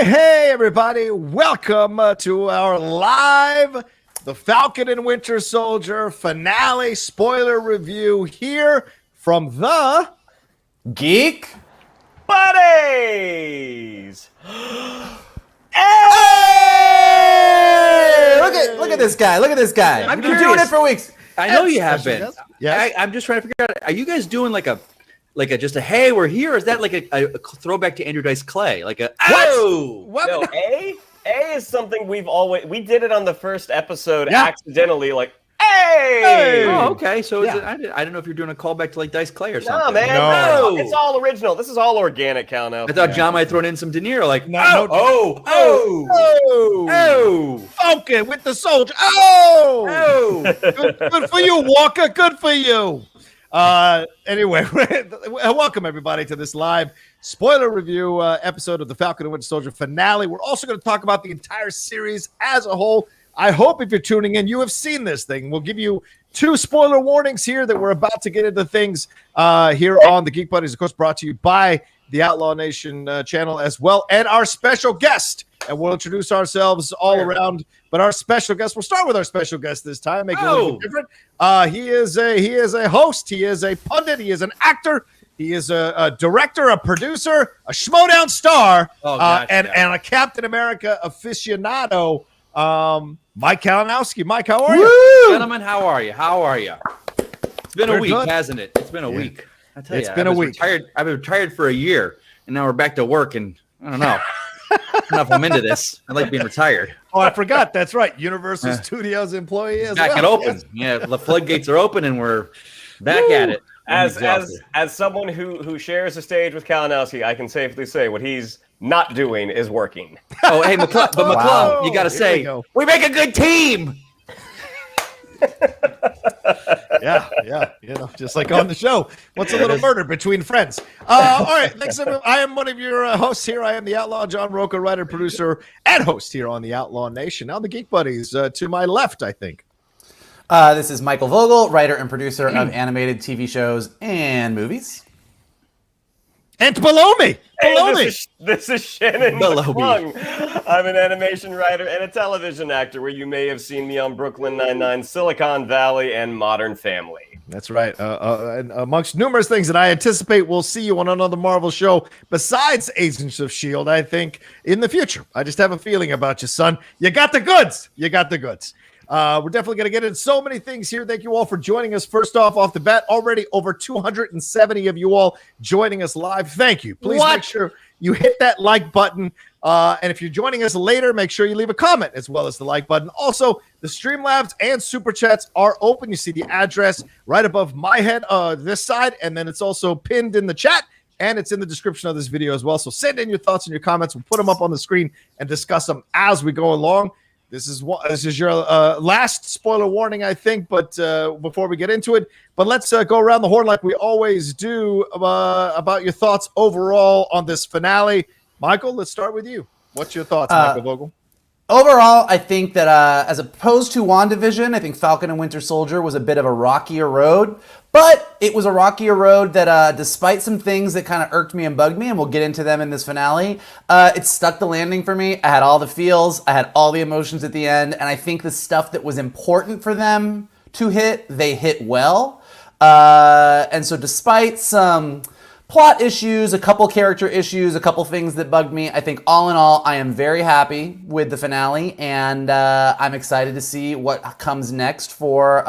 Hey, everybody. Welcome to our live The Falcon and Winter Soldier finale spoiler review here from the Geek Buddies. Hey! Look at this guy. Look at this guy. I'm been doing it for weeks. I know you have been. Yes. I'm just trying to figure out. Are you guys doing like a just a hey, we're here? Or is that like a throwback to Andrew Dice Clay? Like a oh, what? No, A is something we did it on the first episode accidentally. Like hey. Oh, okay. So Yeah. is it, I don't know if you're doing a callbaach to like Dice Clay or something. No, man. No. It's all original. This is all organic, Kalinowski. I thought John might have thrown in some De Niro. Like Falcon with the soldier. Oh, oh. good for you, Walker. Good for you. Anyway, welcome everybody to this live spoiler review episode of the Falcon and Winter Soldier finale. We're also going to talk about the entire series as a whole. I hope if you're tuning in, you have seen this thing. We'll give you 2 spoiler warnings here that we're about to get into things here on the Geek Buddies, of course, brought to you by the Outlaw Nation channel as well, and our special guest. And we'll introduce ourselves all around, but our special guest, we'll start with our special guest this time, make it a little bit different. He is a host, he is a pundit, he is an actor, he is a director, a producer, a Schmodown star, and a Captain America aficionado. Mike Kalinowski. Mike, how are you? Gentlemen, how are you? It's been a week, good. hasn't it? It's been a week. I tell you, It's been a week. I've been retired for a year, and now we're back to work, and I don't know. I don't know if I'm into this. I like being retired. Oh, I forgot. That's right. Universal Studios employee as Back well. it open. Yeah, the floodgates are open, and we're back at it. As someone who shares the stage with Kalinowski, I can safely say what he's not doing is working. Oh, hey, McClung, but McClung, you got to say, we make a good team. Yeah, you know, just like on the show. What's a little murder between friends? All right, thanks. I am one of your hosts here. I am the Outlaw John Rocha, writer, producer, and host here on the Outlaw Nation. Now the Geek Buddies to my left, I think. This is Michael Vogel, writer and producer of animated TV shows and movies. And below me, This is Shannon Below me. McClung. I'm an animation writer and a television actor where you may have seen me on Brooklyn Nine-Nine, Silicon Valley, and Modern Family. That's right. And amongst numerous things that I anticipate we'll see you on another Marvel show besides Agents of S.H.I.E.L.D., I think, in the future. I just have a feeling about you, son. You got the goods. We're definitely going to get into so many things here. Thank you all for joining us. First off the bat, already over 270 of you all joining us live. Thank you. Please make sure you hit that like button. And if you're joining us later, make sure you leave a comment as well as the like button. Also, the Streamlabs and Super Chats are open. You see the address right above my head, this side, and then it's also pinned in the chat. And it's in the description of this video as well. So send in your thoughts and your comments. We'll put them up on the screen and discuss them as we go along. This is your last spoiler warning, I think, but before we get into it, but let's go around the horn like we always do about your thoughts overall on this finale. Michael, let's start with you. What's your thoughts, Michael Vogel? Overall, I think that as opposed to WandaVision, I think Falcon and Winter Soldier was a bit of a rockier road, but it was a rockier road that despite some things that kind of irked me and bugged me, and we'll get into them in this finale, it stuck the landing for me. I had all the feels, I had all the emotions at the end, and I think the stuff that was important for them to hit, they hit well. And so despite some plot issues, a couple character issues, a couple things that bugged me, I think all in all, I am very happy with the finale, and I'm excited to see what comes next for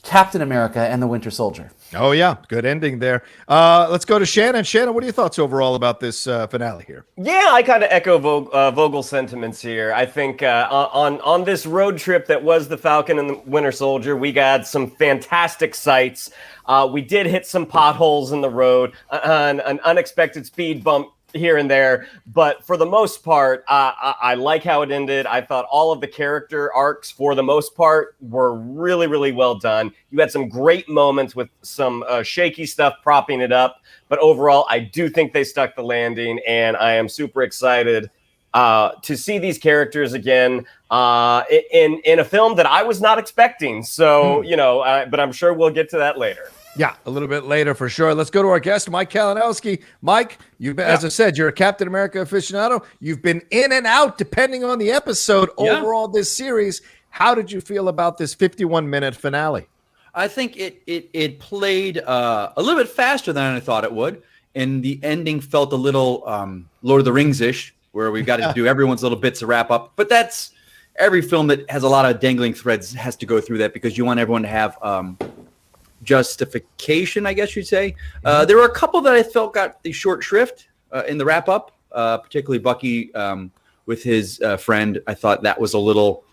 Captain America and the Winter Soldier. Oh, yeah. Good ending there. Let's go to Shannon. Shannon, what are your thoughts overall about this finale here? Yeah, I kind of echo Vogel's sentiments here. I think on this road trip that was the Falcon and the Winter Soldier, we got some fantastic sights. We did hit some potholes in the road, an unexpected speed bump here and there, but for the most part, I like how it ended. I thought all of the character arcs, for the most part, were really, really well done. You had some great moments with some shaky stuff propping it up, but overall, I do think they stuck the landing, and I am super excited to see these characters again in a film that I was not expecting. So, but I'm sure we'll get to that later. Yeah, a little bit later for sure. Let's go to our guest, Mike Kalinowski. Mike, as I said, you're a Captain America aficionado. You've been in and out depending on the episode overall this series. How did you feel about this 51-minute finale? I think it played a little bit faster than I thought it would, and the ending felt a little Lord of the Rings-ish, where we've got to do everyone's little bits to wrap up. But that's every film that has a lot of dangling threads has to go through that, because you want everyone to have justification, I guess you'd say. There were a couple that I felt got the short shrift in the wrap up, particularly Bucky with his friend. I thought that was a little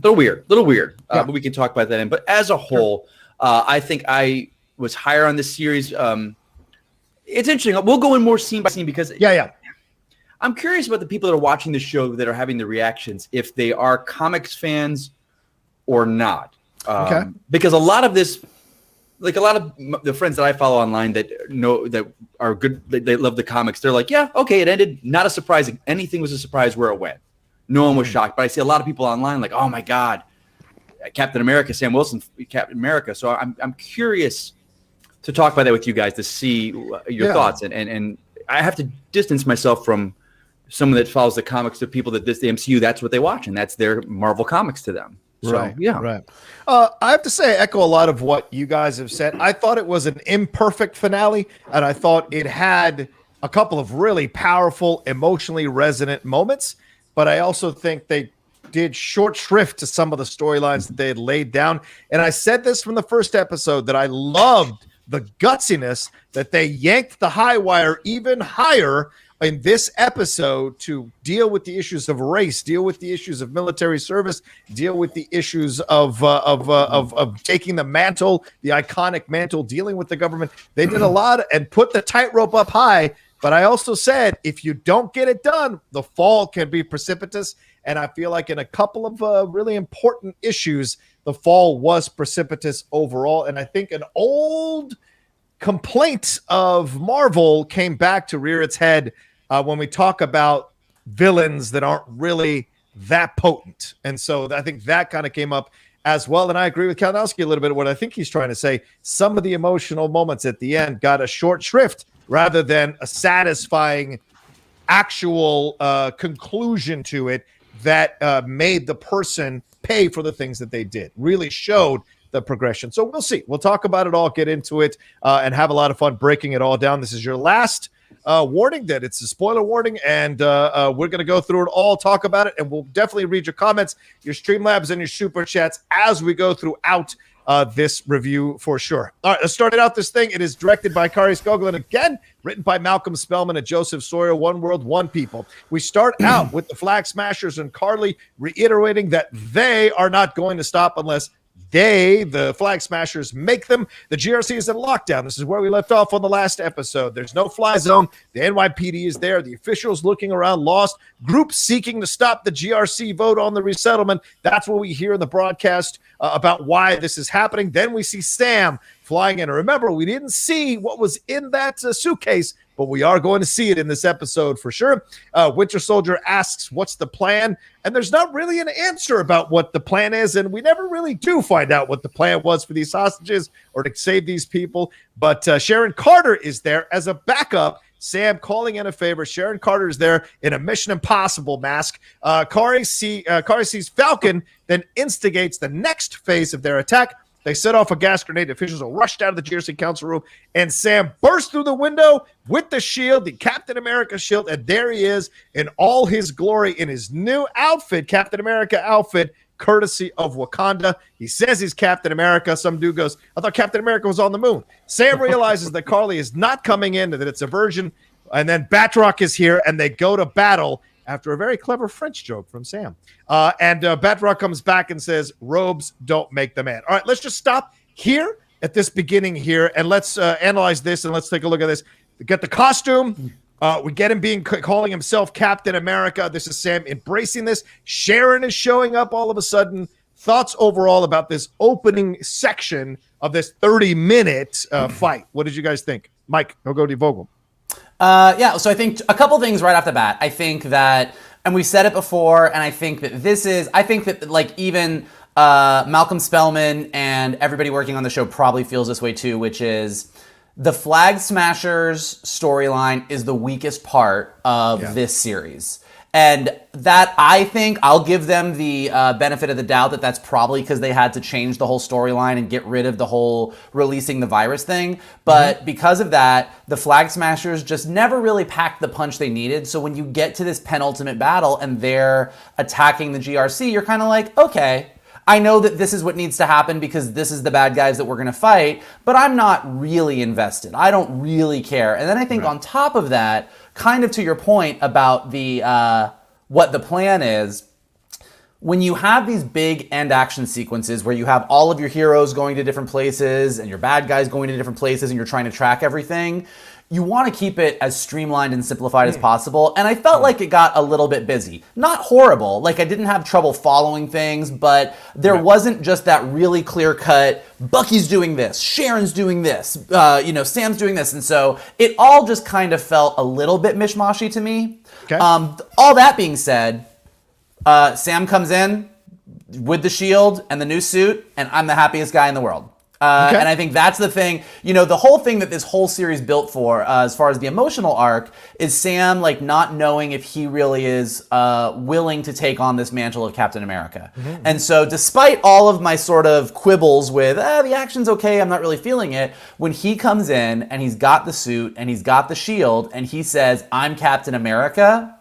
weird. But we can talk about that. But as a whole, I think I was higher on this series. It's interesting. We'll go in more scene by scene because I'm curious about the people that are watching the show that are having the reactions, if they are comics fans or not. Because a lot of this, like a lot of the friends that I follow online that know that are good, they love the comics. They're like, yeah, okay, it ended. Not a surprise. Anything was a surprise where it went. No one was shocked. But I see a lot of people online like, oh my God, Captain America, Sam Wilson, Captain America. So I'm curious to talk about that with you guys to see your thoughts. And I have to distance myself from someone that follows the comics to people that the MCU, that's what they watch, and that's their Marvel comics to them. So, right. I have to say, I echo a lot of what you guys have said. I thought it was an imperfect finale, and I thought it had a couple of really powerful, emotionally resonant moments, but I also think they did short shrift to some of the storylines that they had laid down. And I said this from the first episode that I loved the gutsiness that they yanked the high wire even higher in this episode to deal with the issues of race, deal with the issues of military service, deal with the issues of taking the mantle, the iconic mantle, dealing with the government. They did a lot and put the tightrope up high. But I also said, if you don't get it done, the fall can be precipitous. And I feel like in a couple of really important issues, the fall was precipitous overall. And I think an old complaint of Marvel came back to rear its head when we talk about villains that aren't really that potent. And so I think that kind of came up as well. And I agree with Kalinowski a little bit of what I think he's trying to say. Some of the emotional moments at the end got a short shrift rather than a satisfying actual conclusion to it that made the person pay for the things that they did, really showed the progression. So we'll see. We'll talk about it all, get into it, and have a lot of fun breaking it all down. This is your last warning that it's a spoiler warning, and we're going to go through it all, talk about it, and we'll definitely read your comments, your Streamlabs, and your Super Chats as we go throughout this review for sure. All right, let's start it out this thing. It is directed by Kari Skogland, again, written by Malcolm Spellman and Joseph Sawyer, One World, One People. We start out with the Flag Smashers and Karli reiterating that they are not going to stop unless they, the Flag Smashers, make them. The GRC is in lockdown. This is where we left off on the last episode. There's no fly zone. The NYPD is there. The officials looking around lost. Groups seeking to stop the GRC vote on the resettlement. That's what we hear in the broadcast about why this is happening. Then we see Sam flying in. And remember, we didn't see what was in that suitcase, but we are going to see it in this episode for sure. Winter Soldier asks, what's the plan? And there's not really an answer about what the plan is, and we never really do find out what the plan was for these hostages or to save these people. But Sharon Carter is there as a backup. Sam calling in a favor. Sharon Carter is there in a Mission Impossible mask. Kari sees Falcon, then instigates the next phase of their attack. They set off a gas grenade. Officials are rushed out of the GRC council room, and Sam bursts through the window with the shield, the Captain America shield, and there he is in all his glory in his new outfit, Captain America outfit, courtesy of Wakanda. He says he's Captain America. Some dude goes, I thought Captain America was on the moon. Sam realizes that Karli is not coming in, that it's a version, and then Batroc is here, and they go to battle after a very clever French joke from Sam. And Batroc comes back and says, robes don't make the man. All right, let's just stop here at this beginning here, and let's analyze this, and let's take a look at this. We get the costume. We get him calling himself Captain America. This is Sam embracing this. Sharon is showing up all of a sudden. Thoughts overall about this opening section of this 30-minute fight? What did you guys think? Mike, I'll go to Vogel. So I think a couple things right off the bat. I think that, and we said it before, and I think that like even Malcolm Spellman and everybody working on the show probably feels this way too, which is the Flag Smashers storyline is the weakest part of this series. And that, I think, I'll give them the benefit of the doubt that that's probably because they had to change the whole storyline and get rid of the whole releasing the virus thing. But because of that, the Flag Smashers just never really packed the punch they needed. So when you get to this penultimate battle and they're attacking the GRC, you're kind of like, okay, I know that this is what needs to happen because this is the bad guys that we're going to fight, but I'm not really invested. I don't really care. And then I think on top of that, kind of to your point about the what the plan is, when you have these big end action sequences where you have all of your heroes going to different places and your bad guys going to different places and you're trying to track everything, you want to keep it as streamlined and simplified as possible. And I felt like it got a little bit busy. Not horrible. Like, I didn't have trouble following things, but there wasn't just that really clear cut, Bucky's doing this, Sharon's doing this, Sam's doing this. And so it all just kind of felt a little bit mishmashy to me. Okay. All that being said, Sam comes in with the shield and the new suit, and I'm the happiest guy in the world. And I think that's the thing, the whole thing that this whole series built for, as far as the emotional arc, is Sam like not knowing if he really is willing to take on this mantle of Captain America. And so despite all of my sort of quibbles with, the action's okay, I'm not really feeling it, when he comes in and he's got the suit and he's got the shield and he says, I'm Captain America,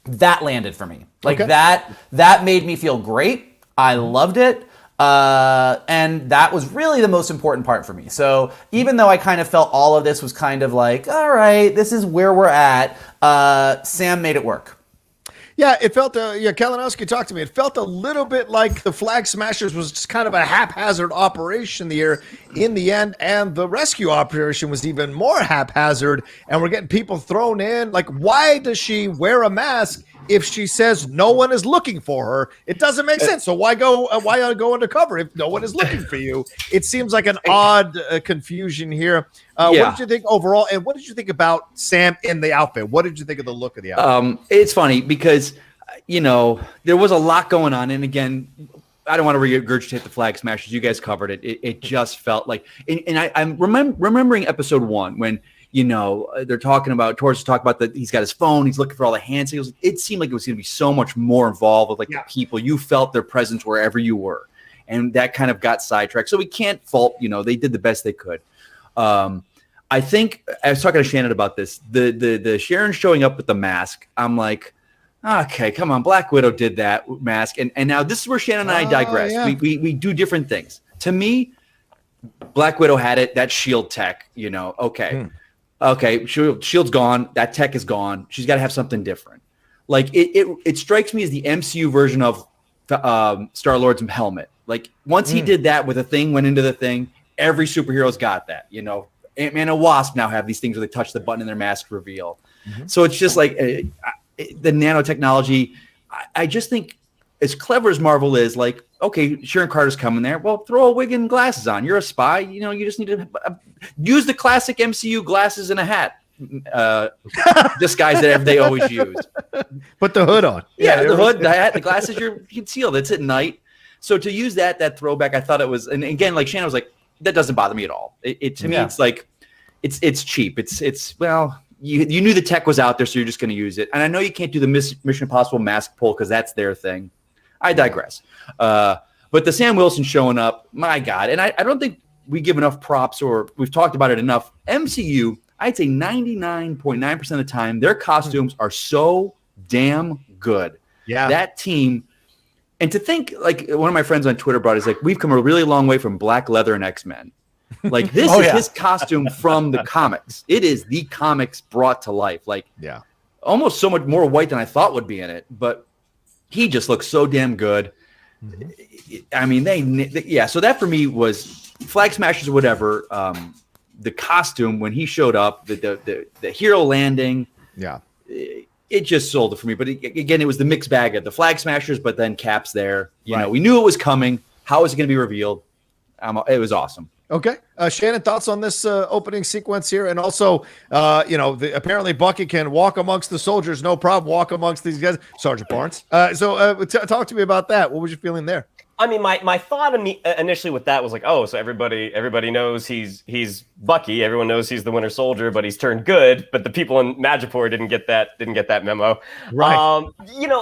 that landed for me. Like that made me feel great. I loved it. And that was really the most important part for me. So even though I kind of felt all of this was kind of like, all right, this is where we're at, Sam made it work. Yeah, it felt, Kalinowski talked to me. It felt a little bit like the Flag Smashers was just kind of a haphazard operation here in the end, and the rescue operation was even more haphazard, and we're getting people thrown in. Like, why does she wear a mask if she says no one is looking for her? It doesn't make sense. So why go undercover if no one is looking for you? It seems like an odd confusion here. What did you think overall, and what did you think about Sam in the outfit? What did you think of the look of the outfit? It's funny because, there was a lot going on. And again, I don't want to regurgitate the Flag Smashers. You guys covered it. It just felt like, and I'm remembering episode 1 when, they're talking about, Torres talking about that he's got his phone, he's looking for all the hand signals. It seemed like it was going to be so much more involved with the people. You felt their presence wherever you were. And that kind of got sidetracked. So we can't fault, they did the best they could. I think I was talking to Shannon about this. The Sharon showing up with the mask. I'm like, okay, come on. Black Widow did that mask. And now this is where Shannon and I digress. Yeah. We do different things. To me, Black Widow had it. That shield tech, okay. Okay, shield's gone. That tech is gone. She's got to have something different. Like it strikes me as the MCU version of Star-Lord's helmet. Like once he did that with a thing, went into the thing, every superhero's got that. Ant-Man and Wasp now have these things where they touch the button and their mask reveal. So it's just like the nanotechnology. I just think as clever as Marvel is, like, okay, Sharon Carter's coming there. Well, throw a wig and glasses on. You're a spy. You just need to use the classic MCU glasses and a hat disguise that they always use. Put the hood on. Yeah, the hood, the hat, the glasses, you're concealed. It's at night. So to use that throwback, I thought it was, and again, like Shannon was like, that doesn't bother me at all. To me, it's like, it's cheap. It's well, you knew the tech was out there, so you're just going to use it. And I know you can't do the Mission Impossible mask pull because that's their thing. I digress. But the Sam Wilson showing up, my God. And I don't think we give enough props, or we've talked about it enough. MCU, I'd say 99.9% of the time, their costumes are so damn good. Yeah. That team. And to think, like one of my friends on Twitter brought is like, we've come a really long way from Black Leather and X-Men. Like this is his costume from the comics. It is the comics brought to life. Like almost so much more white than I thought would be in it. But he just looks so damn good. I mean, so that for me was Flag Smashers or whatever. The costume when he showed up, the hero landing. Yeah. It just sold it for me. But again, it was the mixed bag of the Flag Smashers, but then Cap's there. You know, we knew it was coming. How was it going to be revealed? It was awesome. Okay. Shannon, thoughts on this opening sequence here? And also, apparently Bucky can walk amongst the soldiers, no problem, walk amongst these guys. Sergeant Barnes. So talk to me about that. What was your feeling there? I mean, my thought initially with that was like, oh, so everybody knows he's Bucky. Everyone knows he's the Winter Soldier, but he's turned good. But the people in Madripoor didn't get that memo. Right.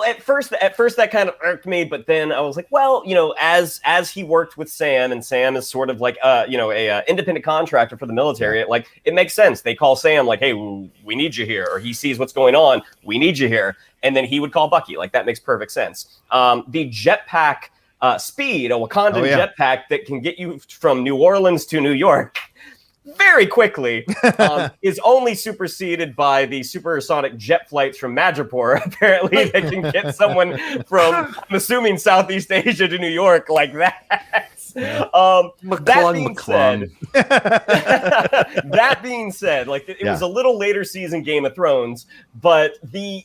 At first that kind of irked me, but then I was like, well, as he worked with Sam, and Sam is sort of like a independent contractor for the military. It makes sense. They call Sam like, hey, we need you here, or he sees what's going on. We need you here, and then he would call Bucky. Like that makes perfect sense. The jetpack. Speed, a Wakandan jetpack that can get you from New Orleans to New York very quickly, is only superseded by the supersonic jet flights from Madripoor. Apparently, they can get someone from, I'm assuming, Southeast Asia to New York like that. That being said, like it was a little later season Game of Thrones, but the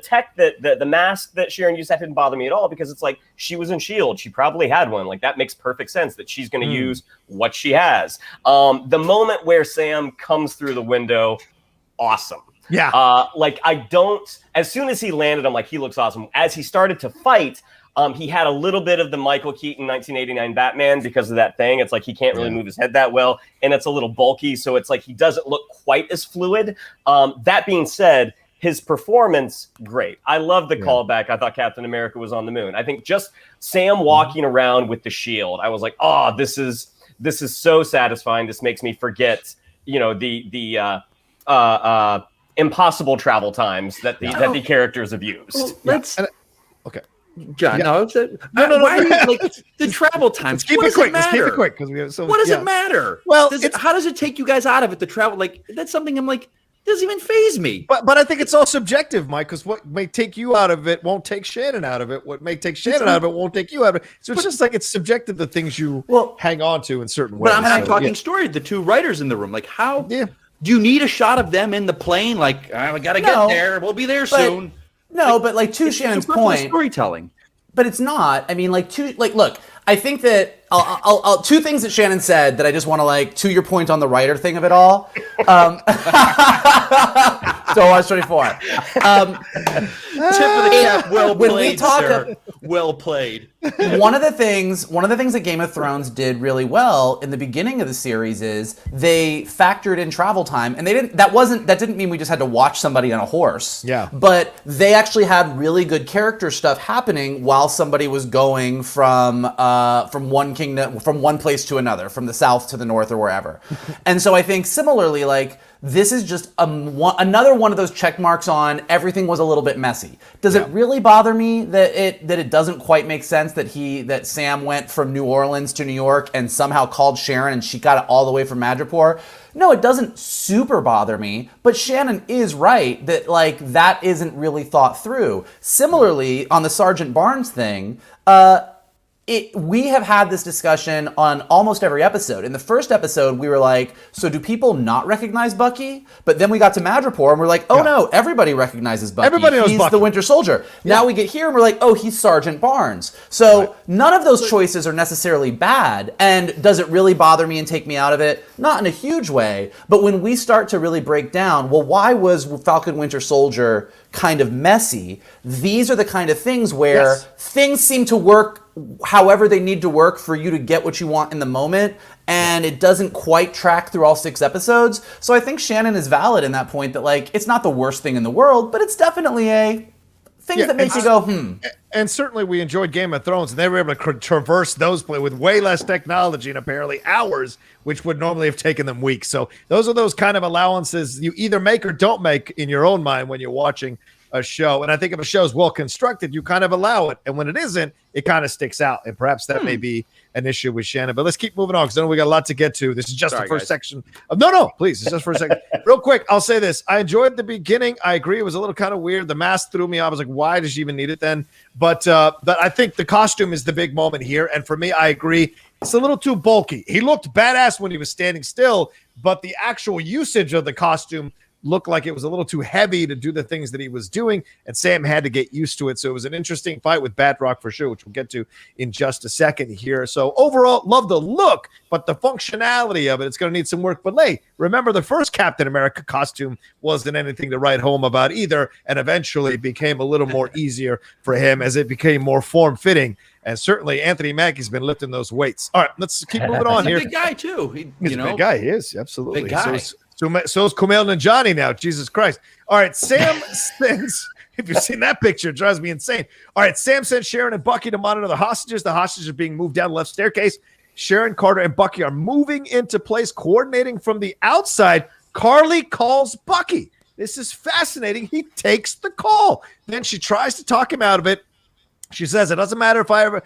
tech that the mask that Sharon used, that didn't bother me at all, because it's like she was in S.H.I.E.L.D. She probably had one. Like that makes perfect sense that she's going to use what she has. The moment where Sam comes through the window, awesome. Yeah. As soon as he landed, I'm like, he looks awesome. As he started to fight, he had a little bit of the Michael Keaton 1989 Batman because of that thing. It's like he can't really move his head that well, and it's a little bulky, so it's like he doesn't look quite as fluid. That being said, his performance, great. I love the callback. I thought Captain America was on the moon. I think just Sam walking around with the shield, I was like, oh, this is so satisfying. This makes me forget, the impossible travel times that the characters have used. Well, okay. John, no. Why are you, like, the travel times? Keep it quick. Let's keep it quick. What does it matter? Well, how does it take you guys out of it, the travel? Like, that's something I'm like, doesn't even faze me. But I think it's all subjective, Mike, because what may take you out of it won't take Shannon out of it. What may take Shannon out of it won't take you out of it. So it's just like it's subjective, the things you hang on to in certain ways. But I'm talking story, the two writers in the room. Like, how do you need a shot of them in the plane? Like, we got to get there. We'll be there soon. No, but like to Shannon's point, storytelling. But it's not. I mean, look. I think that I'll two things that Shannon said that I just want to to your point on the writer thing of it all. So I was 24. Tip of the cap. Well played, sir. Well played. One of the things that Game of Thrones did really well in the beginning of the series is they factored in travel time, and that didn't mean we just had to watch somebody on a horse. Yeah. But they actually had really good character stuff happening while somebody was going from one kingdom, from one place to another, from the south to the north or wherever. And so I think similarly, this is just another one of those check marks on everything was a little bit messy. Does it really bother me that it doesn't quite make sense that Sam went from New Orleans to New York and somehow called Sharon and she got it all the way from Madripoor? No, it doesn't super bother me, but Shannon is right that that isn't really thought through. Similarly, on the Sergeant Barnes thing, we have had this discussion on almost every episode. In the first episode, we were like, so do people not recognize Bucky? But then we got to Madripoor and we're like, oh no, everybody recognizes Bucky. Everybody knows he's Bucky. The Winter Soldier. Yeah. Now we get here and we're like, oh, he's Sergeant Barnes. So none of those choices are necessarily bad. And does it really bother me and take me out of it? Not in a huge way. But when we start to really break down, well, why was Falcon Winter Soldier kind of messy? These are the kind of things where things seem to work however they need to work for you to get what you want in the moment, and it doesn't quite track through all 6 episodes. So I think Shannon is valid in that point that it's not the worst thing in the world, but it's definitely things that make you go, And certainly we enjoyed Game of Thrones, and they were able to traverse those with way less technology and apparently hours, which would normally have taken them weeks. So those are those kind of allowances you either make or don't make in your own mind when you're watching a show. And I think if a show is well constructed, you kind of allow it. And when it isn't, it kind of sticks out. And perhaps that may be an issue with Shannon. But let's keep moving on because I know we got a lot to get to. This is just the first section. No, please. It's just for a second. Real quick, I'll say this. I enjoyed the beginning. I agree. It was a little kind of weird. The mask threw me. I was like, why does she even need it then? But I think the costume is the big moment here. And for me, I agree. It's a little too bulky. He looked badass when he was standing still, but the actual usage of the costume looked like it was a little too heavy to do the things that he was doing, and Sam had to get used to it. So it was an interesting fight with Batroc for sure, which we'll get to in just a second here. So overall, love the look, but the functionality of it, it's going to need some work. But hey, remember the first Captain America costume wasn't anything to write home about either, and eventually became a little more easier for him as it became more form-fitting. And certainly Anthony Mackie's been lifting those weights. All right, let's keep moving on here. He's a big guy too. He's a big guy. He is, absolutely. Big guy. So is Kumail Nanjiani now. Jesus Christ. All right, Sam sends, if you've seen that picture, it drives me insane. All right, Sam sends Sharon and Bucky to monitor the hostages. The hostages are being moved down the left staircase. Sharon, Carter, and Bucky are moving into place, coordinating from the outside. Karli calls Bucky. This is fascinating. He takes the call. Then she tries to talk him out of it. She says, it doesn't matter if I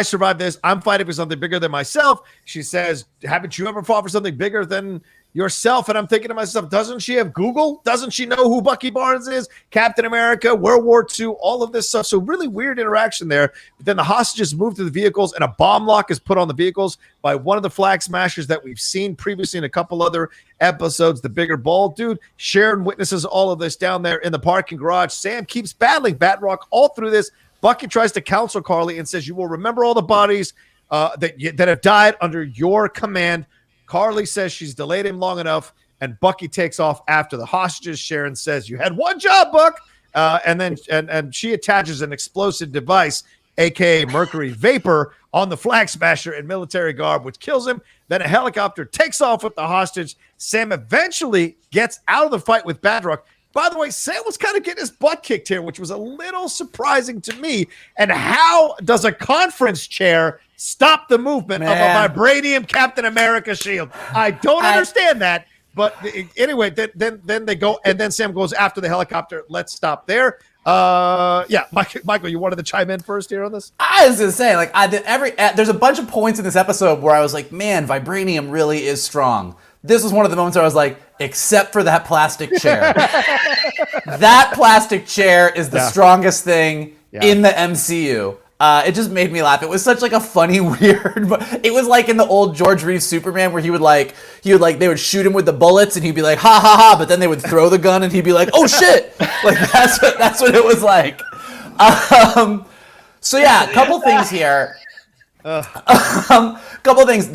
survive this, I'm fighting for something bigger than myself. She says, haven't you ever fought for something bigger than yourself? And I'm thinking to myself, doesn't she have Google? Doesn't she know who Bucky Barnes is? Captain America, World War II, all of this stuff. So really weird interaction there. But then the hostages move to the vehicles, and a bomb lock is put on the vehicles by one of the flag smashers that we've seen previously in a couple other episodes, the bigger bald dude. Sharon witnesses all of this down there in the parking garage. Sam keeps battling Batroc all through this. Bucky tries to counsel Karli and says, you will remember all the bodies that have died under your command. Karli says she's delayed him long enough, and Bucky takes off after the hostages. Sharon says, you had one job, Buck. And then she attaches an explosive device, a.k.a. mercury vapor, on the flag smasher in military garb, which kills him. Then a helicopter takes off with the hostage. Sam eventually gets out of the fight with Batroc. By the way, Sam was kind of getting his butt kicked here, which was a little surprising to me. And how does a conference chair stop the movement of a vibranium Captain America shield? I don't understand that. But anyway, then they go, and then Sam goes after the helicopter. Let's stop there. Michael, you wanted to chime in first here on this? I was gonna say, there's a bunch of points in this episode where I was like, man, vibranium really is strong. This was one of the moments where I was like, except for that plastic chair. That plastic chair is the strongest thing in the MCU. It just made me laugh. It was such like a funny, weird, but it was like in the old George Reeves Superman where they would shoot him with the bullets and he'd be like, ha ha ha, but then they would throw the gun and he'd be like, oh shit. Like that's what it was like. So yeah, a couple things here. Couple things.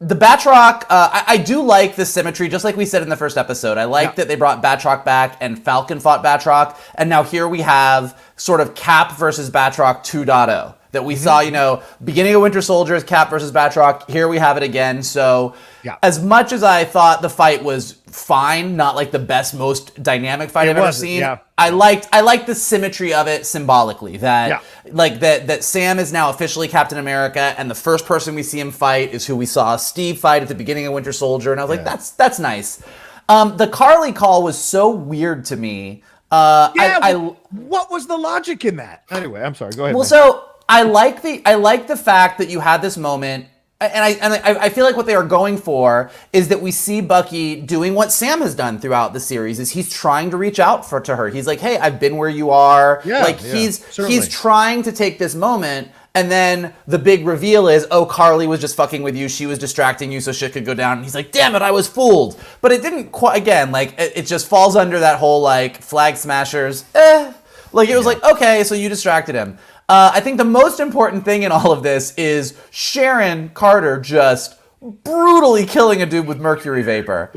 The Batroc, I do like the symmetry, just like we said in the first episode. I like that they brought Batroc back and Falcon fought Batroc, and now here we have sort of Cap versus Batroc 2.0 that we saw, beginning of Winter Soldier is Cap versus Batroc. Here we have it again. So as much as I thought the fight was fine, not like the best, most dynamic fight I've ever seen, I liked the symmetry of it symbolically. That Sam is now officially Captain America, and the first person we see him fight is who we saw Steve fight at the beginning of Winter Soldier, and I was like, that's nice. The Karli call was so weird to me. What was the logic in that? Anyway, I'm sorry. Go ahead. Well, so I like the fact that you had this moment. And I feel like what they are going for is that we see Bucky doing what Sam has done throughout the series. Is he's trying to reach out to her. He's like, hey, I've been where you are. He's trying to take this moment, and then the big reveal is, oh, Karli was just fucking with you. She was distracting you so shit could go down. And he's like, damn it, I was fooled. But it didn't quite. Again, it just falls under that whole flag smashers. It was like, okay, so you distracted him. I think the most important thing in all of this is Sharon Carter just brutally killing a dude with mercury vapor.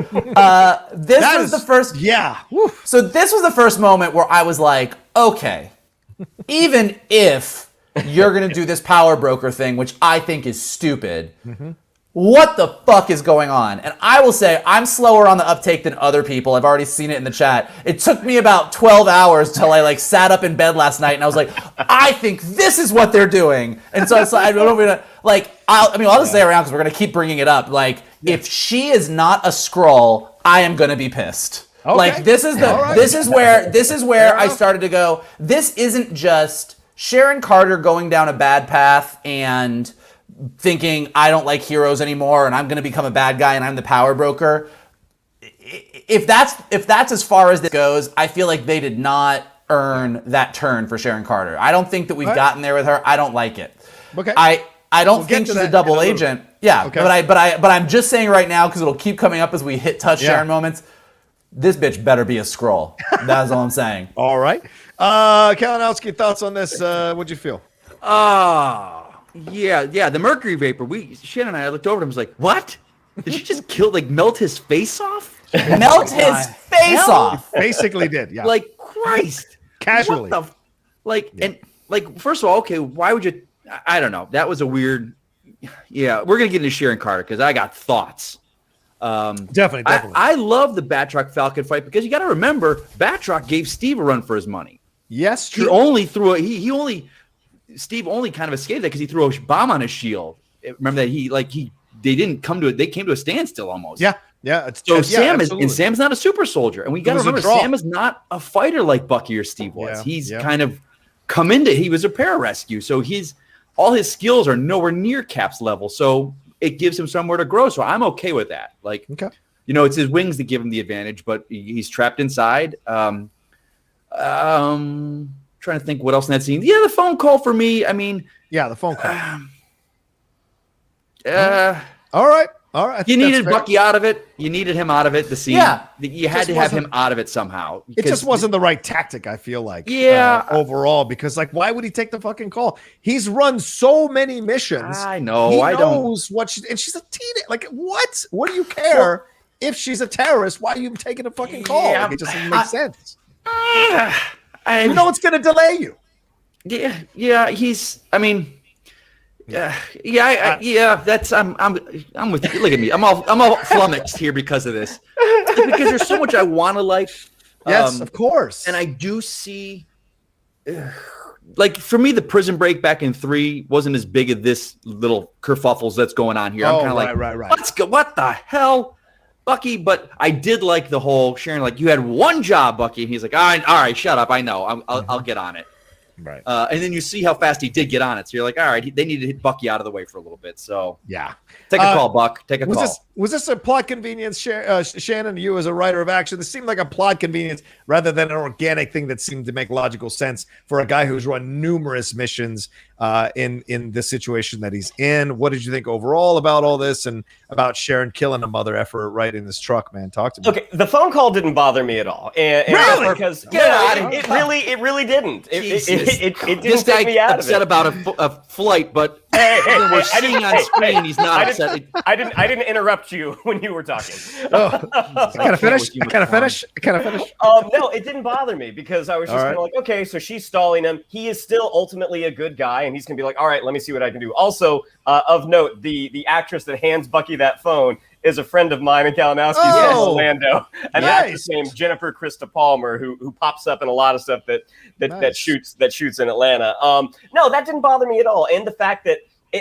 This was the first. Yeah. Woo. So this was the first moment where I was like, okay, even if you're going to do this power broker thing, which I think is stupid, what the fuck is going on? And I will say I'm slower on the uptake than other people. I've already seen it in the chat. It took me about 12 hours till I sat up in bed last night and I was like, I think this is what they're doing. And so I don't know, I'll just stay around because we're going to keep bringing it up. If she is not a Skrull, I am going to be pissed. Okay. This is where I started to go, this isn't just Sharon Carter going down a bad path and thinking I don't like heroes anymore and I'm going to become a bad guy and I'm the power broker. If that's as far as this goes, I feel like they did not earn that turn for Sharon Carter. I don't think that we've gotten there with her. I don't like it. Okay. I don't think she's a double agent. Yeah, Okay. but I'm just saying right now because it'll keep coming up as we hit touch Sharon moments. This bitch better be a Skrull. That's all I'm saying. All right. Kalinowski, thoughts on this? What'd you feel? Yeah. The mercury vapor. Shannon and I looked over at him and was like, what? Did she just melt his face off? Melt his face off. Basically did, yeah. Like, Christ. Casually. First of all, okay, why would you, I don't know. That was a weird, we're going to get into Sharon Carter because I got thoughts. Definitely. I love the Batroc Falcon fight because you got to remember, Batroc gave Steve a run for his money. Yes, true. He only threw Steve only kind of escaped that because he threw a bomb on his shield. Remember that they came to a standstill almost. Yeah. Sam's not a super soldier. And we got to remember, Sam is not a fighter like Bucky or Steve was. He's kind of he was a pararescue. So all his skills are nowhere near Cap's level. So it gives him somewhere to grow. So I'm okay with that. It's his wings that give him the advantage, but he's trapped inside. Trying to think what else in that scene. Yeah, the phone call for me. I mean, the phone call. All right. You needed Bucky out of it. You needed him out of it. The scene. Yeah. You had to have him out of it somehow. It just wasn't the right tactic, I feel like. Overall, because why would he take the fucking call? He's run so many missions. I know. He knows what and she's a teenager. What? What do you care if she's a terrorist? Why are you taking a fucking call? It just doesn't make sense. You know it's going to delay you. Yeah. That's I'm with you. Look at me. I'm all flummoxed here because of this. Because there's so much I want to like. Yes, of course. And I do see, for me, the Prison Break back in 3 wasn't as big as this little kerfuffles that's going on here. I'm kind of right. Let's go. What the hell, Bucky? But I did like the whole Sharon. You had one job, Bucky, and he's like, all right, shut up. I know. I'll get on it. Right. And then you see how fast he did get on it. So you're like, all right, they need to hit Bucky out of the way for a little bit. So take a call, Buck. Take a call. Was this a plot convenience, Shannon, you as a writer of action? This seemed like a plot convenience rather than an organic thing that seemed to make logical sense for a guy who's run numerous missions in the situation that he's in. What did you think overall about all this and about Sharon killing a mother effer right in his truck, man? Talk to me. Okay, the phone call didn't bother me at all. And really? Because it really didn't. It didn't take me out of it. Upset about a flight, but we're seeing on screen he's not upset. I didn't interrupt you when you were talking. Can I finish? No, it didn't bother me because I was just kind of like, okay, so she's stalling him. He is still ultimately a good guy, and he's gonna be like, all right, let me see what I can do. Also, of note, the actress that hands Bucky that phone is a friend of mine and Kalinowski's from Orlando, an actress named Jennifer Krista Palmer, who pops up in a lot of stuff that shoots in Atlanta. No, that didn't bother me at all, and the fact that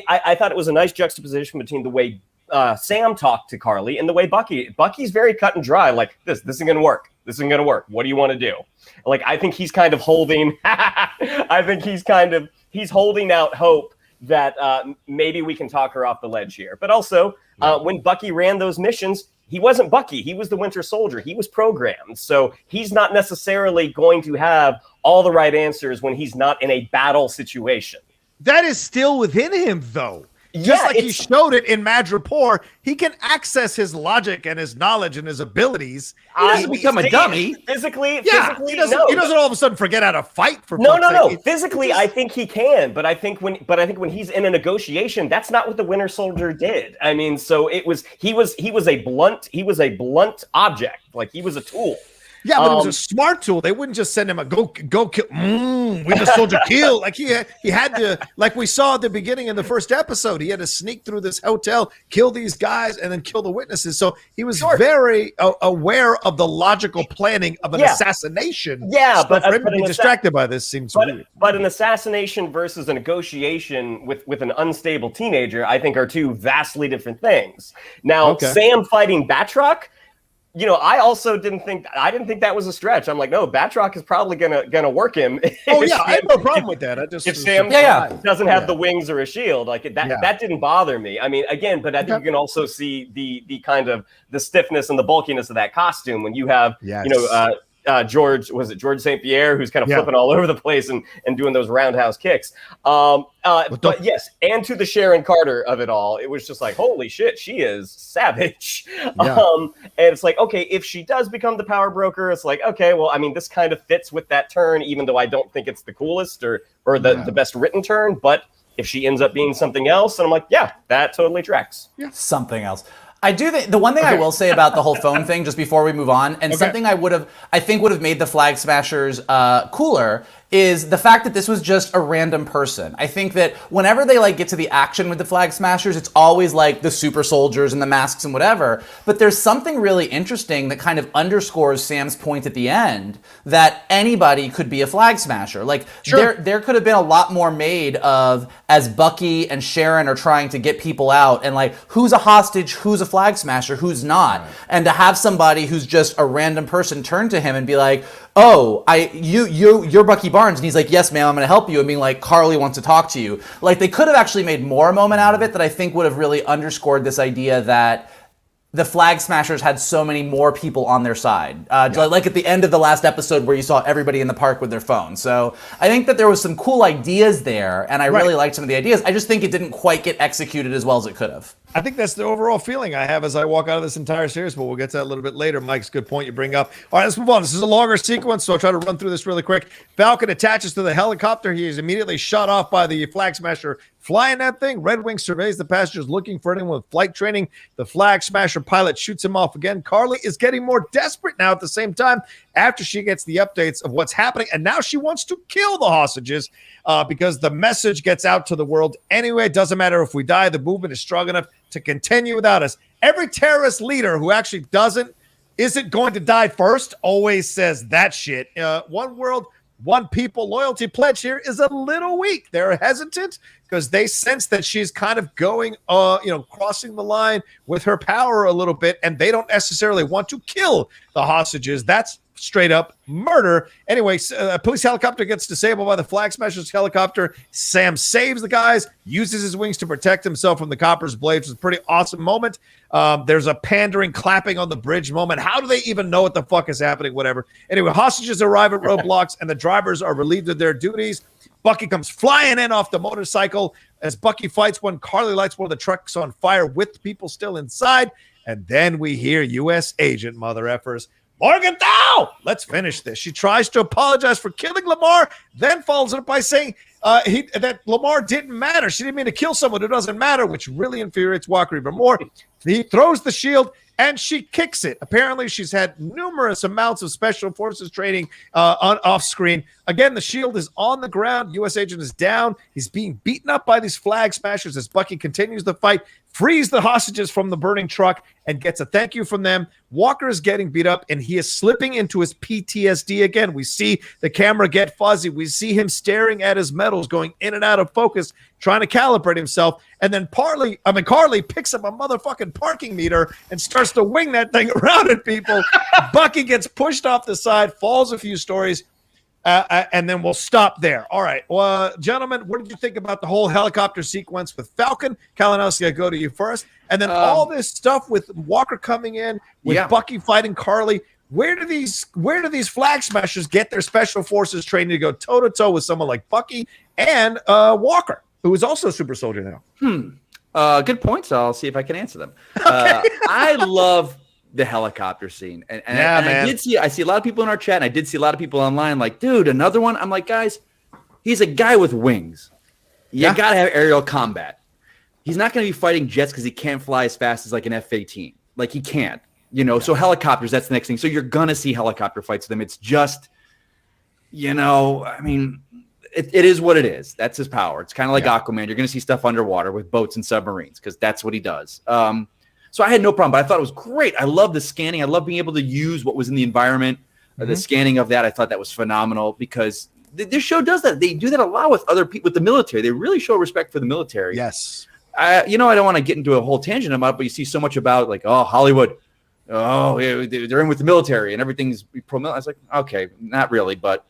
I thought it was a nice juxtaposition between the way Sam talked to Karli and the way Bucky's very cut and dry. Like this isn't gonna work. This isn't gonna work. What do you want to do? I think he's kind of holding. He's holding out hope that maybe we can talk her off the ledge here. But also, when Bucky ran those missions, he wasn't Bucky. He was the Winter Soldier. He was programmed. So he's not necessarily going to have all the right answers when he's not in a battle situation. That is still within him, though. Just like he showed it in Madripoor, he can access his logic and his knowledge and his abilities. He doesn't become a dummy. Physically, he doesn't all of a sudden forget how to fight. No. Physically, I think he can, but I think when he's in a negotiation, that's not what the Winter Soldier did. I mean, so he was a blunt object, like he was a tool. Yeah, but it was a smart tool. They wouldn't just send him a go kill. Winter Soldier kill. Like he had to, like we saw at the beginning in the first episode, he had to sneak through this hotel, kill these guys, and then kill the witnesses. So he was very aware of the logical planning of an assassination. Yeah, so for him to be distracted by this seems weird. But an assassination versus a negotiation with an unstable teenager, I think, are two vastly different things. Now, Sam fighting Batroc. I didn't think that was a stretch. I'm like, no, Batroc is probably gonna work him. I have no problem with that. If Sam doesn't have the wings or a shield, that didn't bother me. I mean, again, but I think you can also see the kind of the stiffness and the bulkiness of that costume when you have George St. Pierre, who's kind of flipping all over the place and doing those roundhouse kicks. But yes, and to the Sharon Carter of it all, it was just like, holy shit, she is savage. And it's like, okay, if she does become the power broker, it's like, okay, well, I mean, this kind of fits with that turn, even though I don't think it's the coolest or the best written turn. But if she ends up being something else, and I'm like, yeah, that totally tracks. Something else. I do think the one thing I will say about the whole phone thing, just before we move on, and something I think would have made the Flag Smashers cooler, is the fact that this was just a random person. I think that whenever they like get to the action with the Flag Smashers, it's always like the super soldiers and the masks and whatever. But there's something really interesting that kind of underscores Sam's point at the end that anybody could be a Flag Smasher. Like there could have been a lot more made of as Bucky and Sharon are trying to get people out and like who's a hostage, who's a Flag Smasher, who's not. Right. And to have somebody who's just a random person turn to him and be like, oh, you're Bucky Barnes. And he's like, yes, ma'am, I'm going to help you. And being like, Karli wants to talk to you. Like, they could have actually made more moment out of it that I think would have really underscored this idea that the Flag Smashers had so many more people on their side. Like at the end of the last episode where you saw everybody in the park with their phones. So I think that there was some cool ideas there, and I really liked some of the ideas. I just think it didn't quite get executed as well as it could have. I think that's the overall feeling I have as I walk out of this entire series, but we'll get to that a little bit later. Mike's good point you bring up. All right, let's move on. This is a longer sequence, so I'll try to run through this really quick. Falcon attaches to the helicopter. He is immediately shot off by the Flag Smasher flying that thing. Red Wing surveys the passengers looking for anyone with flight training. The Flag Smasher pilot shoots him off again. Karli is getting more desperate now at the same time after she gets the updates of what's happening, and now she wants to kill the hostages because the message gets out to the world anyway. It doesn't matter if we die. The movement is strong enough to continue without us. Every terrorist leader who actually isn't going to die first always says that shit. One world, one people loyalty pledge here is a little weak. They're hesitant because they sense that she's kind of going, crossing the line with her power a little bit, and they don't necessarily want to kill the hostages. That's straight up murder. Anyway, a police helicopter gets disabled by the Flag Smashers helicopter. Sam saves the guys, uses his wings to protect himself from the copper's blades. It's a pretty awesome moment. There's a pandering, clapping on the bridge moment. How do they even know what the fuck is happening? Whatever. Anyway, hostages arrive at roadblocks and the drivers are relieved of their duties. Bucky comes flying in off the motorcycle. As Bucky fights one, Karli lights one of the trucks on fire with people still inside. And then we hear U.S. agent mother effers, Morgenthau! Let's finish this. She tries to apologize for killing Lamar, then follows it up by saying that Lamar didn't matter. She didn't mean to kill someone who doesn't matter, which really infuriates Walker even more. He throws the shield, and she kicks it. Apparently, she's had numerous amounts of special forces training off screen. Again, the shield is on the ground. U.S. agent is down. He's being beaten up by these Flag Smashers as Bucky continues the fight, frees the hostages from the burning truck, and gets a thank you from them. Walker is getting beat up, and he is slipping into his PTSD again. We see the camera get fuzzy. We see him staring at his medals, going in and out of focus, trying to calibrate himself. And then Karli picks up a motherfucking parking meter and starts to wing that thing around at people. Bucky gets pushed off the side, falls a few stories, and then we'll stop there. All right. Well, gentlemen, what did you think about the whole helicopter sequence with Falcon? Kalinowski, I go to you first. And then all this stuff with Walker coming in, with Bucky fighting Karli. Where do these Flag Smashers get their special forces training to go toe-to-toe with someone like Bucky and Walker, who is also a super soldier now? Good points. I'll see if I can answer them. I love the helicopter scene. And I see a lot of people in our chat, and I did see a lot of people online like, dude, another one? I'm like, guys, he's a guy with wings. You got to have aerial combat. He's not going to be fighting jets because he can't fly as fast as like an F-18. Like, he can't. So helicopters, that's the next thing. So you're going to see helicopter fights with them. It's just, I mean, it is what it is. That's his power. It's kind of like Aquaman. You're going to see stuff underwater with boats and submarines because that's what he does. So I had no problem, but I thought it was great. I love the scanning. I love being able to use what was in the environment. The scanning of that, I thought that was phenomenal because this show does that. They do that a lot with other people, with the military. They really show respect for the military. Yes. I don't want to get into a whole tangent about it, but you see so much about like, Hollywood. They're in with the military and everything's pro-military. I was like, okay, not really, but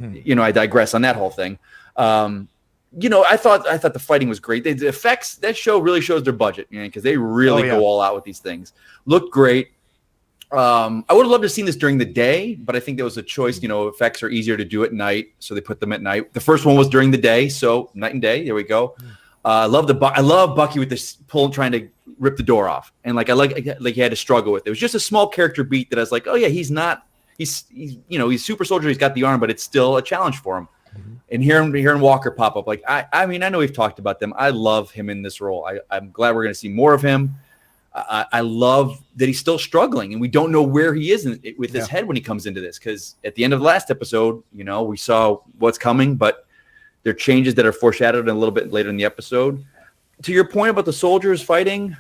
I digress on that whole thing. I thought the fighting was great. The effects, that show really shows their budget, because they really go all out with these things. Looked great. I would have loved to have seen this during the day, but I think there was a choice. Effects are easier to do at night, so they put them at night. The first one was during the day, so night and day. There we go. I love Bucky with this pull, trying to rip the door off, and like he had to struggle with it. It was just a small character beat that I was like, oh yeah, he's super soldier. He's got the arm, but it's still a challenge for him. And hearing Walker pop up, like I mean, I know we've talked about them. I love him in this role. I'm glad we're going to see more of him. I love that he's still struggling, and we don't know where he is with his head when he comes into this. Because at the end of the last episode, we saw what's coming, but there are changes that are foreshadowed a little bit later in the episode. To your point about the soldiers fighting,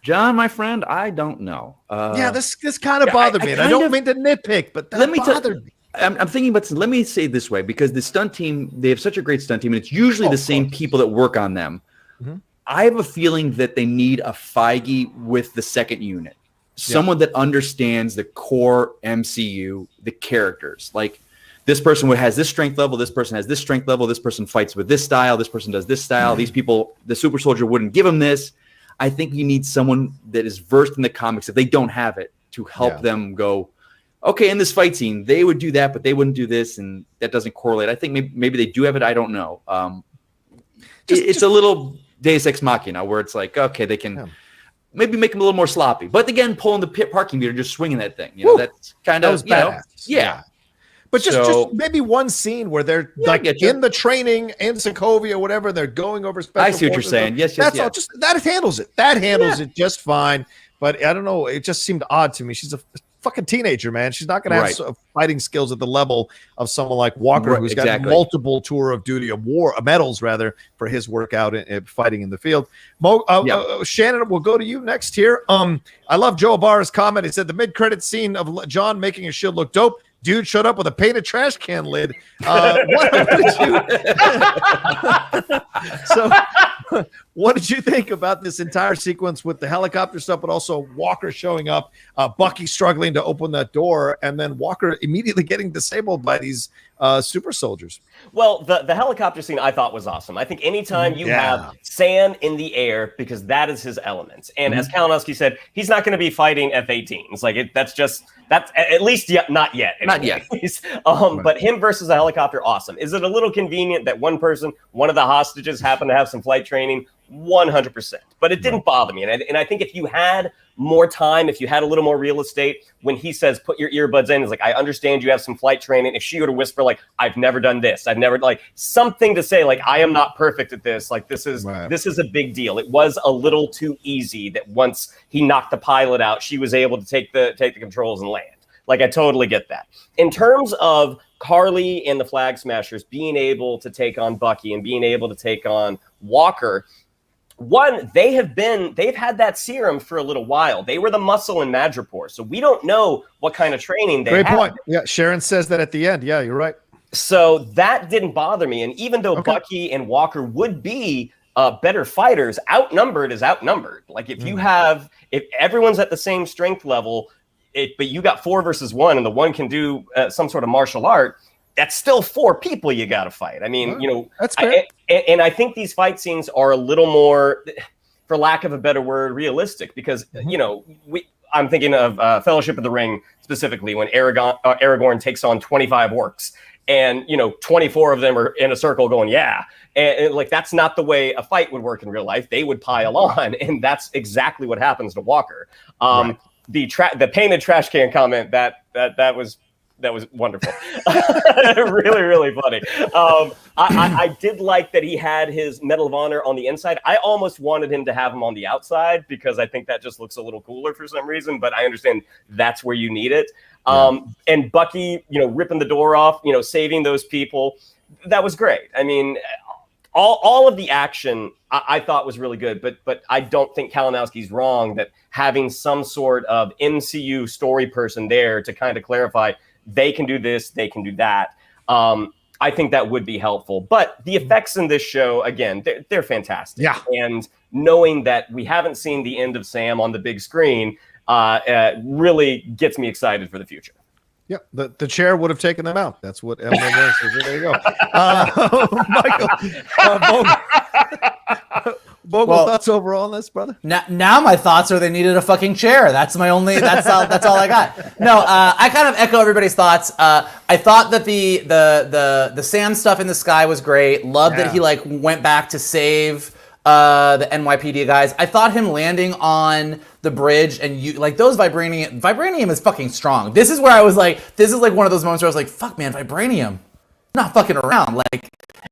John, my friend, I don't know. This kind of bothered me. And I don't mean to nitpick, but that bothered me. I'm thinking about. Let me say it this way, because the stunt team, they have such a great stunt team, and it's usually the same people that work on them. Mm-hmm. I have a feeling that they need a Feige with the second unit, someone that understands the core MCU, the characters. Like, this person has this strength level, this person has this strength level, this person fights with this style, this person does this style. These people, the super soldier wouldn't give them this. I think you need someone that is versed in the comics, if they don't have it, to help them go, okay, in this fight scene, they would do that, but they wouldn't do this, and that doesn't correlate. I think maybe they do have it. I don't know. It's a little Deus Ex Machina, where it's like, okay, they can maybe make them a little more sloppy. But again, pulling the pit parking meter, just swinging that thing. That's kind of, yeah. But just maybe one scene where they're in the training in Sokovia or whatever, they're going over special. I see what you're saying. Yes. That's all. Just that handles it. That handles it just fine. But I don't know. It just seemed odd to me. She's a fucking teenager, man. She's not going to have fighting skills at the level of someone like Walker, who's got multiple tour of duty medals rather, for his work out in fighting in the field. Shannon, we'll go to you next here. I love Joe Ibarra's comment. He said the mid-credit scene of John making his shield look dope. Dude showed up with a painted trash can lid. What did you think about this entire sequence with the helicopter stuff, but also Walker showing up, Bucky struggling to open that door, and then Walker immediately getting disabled by these super soldiers? Well, the helicopter scene I thought was awesome. I think anytime you have Sam in the air, because that is his element. And as Kalinowski said, he's not going to be fighting F-18s. Like, that's at least not yet. Not yet. But him versus a helicopter, awesome. Is it a little convenient that one of the hostages happened to have some flight training? 100%. But it didn't bother me. And I think if you had more time, if you had a little more real estate, when he says, put your earbuds in, it's like, I understand you have some flight training. If she were to whisper, like, I've never done this, I've never, like, something to say, like, I am not perfect at this. Like, this is a big deal. It was a little too easy that once he knocked the pilot out, she was able to take the controls and land. Like, I totally get that. In terms of Karli and the Flag Smashers being able to take on Bucky and being able to take on Walker, they've had that serum for a little while. They were the muscle in Madripoor, so we don't know what kind of training they had. Great point. Yeah, Sharon says that at the end. Yeah, you're right. So that didn't bother me. And even though Bucky and Walker would be better fighters, outnumbered is outnumbered. Like, if everyone's at the same strength level, but you got 4 versus 1, and the one can do some sort of martial art, that's still 4 people you got to fight. I mean, that's fair. And I think these fight scenes are a little more, for lack of a better word, realistic, because, I'm thinking of Fellowship of the Ring specifically, when Aragorn takes on 25 orcs, and, 24 of them are in a circle going, yeah. And like, that's not the way a fight would work in real life. They would pile on, and that's exactly what happens to Walker. The painted trash can comment, that was wonderful. Really, really funny. I did like that he had his Medal of Honor on the inside. I almost wanted him to have him on the outside, because I think that just looks a little cooler for some reason, but I understand that's where you need it. And Bucky, ripping the door off, saving those people, that was great. I mean, all of the action I thought was really good, but I don't think Kalinowski's wrong that having some sort of MCU story person there to kind of clarify they can do this, they can do that. I think that would be helpful. But the effects in this show, again, they're fantastic. Yeah. And knowing that we haven't seen the end of Sam on the big screen really gets me excited for the future. Yeah, the chair would have taken them out. That's what Emile says. There you go. Michael, Vogel, thoughts overall on this, brother? Now my thoughts are they needed a fucking chair. That's all I got. No, I kind of echo everybody's thoughts. I thought that the Sam stuff in the sky was great. Loved that he like went back to save the NYPD guys. I thought him landing on the bridge and those vibranium is fucking strong. This is where I was like, this is like one of those moments where I was like, fuck man, vibranium, not fucking around. Like,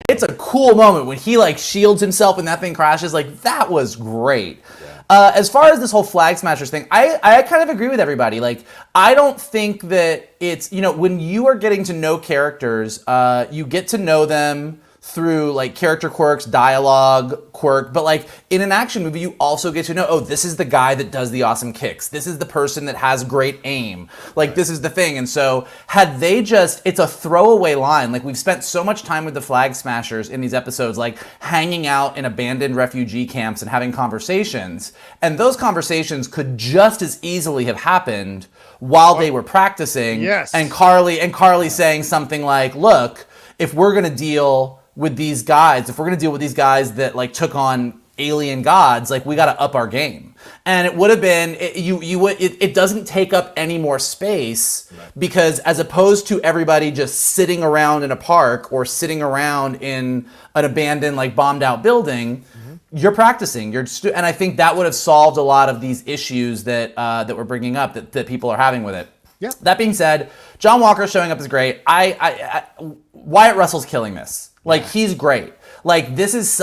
it's a cool moment when he like shields himself and that thing crashes. Like, that was great. As far as this whole Flag Smashers thing, I kind of agree with everybody. Like, I don't think that it's, when you are getting to know characters, you get to know them through like character quirks, dialogue quirk, but like in an action movie, you also get to know, oh, this is the guy that does the awesome kicks. This is the person that has great aim. Like, this is the thing. And so had they it's a throwaway line. Like, we've spent so much time with the Flag Smashers in these episodes, like hanging out in abandoned refugee camps and having conversations. And those conversations could just as easily have happened while they were practicing. Yes. And Karli saying something like, look, if we're going to deal with these guys, that like took on alien gods, like we got to up our game. And it would have been, it doesn't take up any more space because as opposed to everybody just sitting around in a park or sitting around in an abandoned, like bombed out building, you're practicing. And I think that would have solved a lot of these issues that we're bringing up that people are having with it. Yeah. That being said, John Walker showing up is great. Wyatt Russell's killing this. Like, he's great. Like, this is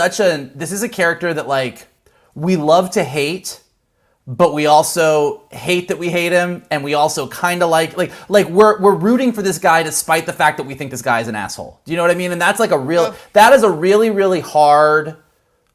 a character that like we love to hate, but we also hate that we hate him, and we also kind of like we're rooting for this guy despite the fact that we think this guy is an asshole. Do you know what I mean? And that's like that is a really, really hard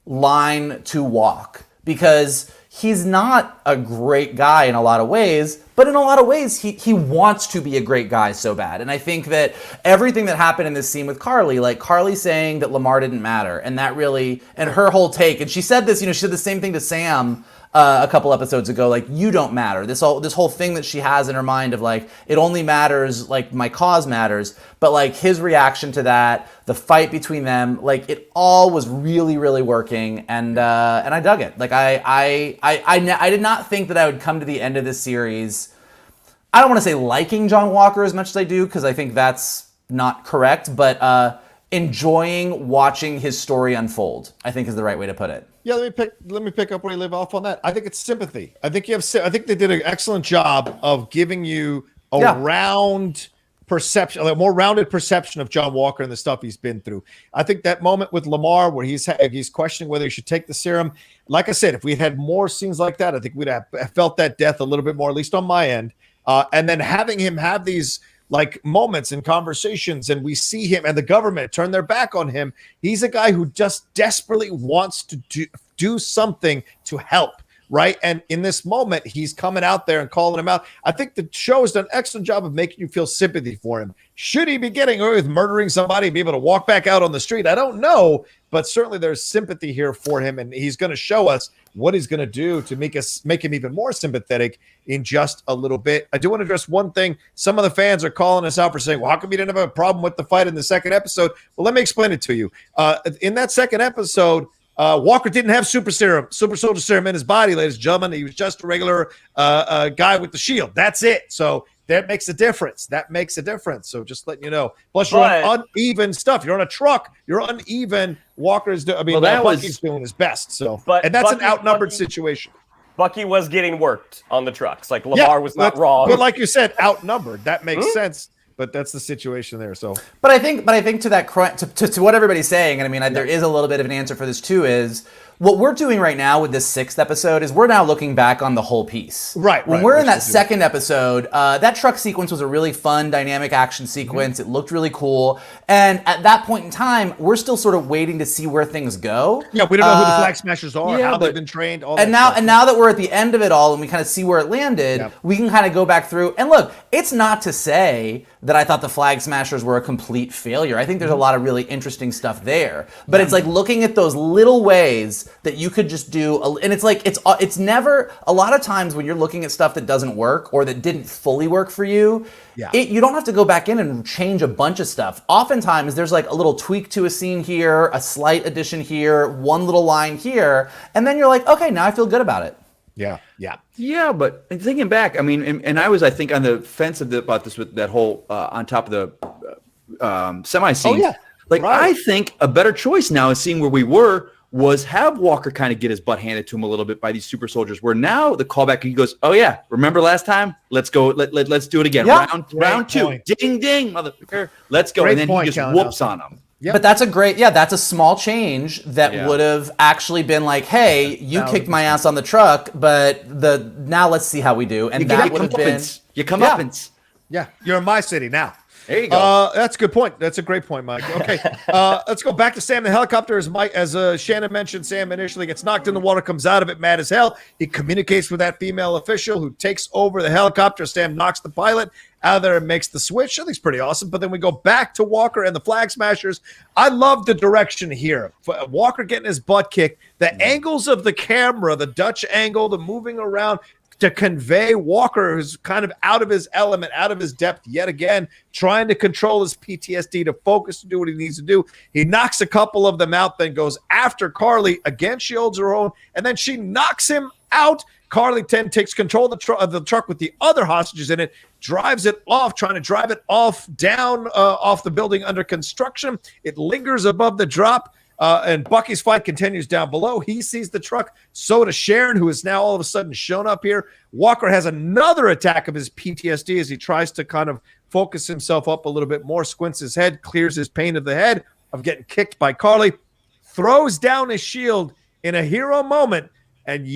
line to walk because he's not a great guy in a lot of ways, but in a lot of ways, he wants to be a great guy so bad. And I think that everything that happened in this scene with Karli, like Karli saying that Lamar didn't matter, and that really, and her whole take, and she said this, she said the same thing to Sam a couple episodes ago, like, you don't matter. This whole thing that she has in her mind of like, it only matters, like my cause matters, but like his reaction to that, the fight between them, like it all was really, really working, and I dug it. Like I did not think that I would come to the end of this series, I don't want to say liking John Walker as much as I do, because I think that's not correct, but enjoying watching his story unfold, I think is the right way to put it. Yeah, let me pick up where you leave off on that. I think it's sympathy. I think they did an excellent job of giving you a round perception, a more rounded perception of John Walker and the stuff he's been through. I think that moment with Lamar where he's questioning whether he should take the serum. Like I said, if we had more scenes like that, I think we'd have felt that death a little bit more, at least on my end. And then having him have these like moments and conversations, and we see him and the government turn their back on him. He's a guy who just desperately wants to do something to help, right? And in this moment, he's coming out there and calling him out. I think the show has done an excellent job of making you feel sympathy for him. Should he be getting away with murdering somebody and be able to walk back out on the street? I don't know, but certainly there's sympathy here for him, and he's going to show us what he's going to do to make him even more sympathetic in just a little bit. I do want to address one thing. Some of the fans are calling us out for saying, well, how come you didn't have a problem with the fight in the second episode? Well, let me explain it to you. In that second episode, Walker didn't have super soldier serum in his body, ladies and gentlemen. He was just a regular guy with the shield. That's it. So that makes a difference. So just letting you know. Plus, you're on uneven stuff. You're on a truck. You're uneven. Walker's Bucky's doing his best. So, and that's an outnumbered situation. Bucky was getting worked on the trucks. Like Lamar was not wrong. But like you said, outnumbered. That makes sense. But that's the situation there. So, but I think to that to what everybody's saying, and I mean, there is a little bit of an answer for this too. Is what we're doing right now with this sixth episode is we're now looking back on the whole piece. Right. When we're in that second episode, that truck sequence was a really fun, dynamic action sequence. It looked really cool. And at that point in time, we're still sort of waiting to see where things go. Yeah, we don't know who the Flag Smashers are, how they've been trained, all and that. Now that we're at the end of it all and we kind of see where it landed, we can kind of go back through. And look, it's not to say that I thought the Flag Smashers were a complete failure. I think there's a lot of really interesting stuff there. But it's like looking at those little ways nice that you could just do, and it's like, it's never, a lot of times when you're looking at stuff that doesn't work or that didn't fully work for you, you don't have to go back in and change a bunch of stuff. Oftentimes there's like a little tweak to a scene here, a slight addition here, one little line here, and then you're like, okay, now I feel good about it. Yeah, but thinking back, I mean, and I was, I think, on the fence about this with that whole on top of the semi scene. I think a better choice now is seeing where we was have Walker kind of get his butt handed to him a little bit by these super soldiers. Where now the callback, he goes, "Oh yeah, remember last time? Let's go. Let's do it again. Round two. Point. Ding ding, motherfucker. Let's go." And then he just whoops on him. Yep. But that's that's a small change that would have actually been like, hey, you kicked my ass on the truck, but now let's see how we do. And that would have been your comeuppance. Yeah, you're in my city now. There you go. That's a good point. That's a great point, Mike. Okay, let's go back to Sam the helicopter. As Shannon mentioned, Sam initially gets knocked in the water, comes out of it mad as hell. He communicates with that female official who takes over the helicopter. Sam knocks the pilot out of there and makes the switch. I think it's pretty awesome. But then we go back to Walker and the Flag Smashers. I love the direction here. Walker getting his butt kicked. The angles of the camera, the Dutch angle, the moving around, to convey Walker, who's kind of out of his element, out of his depth yet again, trying to control his PTSD, to focus, to do what he needs to do. He knocks a couple of them out, then goes after Karli. Again, she holds her own, and then she knocks him out. Karli then takes control of the truck with the other hostages in it, drives it off, trying to drive it down off the building under construction. It lingers above the drop. And Bucky's fight continues down below. He sees the truck. So does Sharon, who is now all of a sudden shown up here. Walker has another attack of his PTSD as he tries to kind of focus himself up a little bit more, squints his head, clears his pain of the head of getting kicked by Karli, throws down his shield in a hero moment, and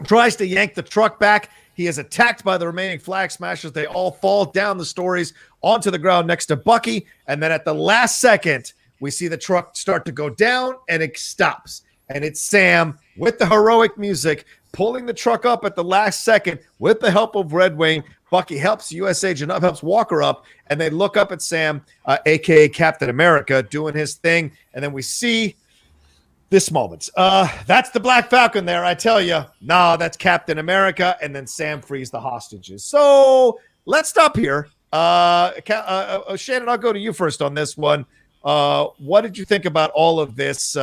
tries to yank the truck back. He is attacked by the remaining Flag Smashers. They all fall down the stories onto the ground next to Bucky. And then at the last second, we see the truck start to go down, and it stops. And it's Sam with the heroic music pulling the truck up at the last second with the help of Red Wing. Bucky helps U.S. Agent up, helps Walker up, and they look up at Sam, a.k.a. Captain America, doing his thing. And then we see this moment. That's the Black Falcon there, I tell you. No, that's Captain America. And then Sam frees the hostages. So let's stop here. Shannon, I'll go to you first on this one. What did you think about all of this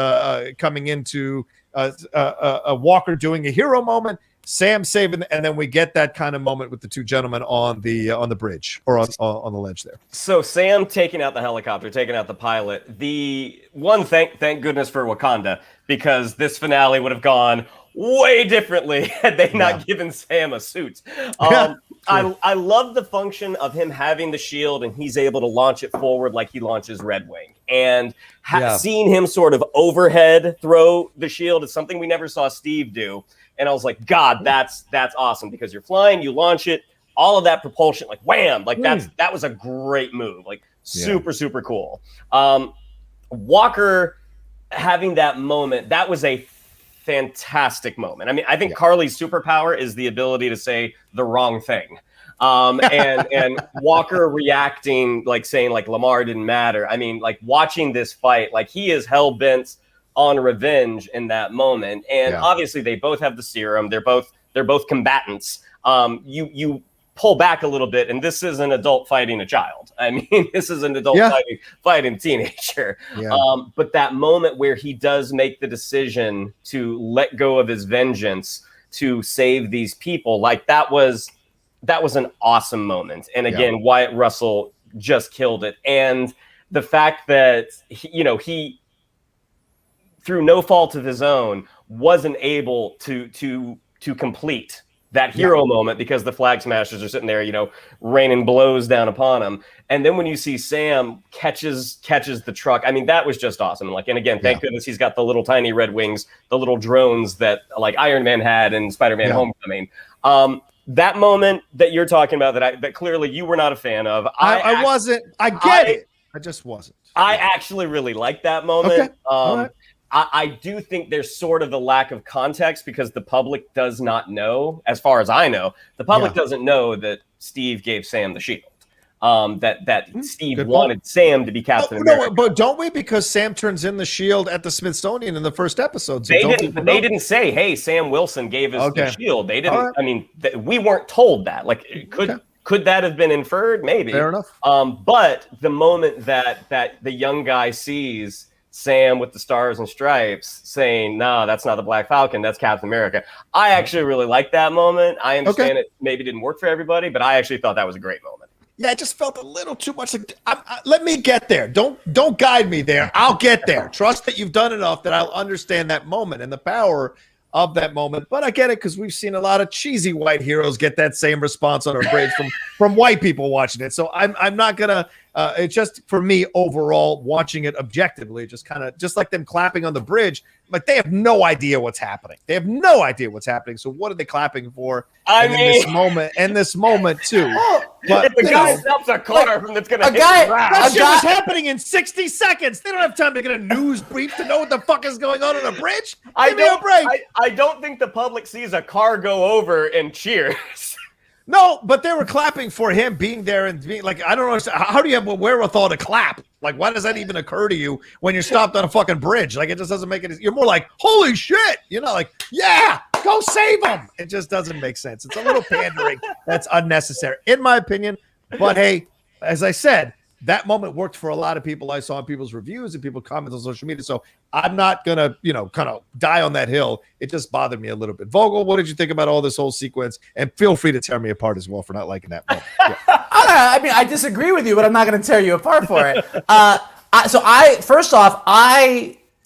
coming into Walker doing a hero moment, Sam saving, and then we get that kind of moment with the two gentlemen on the bridge or on the ledge there? So Sam taking out the helicopter, taking out the pilot. The one thank goodness for Wakanda, because this finale would have gone way differently had they not given Sam a suit. I love the function of him having the shield and he's able to launch it forward like he launches Red Wing. And seeing him sort of overhead throw the shield is something we never saw Steve do. And I was like, God, that's awesome, because you're flying, you launch it, all of that propulsion, like wham, like that was a great move, like super cool. Walker having that moment, that was a fantastic moment. I mean, I think Karli's superpower is the ability to say the wrong thing. And Walker reacting, like saying like Lamar didn't matter. I mean, like watching this fight, like he is hell bent on revenge in that moment. And obviously they both have the serum. They're both combatants. You pull back a little bit, and this is an adult fighting a child. I mean, this is an adult fighting a teenager. But that moment where he does make the decision to let go of his vengeance to save these people, like that was an awesome moment. And again, Wyatt Russell just killed it. And the fact that he through no fault of his own wasn't able to complete that hero moment, because the Flag Smashers are sitting there, raining blows down upon him. And then when you see Sam catches the truck, I mean, that was just awesome. And again, thank goodness he's got the little tiny red wings, the little drones that like Iron Man had in Spider-Man Homecoming. That moment that you're talking about that clearly you were not a fan of. I wasn't. I get it. I just wasn't. I actually really liked that moment. Okay. All right. I do think there's sort of a lack of context, because the public does not know, as far as I know, the public doesn't know that Steve gave Sam the shield. that Steve wanted Sam to be Captain America. No, but don't we? Because Sam turns in the shield at the Smithsonian in the first episode. So they didn't say, "Hey, Sam Wilson gave us the shield." They didn't. Right. I mean, we weren't told that. Like, could that have been inferred? Maybe. Fair enough. But the moment that the young guy sees Sam with the stars and stripes saying, "No, that's not the Black Falcon, that's Captain America," I actually really like that moment. I understand it maybe didn't work for everybody, but I actually thought that was a great moment. Yeah, it just felt a little too much. Like, let me get there. Don't guide me there. I'll get there. Trust that you've done enough that I'll understand that moment and the power of that moment. But I get it because we've seen a lot of cheesy white heroes get that same response on a bridge from white people watching it. So I'm not gonna. It's just for me overall watching it objectively, just like them clapping on the bridge. Like they have no idea what's happening. They have no idea what's happening. So what are they clapping for? In this moment too. But if the guy stops a car that's going to hit that shit was happening in 60 seconds. They don't have time to get a news brief to know what the fuck is going on a bridge. Give me a break. I don't think the public sees a car go over and cheers. No, but they were clapping for him being there and being like, I don't understand. How do you have a wherewithal to clap? Like, why does that even occur to you when you're stopped on a fucking bridge? Like, it just doesn't make it. You're more like, holy shit. Like, yeah, go save him. It just doesn't make sense. It's a little pandering that's unnecessary, in my opinion. But hey, as I said, that moment worked for a lot of people. I saw in people's reviews and people comment on social media. So I'm not going to, kind of die on that hill. It just bothered me a little bit. Vogel, what did you think about all this whole sequence? And feel free to tear me apart as well for not liking that moment. Yeah. I mean, I disagree with you, but I'm not going to tear you apart for it. First off,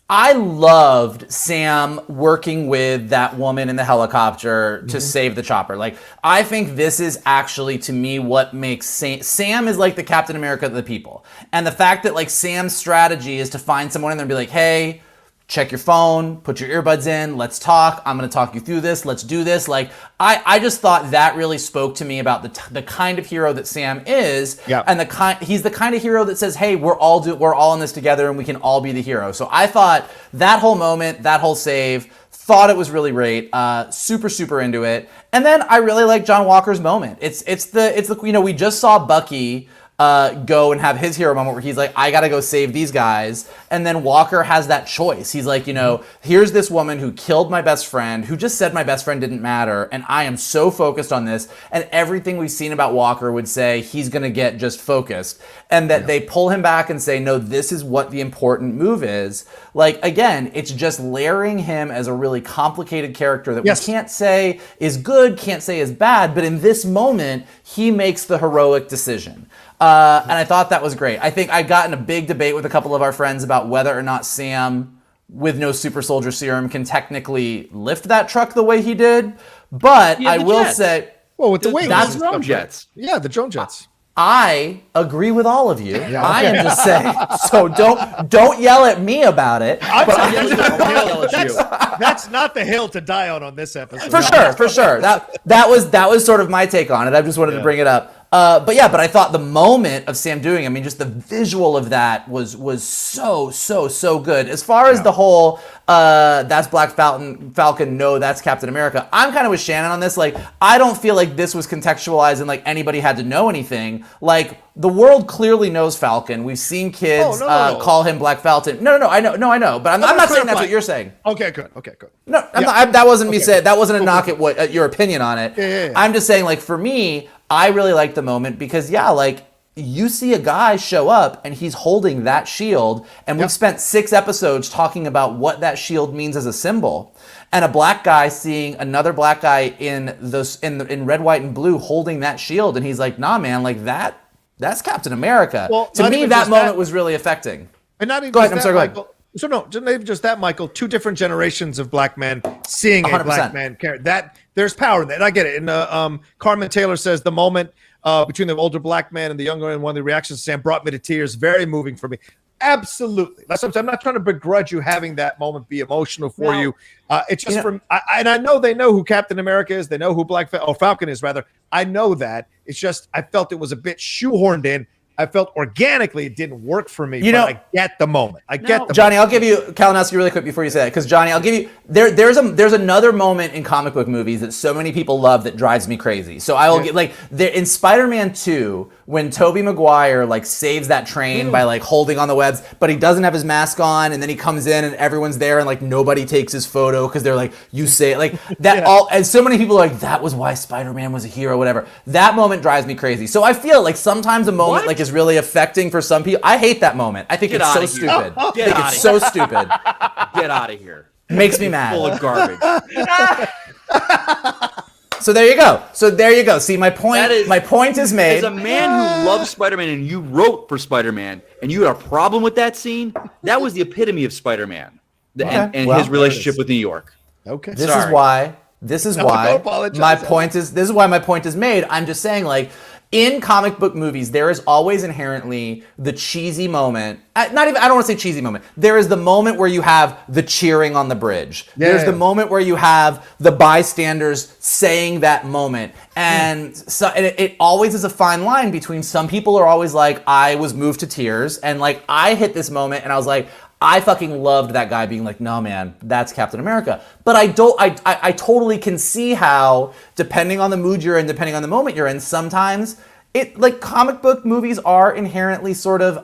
I loved Sam working with that woman in the helicopter to save the chopper. Like, I think this is actually, to me, what makes Sam is like the Captain America of the people. And the fact that, like, Sam's strategy is to find someone in there and be like, hey, check your phone, put your earbuds in, let's talk. I'm going to talk you through this. Let's do this. Like, I just thought that really spoke to me about the kind of hero that Sam is. Yeah. And he's the kind of hero that says, hey, we're all in this together and we can all be the hero. So I thought that whole moment, that whole save, thought it was really great. Super, super into it. And then I really like John Walker's moment. It's the we just saw Bucky go and have his hero moment where he's like, I gotta go save these guys. And then Walker has that choice. He's like, here's this woman who killed my best friend, who just said my best friend didn't matter, and I am so focused on this. And everything we've seen about Walker would say he's gonna get just focused. And that they pull him back and say, no, this is what the important move is. Like, again, it's just layering him as a really complicated character that we can't say is good, can't say is bad, but in this moment, he makes the heroic decision. And I thought that was great. I think I got in a big debate with a couple of our friends about whether or not Sam, with no super soldier serum, can technically lift that truck the way he did. But I will say, well, with the way that's drone jets. Yeah, the drone jets. I agree with all of you. Yeah, I am just saying. So don't yell at me about it. That's not the hill to die on this episode. For sure. That was sort of my take on it. I just wanted to bring it up. But I thought the moment of Sam doing, just the visual of that was so good. As far as the whole, that's Black Falcon, no, that's Captain America. I'm kind of with Shannon on this. Like, I don't feel like this was contextualized and like anybody had to know anything. Like, the world clearly knows Falcon. We've seen kids call him Black Falcon. No, I know. But I'm not saying that's what you're saying. Okay, good. No, that wasn't me saying. That wasn't a knock at your opinion on it. Yeah. I'm just saying, like, for me, I really liked the moment because, you see a guy show up and he's holding that shield, and we've spent 6 episodes talking about what that shield means as a symbol. And a black guy seeing another black guy in red, white, and blue holding that shield, and he's like, nah, man, like that's Captain America. Well, to me, that moment was really affecting. And not even go ahead. I'm sorry, go ahead. So no, not even just that, Michael. 2 different generations of black men seeing 100%. A black man carry that. There's power in that. I get it. And Carmen Taylor says the moment between the older black man and the younger man, one of the reactions to Sam brought me to tears. Very moving for me. Absolutely. That's what I'm not trying to begrudge you having that moment be emotional for you. It's just and I know they know who Captain America is. They know who Falcon is, rather. I know that. It's just I felt it was a bit shoehorned in. I felt organically it didn't work for me, but I get the moment. Johnny, I'll give you Kalinowski really quick before you say that, because Johnny, I'll give you there's another moment in comic book movies that so many people love that drives me crazy. So I will get in Spider-Man 2 when Tobey Maguire like saves that train by like holding on the webs, but he doesn't have his mask on, and then he comes in and everyone's there and like nobody takes his photo because they're like, you say it like that all, and so many people are like, that was why Spider-Man was a hero, whatever. That moment drives me crazy. So I feel like sometimes a moment like is really affecting for some people. I hate that moment. I think it's so stupid. I think it's so stupid. Get out of here. Makes me mad. Full of garbage. So there you go. See, my point is made. As a man who loves Spider-Man and you wrote for Spider-Man and you had a problem with that scene, that was the epitome of Spider-Man and his relationship with New York. Okay. This is why my point is made. I'm just saying, like, in comic book movies, there is always inherently the cheesy moment. I don't want to say cheesy moment. There is the moment where you have the cheering on the bridge. There's the moment where you have the bystanders saying that moment. And so it always is a fine line between some people are always like, I was moved to tears. And like, I hit this moment and I was like, I fucking loved that guy being like, no, man, that's Captain America. But I totally can see how, depending on the mood you're in, depending on the moment you're in, sometimes like comic book movies are inherently sort of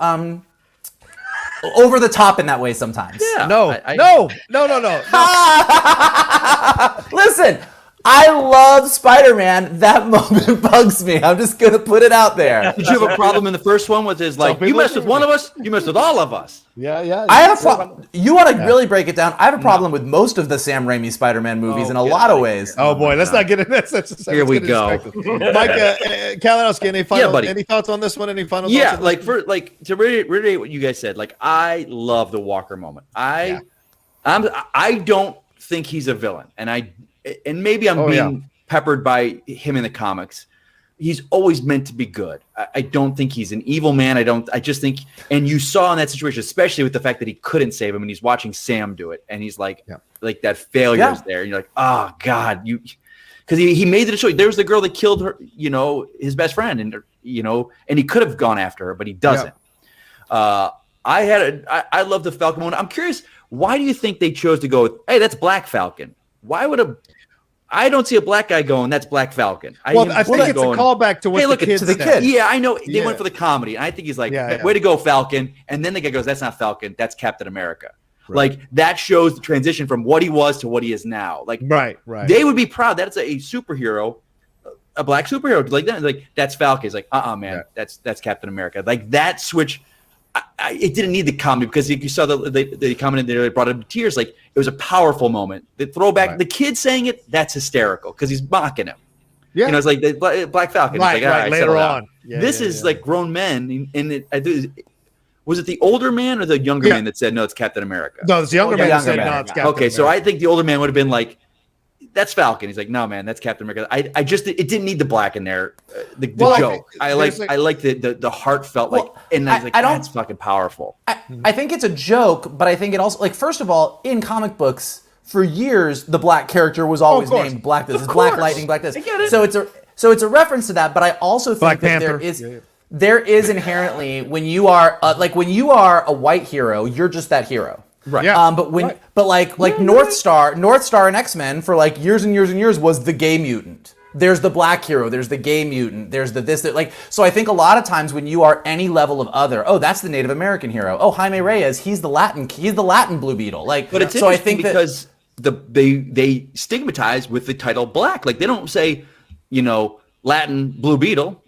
over the top in that way sometimes. Yeah. No. Listen, I love Spider-Man. That moment bugs me. I'm just going to put it out there. Did you have a problem in the first one with his like, you messed with one of us, you messed with all of us? Yeah. I have a problem. You want to really break it down? I have a problem with most of the Sam Raimi Spider-Man movies in a lot of ways. Oh boy, let's not get into this. Here we go. Mike Kalinowski, any thoughts on this one? Any final thoughts? Yeah, to reiterate what you guys said, like I love the Walker moment. I don't think he's a villain, and maybe I'm being peppered by him in the comics. He's always meant to be good. I don't think he's an evil man. I just think, and you saw in that situation, especially with the fact that he couldn't save him and he's watching Sam do it. And he's like that failure is there. And you're like, oh God, because he made the choice. There's the girl that killed her, his best friend. And he could have gone after her, but he doesn't. I love the Falcon moment. I'm curious, why do you think they chose to go with, hey, that's Black Falcon? Why would I don't see a black guy going, that's Black Falcon. I think it's a callback to what the kids said. Yeah, I know. They went for the comedy. And I think he's like, way to go, Falcon. And then the guy goes, that's not Falcon. That's Captain America. Right. Like, that shows the transition from what he was to what he is now. Like, right. They would be proud. That's a superhero, a black superhero. Like, that's Falcon. It's like, man, that's Captain America. Like, that switch, it didn't need the comedy because you saw the comment there, it brought him to tears. Like, it was a powerful moment. The throwback, the kid saying it, that's hysterical because he's mocking him. Yeah, it's like the Black Falcon. Right, like, later on. This is like grown men, and was it the older man or the younger man that said no, it's Captain America? No, it's the younger man that said no, it's Captain America. Okay, so I think the older man would have been like, that's Falcon. He's like, no, man, that's Captain America. It didn't need the black in there. The joke. I like the heartfelt and I was like, that's fucking powerful. I think it's a joke, but I think it also, like, first of all, in comic books for years, the black character was always named Black this, Black Lightning, Black this. So it's a reference to that. But I also think that there is inherently when you are a white hero, you're just that hero. Right. Yeah. But North Star in X-Men for like years and years and years was the gay mutant. There's the black hero, there's the gay mutant, there's so I think a lot of times when you are any level of other, that's the Native American hero. Oh, Jaime Reyes, he's the Latin Blue Beetle. But it's interesting because they stigmatize with the title black. Like, they don't say, Latin Blue Beetle.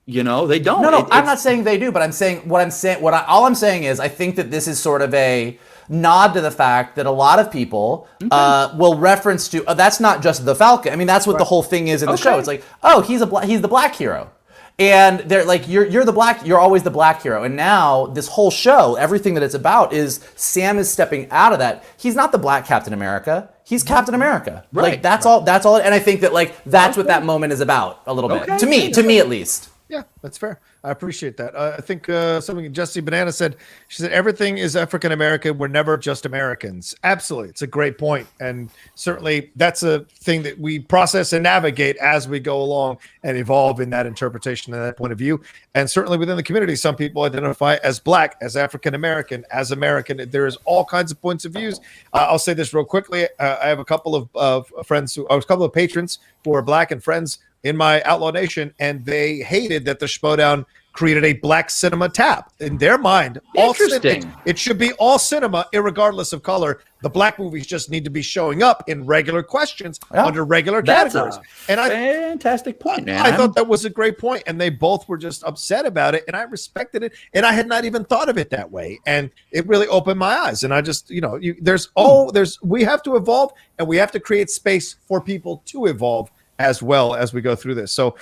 They don't. No, I'm not saying they do, but all I'm saying is I think that this is sort of a nod to the fact that a lot of people will reference to that's not just the Falcon. I mean, that's what the whole thing is in the show. It's like, he's the black hero, and they're like, you're always the black hero. And now this whole show, everything that it's about is Sam is stepping out of that. He's not the black Captain America. He's Captain America. Right. Like, that's all. And I think that that's what that moment is about a little bit. To me at least. Yeah, that's fair. I appreciate that. I think something Jessie Banana said. She said, everything is African American. We're never just Americans. Absolutely. It's a great point. And certainly that's a thing that we process and navigate as we go along and evolve in that interpretation and that point of view. And certainly within the community, some people identify as black, as African American, as American. There is all kinds of points of views. I'll say this real quickly. I have a couple of friends, a couple of patrons who are black and friends in my Outlaw Nation, and they hated that the Schmodown created a black cinema tab. In their mind, it should be all cinema, irregardless of color. The black movies just need to be showing up in regular questions under regular categories. And fantastic point, man. I thought that was a great point, and they both were just upset about it, and I respected it, and I had not even thought of it that way, and it really opened my eyes. And I just, we have to evolve, and we have to create space for people to evolve as well as we go through this. So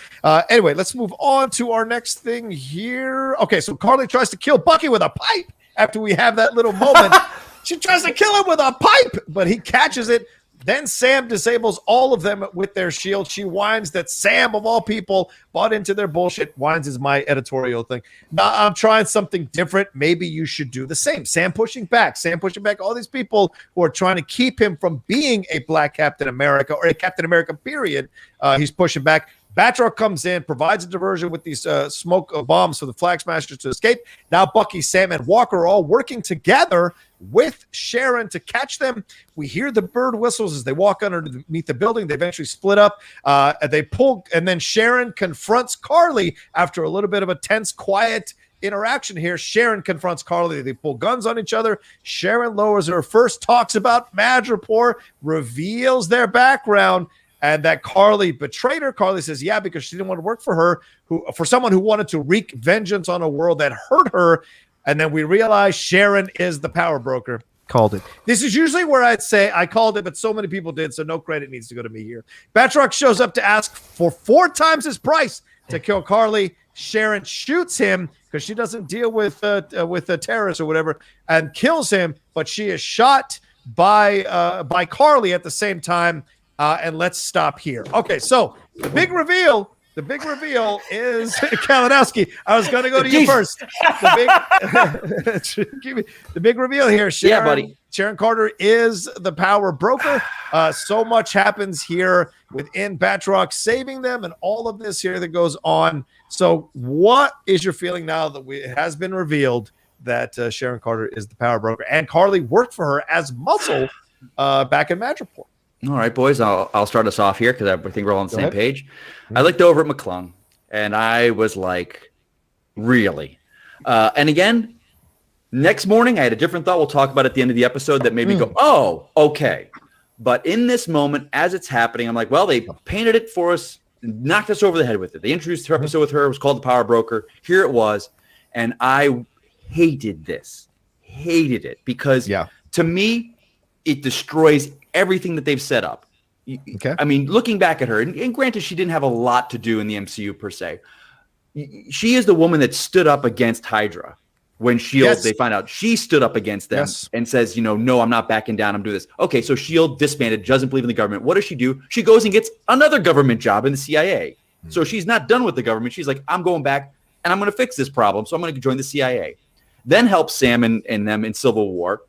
anyway, let's move on to our next thing here. Okay, so Karli tries to kill Bucky with a pipe after we have that little moment. She tries to kill him with a pipe, but he catches it. Then Sam disables all of them with their shield. She whines that Sam, of all people, bought into their bullshit. Whines is my editorial thing. Now, I'm trying something different. Maybe you should do the same. Sam pushing back. All these people who are trying to keep him from being a black Captain America or a Captain America, period. He's pushing back. Batroc comes in, provides a diversion with these smoke bombs for the Flag Smashers to escape. Now Bucky, Sam, and Walker are all working together with Sharon to catch them. We hear the bird whistles as they walk underneath the building. They eventually split up. They pull, and then Sharon confronts Karli after a little bit of a tense, quiet interaction here. Sharon confronts Karli. They pull guns on each other. Sharon lowers her first, talks about Madripoor, reveals their background, and that Karli betrayed her. Karli says, yeah, because she didn't want to work for her, for someone who wanted to wreak vengeance on a world that hurt her. And then we realize Sharon is the power broker. Called it. This is usually where I'd say I called it, but so many people did, so no credit needs to go to me here. Batroc shows up to ask for 4 times his price to kill Karli. Sharon shoots him because she doesn't deal with the terrorists or whatever, and kills him, but she is shot by Karli at the same time. And let's stop here. Okay, so the big reveal is Kalinowski. I was going to go to you first. The big reveal here, Sharon. Yeah, buddy. Sharon Carter is the power broker. So much happens here within Batroc saving them and all of this here that goes on. So what is your feeling now that it has been revealed that Sharon Carter is the power broker and Karli worked for her as muscle back in Madripoor? All right, boys, I'll start us off here because I think we're all on the same page. I looked over at McClung, and I was like, really? And again, next morning, I had a different thought we'll talk about at the end of the episode that made me go, oh, okay. But in this moment, as it's happening, I'm like, well, they painted it for us, knocked us over the head with it. They introduced her episode with her. It was called The Power Broker. Here it was. And I hated this. Hated it. Because to me, it destroys everything that they've set up. Okay. I mean, looking back at her, and granted, she didn't have a lot to do in the MCU per se. She is the woman that stood up against Hydra when S.H.I.E.L.D., they find out she stood up against them and says, no, I'm not backing down. I'm doing this. Okay, so S.H.I.E.L.D. disbanded, doesn't believe in the government. What does she do? She goes and gets another government job in the CIA. So she's not done with the government. She's like, I'm going back and I'm going to fix this problem. So I'm going to join the CIA. Then helps Sam and them in Civil War.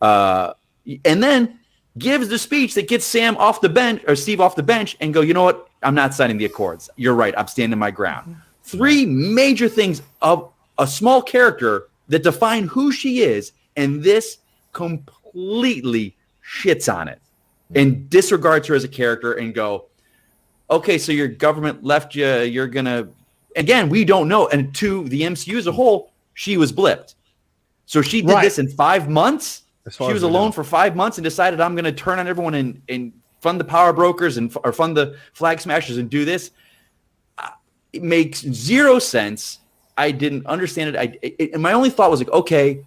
And then gives the speech that gets Sam off the bench or Steve off the bench and go, you know what? I'm not signing the Accords. You're right. I'm standing my ground. 3 major things of a small character that define who she is. And this completely shits on it and disregards her as a character and go, okay, so your government left you. You're going to, again, we don't know. And to the MCU as a whole, she was blipped. So she did this in 5 months. She was alone for 5 months and decided I'm going to turn on everyone and fund the power brokers or fund the flag smashers and do this. It makes 0 sense. I didn't understand it. And my only thought was like, okay,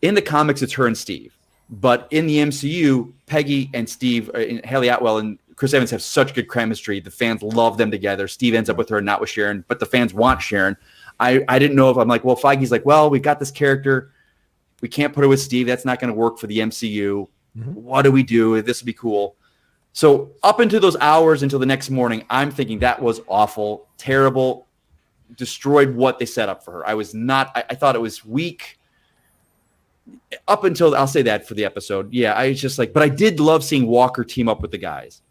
in the comics, it's her and Steve. But in the MCU, Peggy and Steve, and Haley Atwell and Chris Evans have such good chemistry. The fans love them together. Steve ends up with her, not with Sharon, but the fans want Sharon. I didn't know if I'm like, well, Feige's like, well, we got this character. We can't put her with Steve. That's not going to work for the MCU. What do we do? This would be cool. So up into those hours until the next morning, I'm thinking that was awful, terrible, destroyed what they set up for her. I thought it was weak up until, I'll say that for the episode. Yeah, I was just like, but I did love seeing Walker team up with the guys.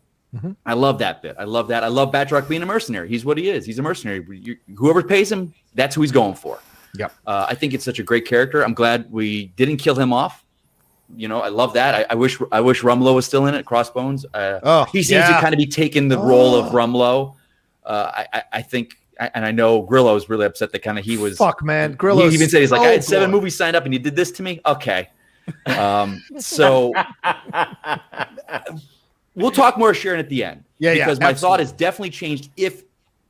I love that bit. I love that. I love Batroc being a mercenary. He's what he is. He's a mercenary. Whoever pays him, that's who he's going for. Yep. I think it's such a great character. I'm glad we didn't kill him off. I love that. I wish Rumlow was still in it. Crossbones. He seems to kind of be taking the role of Rumlow. I think and I know Grillo's really upset that kind of he was. Fuck, man. Grillo. He even said, he's like, I had 7 movies signed up and you did this to me? Okay. So we'll talk more Sharon at the end. Because my thought has definitely changed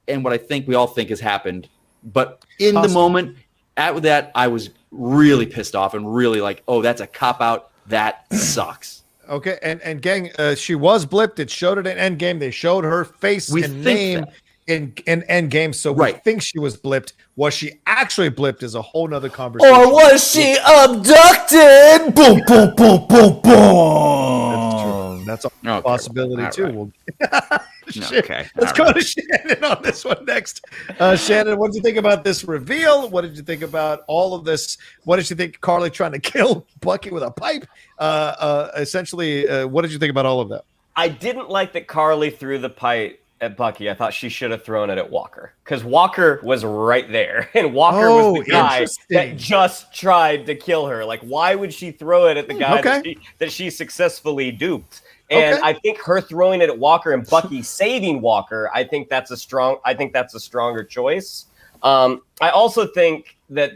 and what I think we all think has happened. But in the moment, at that, I was really pissed off and really like, oh, that's a cop-out. That sucks. Okay, and gang, she was blipped. It showed it in Endgame. They showed her face and name in Endgame, so we think she was blipped. Was she actually blipped is a whole nother conversation. Or was she abducted? Boom, boom, boom, boom, boom. That's true. That's a possibility too. Okay. Let's go to Shannon on this one next. Shannon, what did you think about this reveal? What did you think about all of this? What did you think Karli trying to kill Bucky with a pipe? Essentially, what did you think about all of that? I didn't like that Karli threw the pipe at Bucky. I thought she should have thrown it at Walker because Walker was right there, and Walker was the guy that just tried to kill her. Like, why would she throw it at the guy that she successfully duped? And I think her throwing it at Walker and Bucky saving Walker, I think that's a stronger choice. I also think that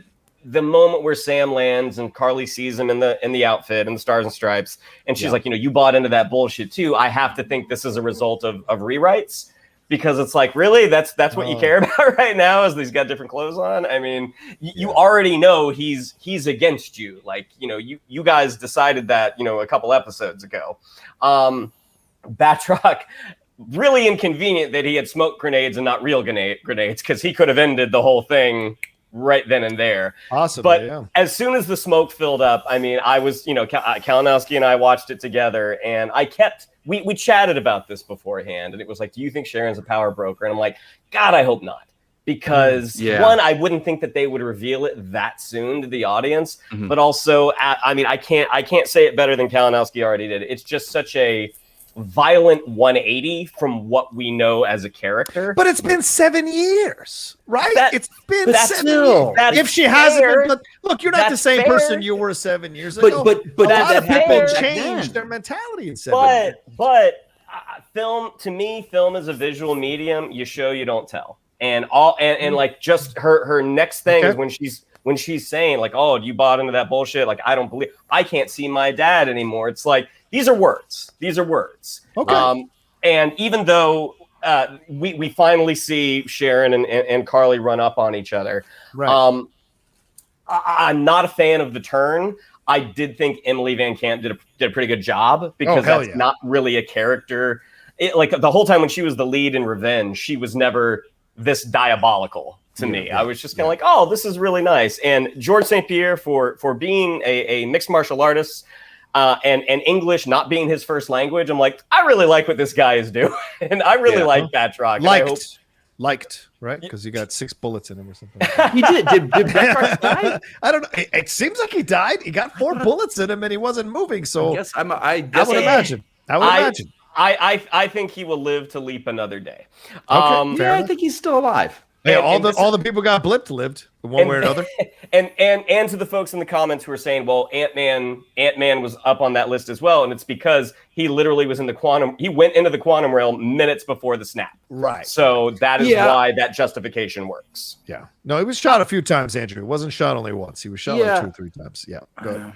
the moment where Sam lands and Karli sees him in the outfit and the stars and stripes, and she's like, you bought into that bullshit too. I have to think this is a result of rewrites, because it's like, really, that's what you care about right now is he's got different clothes on. I mean, you already know he's against you. Like, you guys decided that, a couple episodes ago. Batroc, really inconvenient that he had smoke grenades and not real grenades, because he could have ended the whole thing right then and there. Possibly, as soon as the smoke filled up, I mean, I was, Kalinowski and I watched it together, and we chatted about this beforehand, and it was like, do you think Sharon's a power broker? And I'm like, God, I hope not. Because one, I wouldn't think that they would reveal it that soon to the audience, but also, I mean, I can't say it better than Kalinowski already did. It's just such a violent 180 from what we know as a character. But it's been 7 years, right? It's been 7 years. If she hasn't been, look, you're not the same person you were 7 years ago. But a lot of people changed their mentality in 7 years. But film is a visual medium. You show, you don't tell. And like just her next thing is when she's saying like, oh, you bought into that bullshit. Like, I can't see my dad anymore. It's like, these are words. Okay. And even though we finally see Sharon and Karli run up on each other, right. I'm not a fan of the turn. I did think Emile VanCamp did a pretty good job, because that's not really a character. Like the whole time when she was the lead in Revenge, she was never this diabolical to me. I was just kind of like, oh, this is really nice. And George St. Pierre for being a mixed martial artist, and English not being his first language, I'm like, I really like what this guy is doing. And I really like Batroc. Liked, right? Because he got 6 bullets in him or something. He did. Did Batroc die? I don't know. It seems like he died. He got 4 bullets in him and he wasn't moving. So I would imagine. I think he will live to leap another day. I think he's still alive. Hey, all the people got blipped lived one way or another. And to the folks in the comments who are saying, well, Ant-Man was up on that list as well, and it's because he literally was in the quantum. He went into the quantum realm minutes before the snap. Right. So that is why that justification works. Yeah. No, he was shot a few times, Andrew. He wasn't shot only once. He was shot like 2 or 3 times. Yeah. Go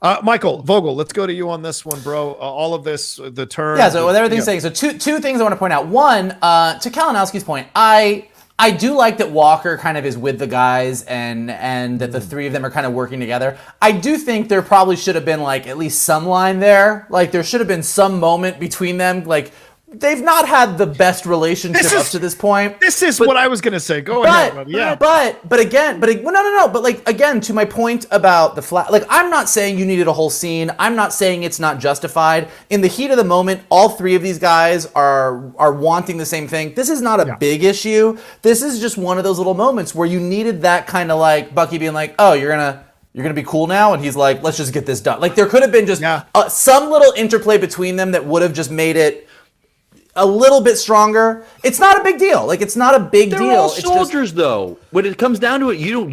ahead. Michael Vogel, let's go to you on this one, bro. All of this, the turn. Yeah. So with everything saying, so two things I want to point out. One, to Kalinowski's point, I do like that Walker kind of is with the guys and that the 3 of them are kind of working together. I do think there probably should have been like at least some line there. Like there should have been some moment between them. Like they've not had the best relationship up to this point. This is what I was going to say. Go ahead. But again, no. But like, again, to my point about the flat, like I'm not saying you needed a whole scene. I'm not saying it's not justified. In the heat of the moment, all 3 of these guys are wanting the same thing. This is not a big issue. This is just one of those little moments where you needed that kind of like Bucky being like, oh, you're gonna be cool now, and he's like, let's just get this done. Like there could have been just some little interplay between them that would have just made it a little bit stronger. It's not a big deal. Like it's not a big deal. They're all soldiers, though. When it comes down to it, you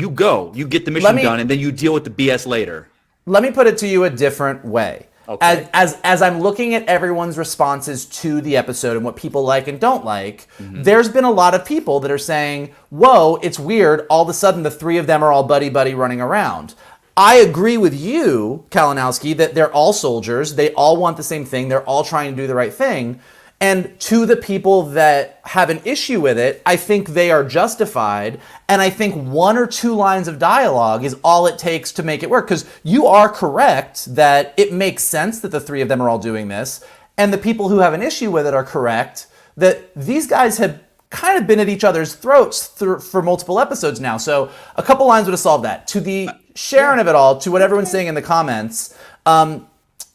get the mission done, and then you deal with the BS later. Let me put it to you a different way. Okay. As I'm looking at everyone's responses to the episode and what people like and don't like, there's been a lot of people that are saying, whoa, it's weird. All of a sudden, the three of them are all buddy-buddy running around. I agree with you, Kalinowski, that they're all soldiers. They all want the same thing. They're all trying to do the right thing. And to the people that have an issue with it, I think they are justified. And I think 1 or 2 lines of dialogue is all it takes to make it work. Because you are correct that it makes sense that the three of them are all doing this. And the people who have an issue with it are correct that these guys have kind of been at each other's throats for multiple episodes now. So a couple lines would have solved that. To the Sharon of it all, to what everyone's saying in the comments,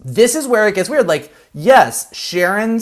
this is where it gets weird. Like, yes, Sharon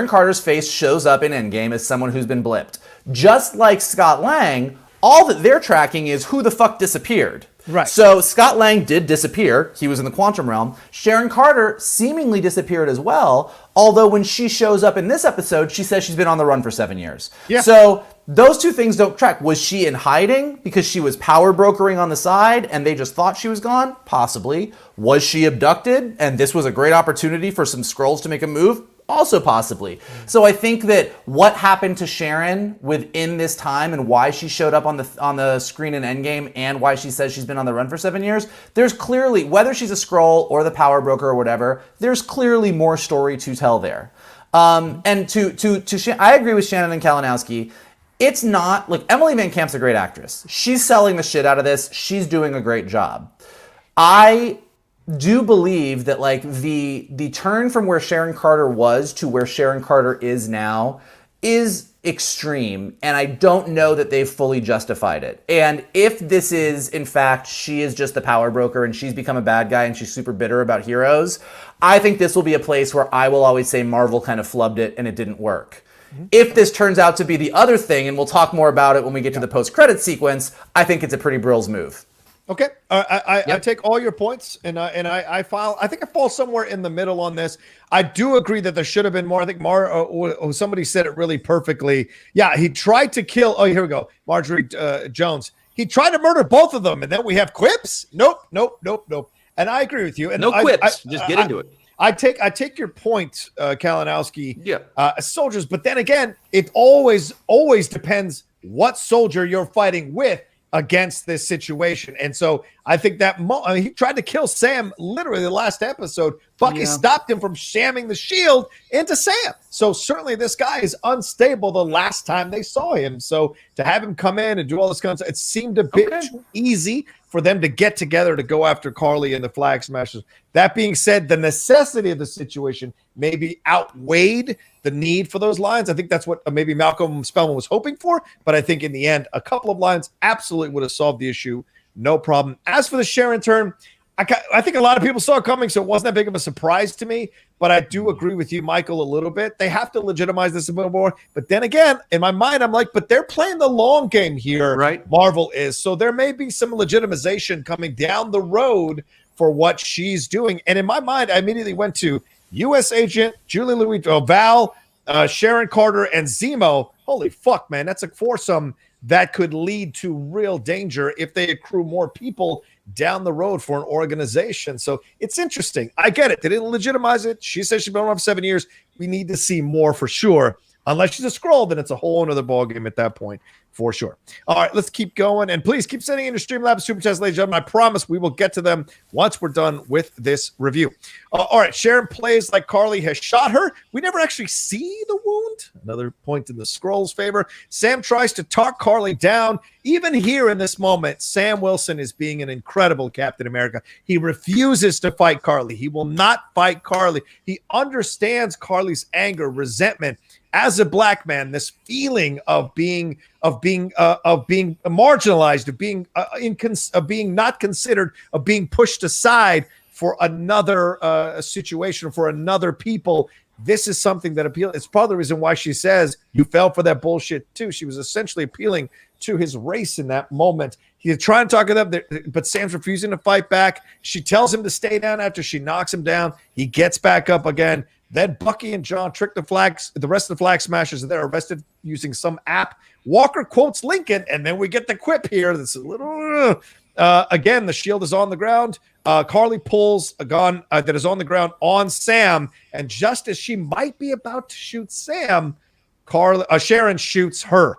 Carter's face shows up in Endgame as someone who's been blipped. Just like Scott Lang, all that they're tracking is who the fuck disappeared. Right. So Scott Lang did disappear. He was in the quantum realm. Sharon Carter seemingly disappeared as well, although when she shows up in this episode, she says she's been on the run for 7 years. Yeah. So those two things don't track. Was she in hiding because she was power brokering on the side and they just thought she was gone? Possibly. Was she abducted and this was a great opportunity for some Skrulls to make a move? Also possibly. So I think that what happened to Sharon within this time and why she showed up on the screen in Endgame and why she says she's been on the run for 7 years, there's clearly, whether she's a Skrull or the power broker or whatever, there's clearly more story to tell there. And I agree with Shannon and Kalinowski. It's not, like, Emile VanCamp's a great actress. She's selling the shit out of this. She's doing a great job. I do believe that, like, the turn from where Sharon Carter was to where Sharon Carter is now is extreme, and I don't know that they've fully justified it. And if this is, in fact, she is just the power broker and she's become a bad guy and she's super bitter about heroes, I think this will be a place where I will always say Marvel kind of flubbed it and it didn't work. If this turns out to be the other thing, and we'll talk more about it when we get to the post-credit sequence, I think it's a pretty Bruhl's move. Okay, I take all your points, and I think I fall somewhere in the middle on this. I do agree that there should have been more. I think somebody said it really perfectly. Yeah, he tried to kill. Oh, here we go, Marjorie Jones. He tried to murder both of them, and then we have quips. Nope. And I agree with you. And no quips. Just get into it. I take your point, Kalinowski. Yeah, soldiers, but then again, it always depends what soldier you're fighting with against this situation. And so I think that he tried to kill Sam literally the last episode. Bucky stopped him from shamming the shield into Sam. So certainly this guy is unstable the last time they saw him. So to have him come in and do all this kind of stuff, it seemed a bit too easy for them to get together to go after Karli and the Flag Smashers. That being said, the necessity of the situation maybe outweighed the need for those lines. I think that's what maybe Malcolm Spellman was hoping for, but I think in the end, a couple of lines absolutely would have solved the issue. No problem. As for the Sharon turn, I think a lot of people saw it coming, so it wasn't that big of a surprise to me, but I do agree with you, Michael, a little bit. They have to legitimize this a bit more, but then again, in my mind, I'm like, but they're playing the long game here, right? Marvel is, so there may be some legitimization coming down the road for what she's doing, and in my mind, I immediately went to U.S. Agent, Julie Louis, Val, Sharon Carter, and Zemo. Holy fuck, man, that's a foursome that could lead to real danger if they accrue more people down the road for an organization. So it's interesting. I get it. They didn't legitimize it. She says she's been around for 7 years. We need to see more for sure. Unless she's a Skrull, then it's a whole other ballgame at that point, for sure. All right, let's keep going. And please keep sending in your Streamlabs Super Chats, ladies and gentlemen. I promise we will get to them once we're done with this review. All right, Sharon plays like Karli has shot her. We never actually see the wound. Another point in the Skrulls' favor. Sam tries to talk Karli down. Even here in this moment, Sam Wilson is being an incredible Captain America. He refuses to fight Karli. He will not fight Karli. He understands Karli's anger, resentment. As a black man, this feeling of being marginalized, of being not considered, of being pushed aside for another situation, for another people. This is something that appeals. It's part of the reason why she says you fell for that bullshit too. She was essentially appealing to his race in that moment. He's trying to talk to them, but Sam's refusing to fight back. She tells him to stay down after she knocks him down. He gets back up again. Then Bucky and John trick the rest of the Flag Smashers, and they're arrested using some app. Walker quotes Lincoln, and then we get the quip here. That's a little again, the shield is on the ground. Karli pulls a gun that is on the ground on Sam, and just as she might be about to shoot Sam, Sharon shoots her.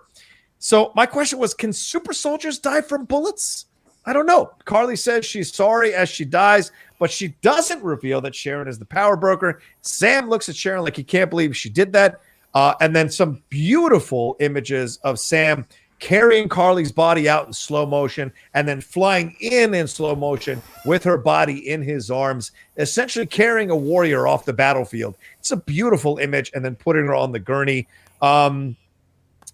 So my question was, can super soldiers die from bullets? I don't know. Karli says she's sorry as she dies, but she doesn't reveal that Sharon is the power broker. Sam looks at Sharon like he can't believe she did that. And then some beautiful images of Sam carrying Karli's body out in slow motion and then flying in slow motion with her body in his arms, essentially carrying a warrior off the battlefield. It's a beautiful image, and then putting her on the gurney. All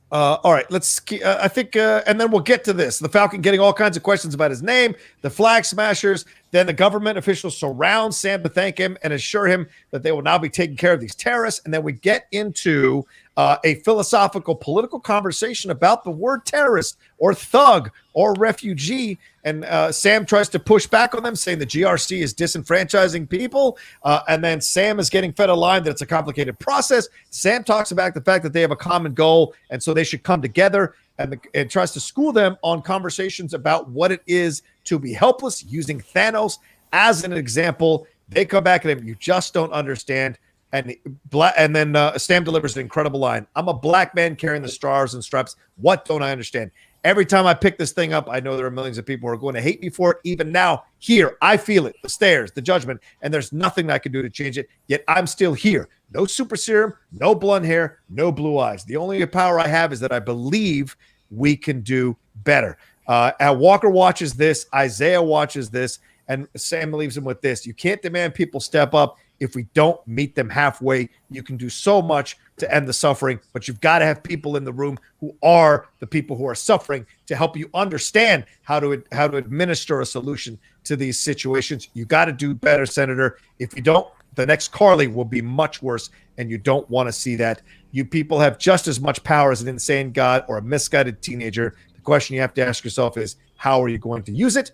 right, let's I think and then we'll get to this. The Falcon getting all kinds of questions about his name, the flag smashers. Then the government officials surround Sam to thank him and assure him that they will now be taking care of these terrorists. And then we get into a philosophical political conversation about the word terrorist or thug or refugee. And Sam tries to push back on them, saying the GRC is disenfranchising people. And then Sam is getting fed a line that it's a complicated process. Sam talks about the fact that they have a common goal, and so they should come together, and tries to school them on conversations about what it is to be helpless, using Thanos as an example. They come back at him, you just don't understand. And then Sam delivers an incredible line. I'm a black man carrying the stars and stripes. What don't I understand? Every time I pick this thing up, I know there are millions of people who are going to hate me for it. Even now, here, I feel it, the stares, the judgment, and there's nothing I can do to change it. Yet I'm still here. No super serum, no blonde hair, no blue eyes. The only power I have is that I believe we can do better. Walker watches this. Isaiah watches this. And Sam leaves him with this. You can't demand people step up if we don't meet them halfway. You can do so much to end the suffering, but you've got to have people in the room who are the people who are suffering to help you understand how to administer a solution to these situations. You got to do better, Senator. If you don't, the next Karli will be much worse, and you don't want to see that. You people have just as much power as an insane god or a misguided teenager. The question you have to ask yourself is, how are you going to use it?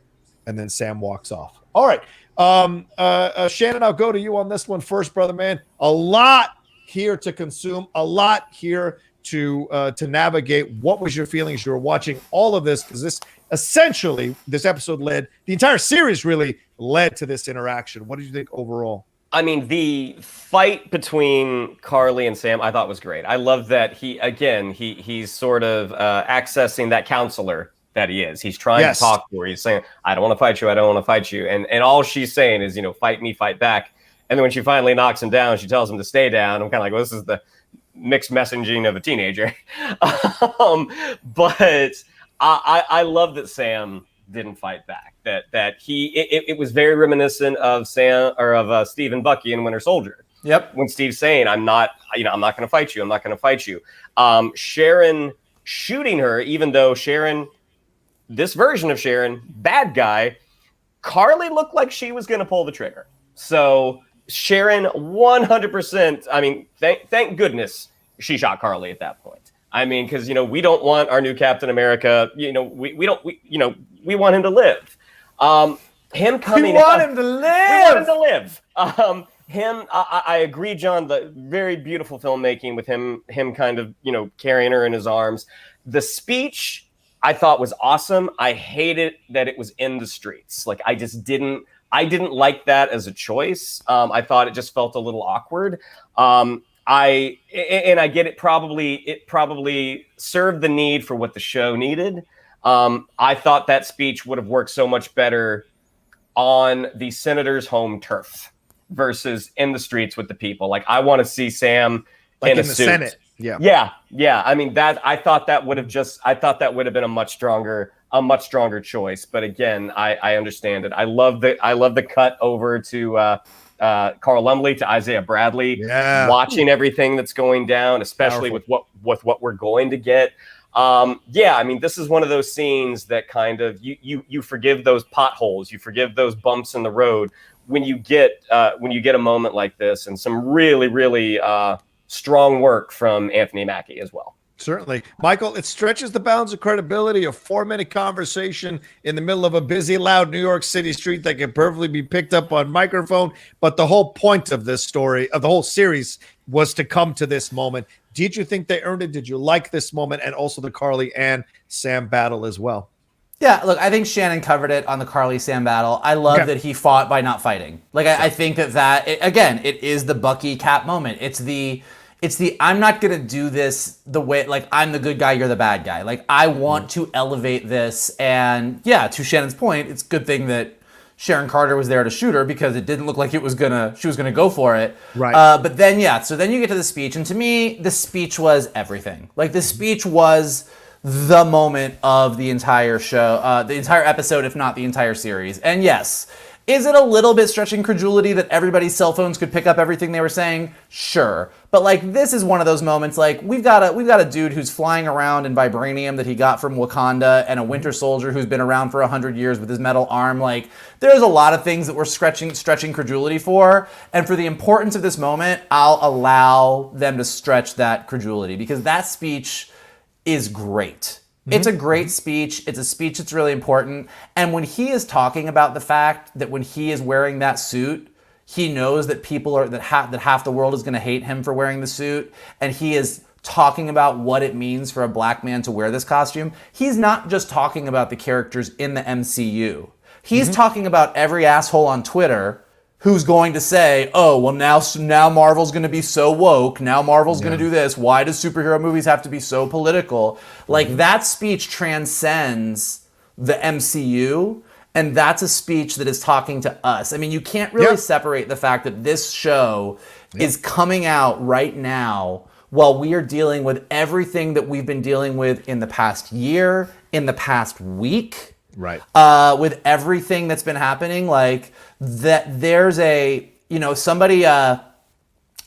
And then Sam walks off. All right. Shannon, I'll go to you on this one first, brother man. A lot here to consume, a lot here to navigate. What was your feelings? You were watching all of this, because this episode led, the entire series really led to this interaction. What did you think overall? I mean, the fight between Karli and Sam, I thought was great. I love that he's sort of accessing that counselor that he is. He's trying to talk to her. He's saying, I don't want to fight you. I don't want to fight you. And all she's saying is, fight me, fight back. And then when she finally knocks him down, she tells him to stay down. I'm kind of like, well, this is the mixed messaging of a teenager. But I love that Sam didn't fight back. That it was very reminiscent of Steve and Bucky in Winter Soldier. Yep. When Steve's saying, I'm not going to fight you. I'm not going to fight you. Sharon shooting her, even though Sharon, this version of Sharon, bad guy, Karli looked like she was going to pull the trigger. So Sharon 100%, I mean, thank goodness she shot Karli at that point. I mean, because, we don't want our new Captain America, we want him to live. Him coming. We want him to live. I agree, John. The very beautiful filmmaking with him kind of, carrying her in his arms. The speech I thought was awesome. I hated that it was in the streets. Like, I didn't like that as a choice. I thought it just felt a little awkward. I get it. Probably served the need for what the show needed. I thought that speech would have worked so much better on the senator's home turf versus in the streets with the people. Like, I want to see Sam in a the suit. Senate. Yeah. I mean, I thought that would have been a much stronger choice. But again, I understand it. I love the cut over to Carl Lumbly to Isaiah Bradley, watching everything that's going down, especially with what we're going to get. I mean, this is one of those scenes that kind of you forgive those potholes, you forgive those bumps in the road when you get a moment like this, and some really, really strong work from Anthony Mackie as well. Certainly. Michael, it stretches the bounds of credibility. A 4-minute conversation in the middle of a busy, loud New York City street that can perfectly be picked up on microphone. But the whole point of this story, of the whole series, was to come to this moment. Did you think they earned it? Did you like this moment? And also the Karli and Sam battle as well? Yeah, look, I think Shannon covered it on the Karli Sam battle. I love that he fought by not fighting. Like, I think it is the Bucky Cap moment. It's the I'm not gonna do this the way, like, I'm the good guy, you're the bad guy. Like, I want to elevate this, and yeah, to Shannon's point, it's a good thing that Sharon Carter was there to shoot her, because it didn't look like she was gonna go for it. Right. But then so then you get to the speech, and to me, the speech was everything. Like, the speech was the moment of the entire show, the entire episode, if not the entire series. And yes, is it a little bit stretching credulity that everybody's cell phones could pick up everything they were saying? Sure. But like, this is one of those moments, like, we've got a dude who's flying around in vibranium that he got from Wakanda, and a Winter Soldier who's been around for 100 years with his metal arm. Like, there's a lot of things that we're stretching credulity for. And for the importance of this moment, I'll allow them to stretch that credulity, because that speech is great. It's a great speech. It's a speech that's really important. And when he is talking about the fact that when he is wearing that suit, he knows that that half the world is going to hate him for wearing the suit, and he is talking about what it means for a black man to wear this costume. He's not just talking about the characters in the MCU. He's talking about every asshole on Twitter who's going to say, oh, well, now Marvel's going to be so woke. Now Marvel's going to do this. Why does superhero movies have to be so political? Like, that speech transcends the MCU, and that's a speech that is talking to us. I mean, you can't really separate the fact that this show is coming out right now while we are dealing with everything that we've been dealing with in the past year, in the past week. Right. With everything that's been happening, like, that there's somebody, I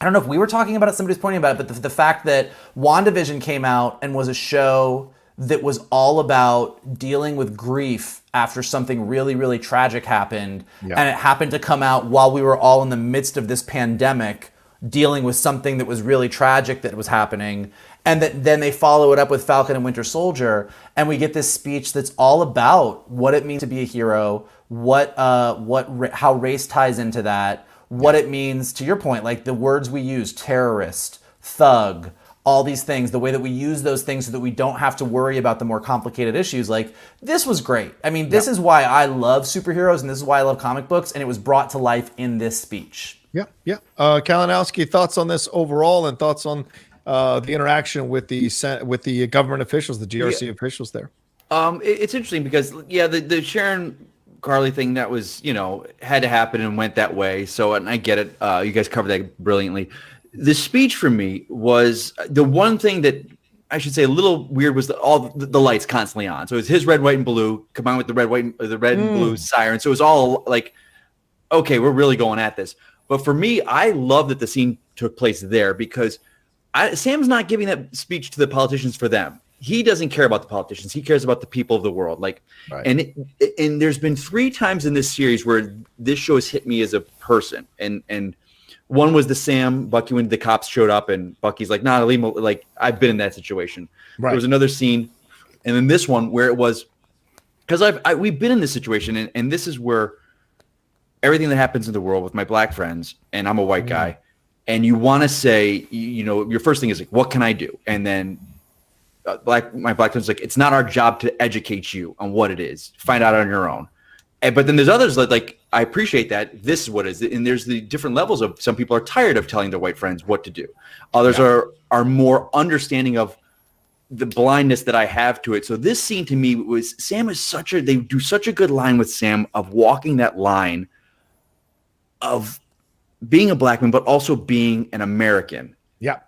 don't know if we were talking about it, somebody's pointing about it, but the fact that WandaVision came out and was a show that was all about dealing with grief after something really, really tragic happened. Yeah. And it happened to come out while we were all in the midst of this pandemic, dealing with something that was really tragic that was happening. And then they follow it up with Falcon and Winter Soldier, and we get this speech that's all about what it means to be a hero, how race ties into that, what it means, to your point, like the words we use, terrorist, thug, all these things, the way that we use those things so that we don't have to worry about the more complicated issues. Like, this was great. I mean, this is why I love superheroes, and this is why I love comic books, and it was brought to life in this speech. Yeah. Kalinowski, thoughts on this overall, and thoughts on the interaction with the government officials, the GRC officials there? It's interesting because the Sharon Carly thing, that was, had to happen and went that way. So, and I get it. You guys covered that brilliantly. The speech for me was the one thing that I should say a little weird was all the lights constantly on. So it was his red, white, and blue combined with the red, and blue siren. So it was all like, okay, we're really going at this. But for me, I love that the scene took place there, because Sam's not giving that speech to the politicians for them. He doesn't care about the politicians. He cares about the people of the world. Like, right. And there's been 3 times in this series where this show has hit me as a person. And one was the Sam Bucky, when the cops showed up and Bucky's like, nah, leave me. Like, I've been in that situation. Right. There was another scene, and then this one where it was, because we've been in this situation, and this is where everything that happens in the world with my black friends, and I'm a white guy. And you want to say, your first thing is like, what can I do? And then my black friend's like, it's not our job to educate you on what it is. Find out on your own. But then there's others that, like, I appreciate that. This is what it is. And there's the different levels of, some people are tired of telling their white friends what to do. Others are more understanding of the blindness that I have to it. So this scene to me was, Sam is they do such a good line with Sam of walking that line of being a black man, but also being an American. Yeah.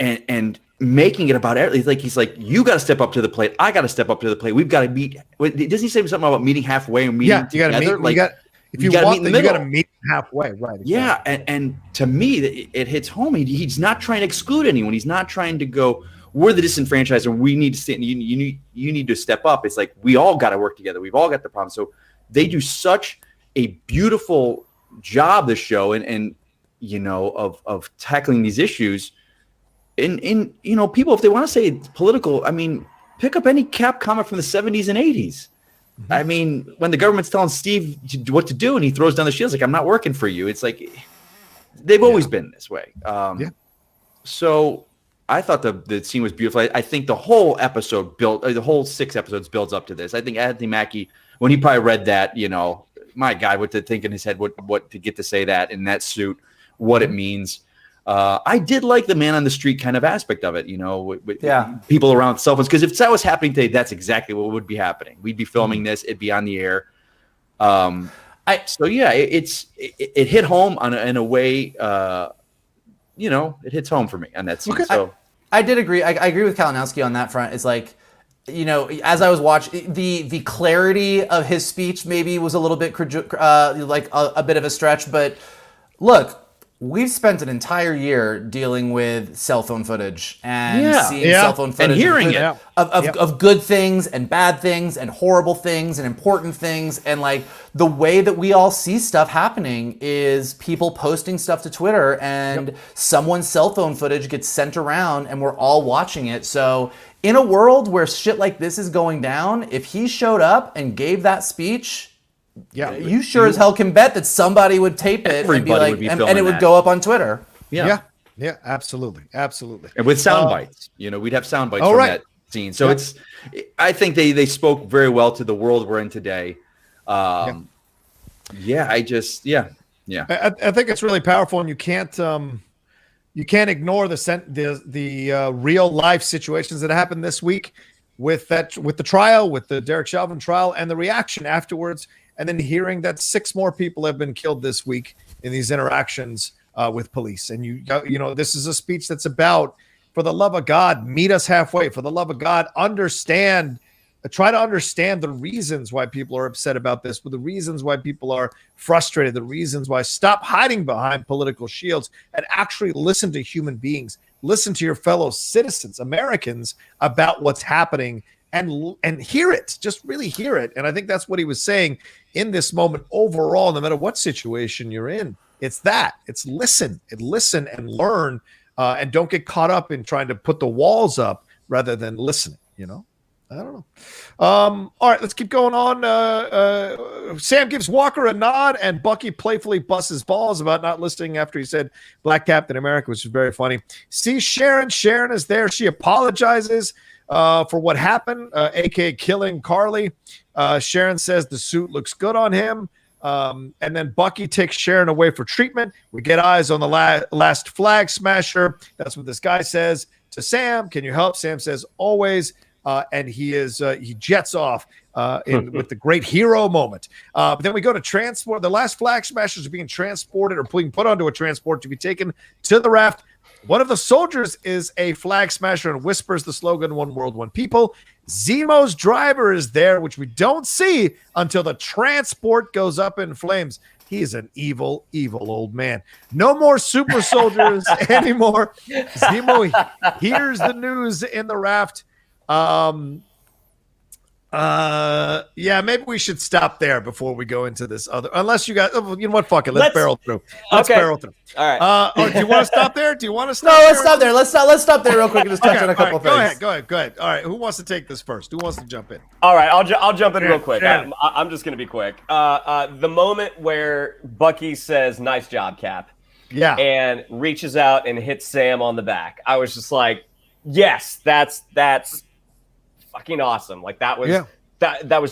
And making it about everything. He's like, you got to step up to the plate. I got to step up to the plate. We've got to meet. Doesn't he say something about meeting halfway and meeting together? If you want them, you got to meet halfway. Right. Exactly. Yeah. And to me, it hits home. He's not trying to exclude anyone. He's not trying to go, we're the disenfranchised and we need to stay. You need to step up. It's like, we all got to work together. We've all got the problem. So they do such a beautiful job, this show, and of tackling these issues. And people, if they want to say it's political, I mean, pick up any Cap comic from the 70s and 80s. Mm-hmm. I mean, when the government's telling Steve what to do and he throws down the shields, like, I'm not working for you. It's like, they've always been this way. So I thought the scene was beautiful. I think the whole episode the whole 6 episodes builds up to this. I think Anthony Mackie, when he probably read that, my God, what to think in his head, what to get to say that in that suit, what it means. I did like the man on the street kind of aspect of it, with people around cell phones. Because if that was happening today, that's exactly what would be happening. We'd be filming this, it'd be on the air. It hit home in a way. It hits home for me on that scene. Okay. So I did agree. I agree with Kalinowski on that front. It's like, as I was watching, the clarity of his speech maybe was a little bit like a bit of a stretch. But look, we've spent an entire year dealing with cell phone footage and seeing cell phone footage and hearing it of good things and bad things and horrible things and important things. And like the way that we all see stuff happening is people posting stuff to Twitter and someone's cell phone footage gets sent around and we're all watching it. So in a world where shit like this is going down, if he showed up and gave that speech, you sure as hell can bet that somebody would tape it and be like, and it would go up on Twitter. Yeah, absolutely. And with sound bites, we'd have sound bites from that scene. So I think they spoke very well to the world we're in today. I think it's really powerful, and you can't ignore the real life situations that happened this week with the trial, with the Derek Chauvin trial, and the reaction afterwards. And then hearing that 6 more people have been killed this week in these interactions with police. And this is a speech that's about, for the love of God, meet us halfway. For the love of God, try to understand the reasons why people are upset about this, the reasons why people are frustrated, the reasons why. Stop hiding behind political shields and actually listen to human beings. Listen to your fellow citizens, Americans, about what's happening. And hear it, just really hear it. And I think that's what he was saying in this moment overall, no matter what situation you're in. It's listen and learn, and don't get caught up in trying to put the walls up rather than listening, I don't know. All right, let's keep going on. Sam gives Walker a nod, and Bucky playfully busts his balls about not listening after he said Black Captain America, which is very funny. See Sharon. Sharon is there. She apologizes for what happened, aka killing Karli. Sharon says the suit looks good on him. And then Bucky takes Sharon away for treatment. We get eyes on the last flag smasher. That's what this guy says to Sam. Can you help? Sam says always. And he jets off with the great hero moment. But then we go to transport. The last flag smashers are being transported or being put onto a transport to be taken to the raft. One of the soldiers is a flag smasher and whispers the slogan, "One World, One People." Zemo's driver is there, which we don't see until the transport goes up in flames. He is an evil, evil old man. No more super soldiers anymore. Zemo hears the news in the raft. Maybe we should stop there before we go into this other. Unless you guys, you know what? Fuck it. Let's barrel through. Let's barrel through. All right. Do you want to stop there? Do you want to stop? No, let's stop there. Let's stop there real quick and just touch on a couple things. Go ahead. All right. Who wants to take this first? Who wants to jump in? All right. I'll jump in real quick. I'm just gonna be quick. The moment where Bucky says, "Nice job, Cap," and reaches out and hits Sam on the back, I was just like, "Yes, that's fucking awesome!" Like that was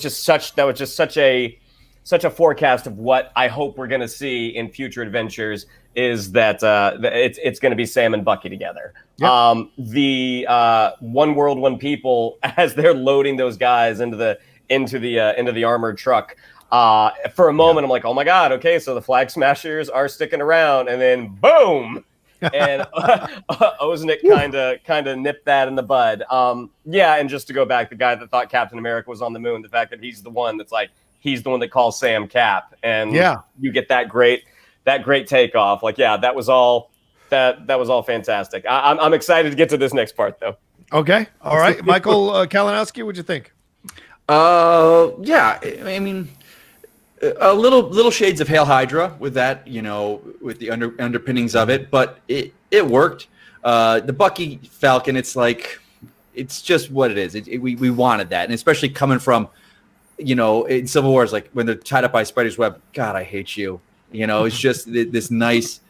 just such a forecast of what I hope we're gonna see in future adventures. Is that it's gonna be Sam and Bucky together? Yep. The One World, One People, as they're loading those guys into the armored truck. For a moment, I'm like, oh my God, okay, so the flag smashers are sticking around, and then boom. And Oznick kind of nipped that in the bud. And just to go back, the guy that thought Captain America was on the moon, the fact that he's the one that calls Sam Cap, and you get that great takeoff. Like, that was all fantastic. I'm excited to get to this next part though. Okay, all right, Michael Kalinowski, what'd you think? I mean, a little shades of Hail Hydra with that, with the underpinnings of it, but it worked. The Bucky Falcon, it's just what it is. We wanted that, and especially coming from, in Civil War, it's like when they're tied up by Spider's web. God, I hate you. It's just this nice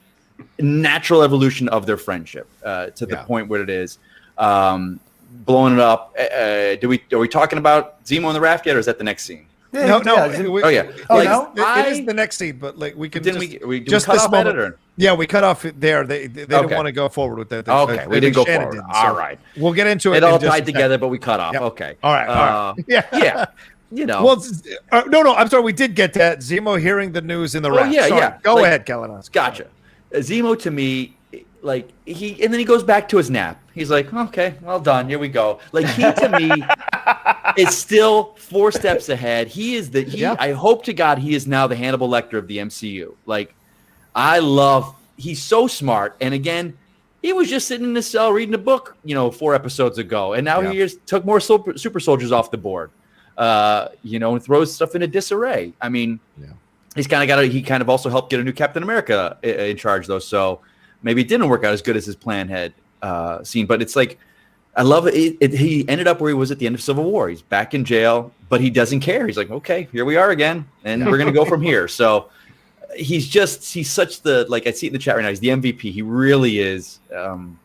natural evolution of their friendship to the point where it is. Blowing it up. Are we talking about Zemo on the raft yet, or is that the next scene? No. It is the next scene, but like we can did just, we just cut this off moment. it, or? Yeah, we cut off it there. They didn't want to go forward with that. Okay, we didn't go forward. All right, we'll get into it. It all tied together, but we cut off. Yep. Okay. All right. Yeah. You know. Well, no. I'm sorry. We did get that. Zemo hearing the news in the raft. Yeah. Go ahead, Kalinowski. Gotcha. Zemo to me, like and then he goes back to his nap. He's like, okay, well done. Here we go. Like he to me is still 4 steps ahead. He is I hope to God he is now the Hannibal Lecter of the MCU. Like he's so smart. And again, he was just sitting in the cell reading a book, 4 episodes ago. And now he just took more super soldiers off the board, and throws stuff into disarray. I mean, he kind of also helped get a new Captain America in charge though. So maybe it didn't work out as good as his plan had seen, but it's like, I love it. He ended up where he was at the end of Civil War. He's back in jail, but he doesn't care. He's like, okay, here we are again, and we're going to go from here. So he's such I see it in the chat right now. He's the MVP. He really is. And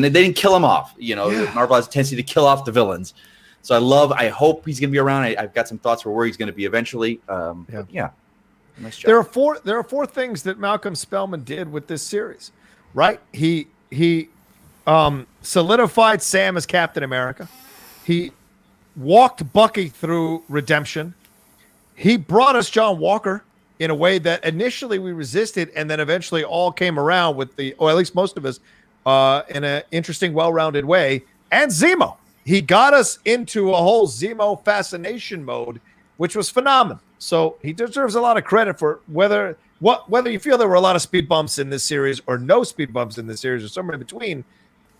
they didn't kill him off. Marvel has a tendency to kill off the villains. So I hope he's going to be around. I've got some thoughts for where he's going to be eventually. Nice job. There are 4 things that Malcolm Spellman did with this series, right? He solidified Sam as Captain America. He walked Bucky through redemption. He brought us John Walker in a way that initially we resisted, and then eventually all came around or at least most of us, in an interesting, well-rounded way. And Zemo. He got us into a whole Zemo fascination mode, which was phenomenal. So he deserves a lot of credit for whether you feel there were a lot of speed bumps in this series or no speed bumps in this series or somewhere in between.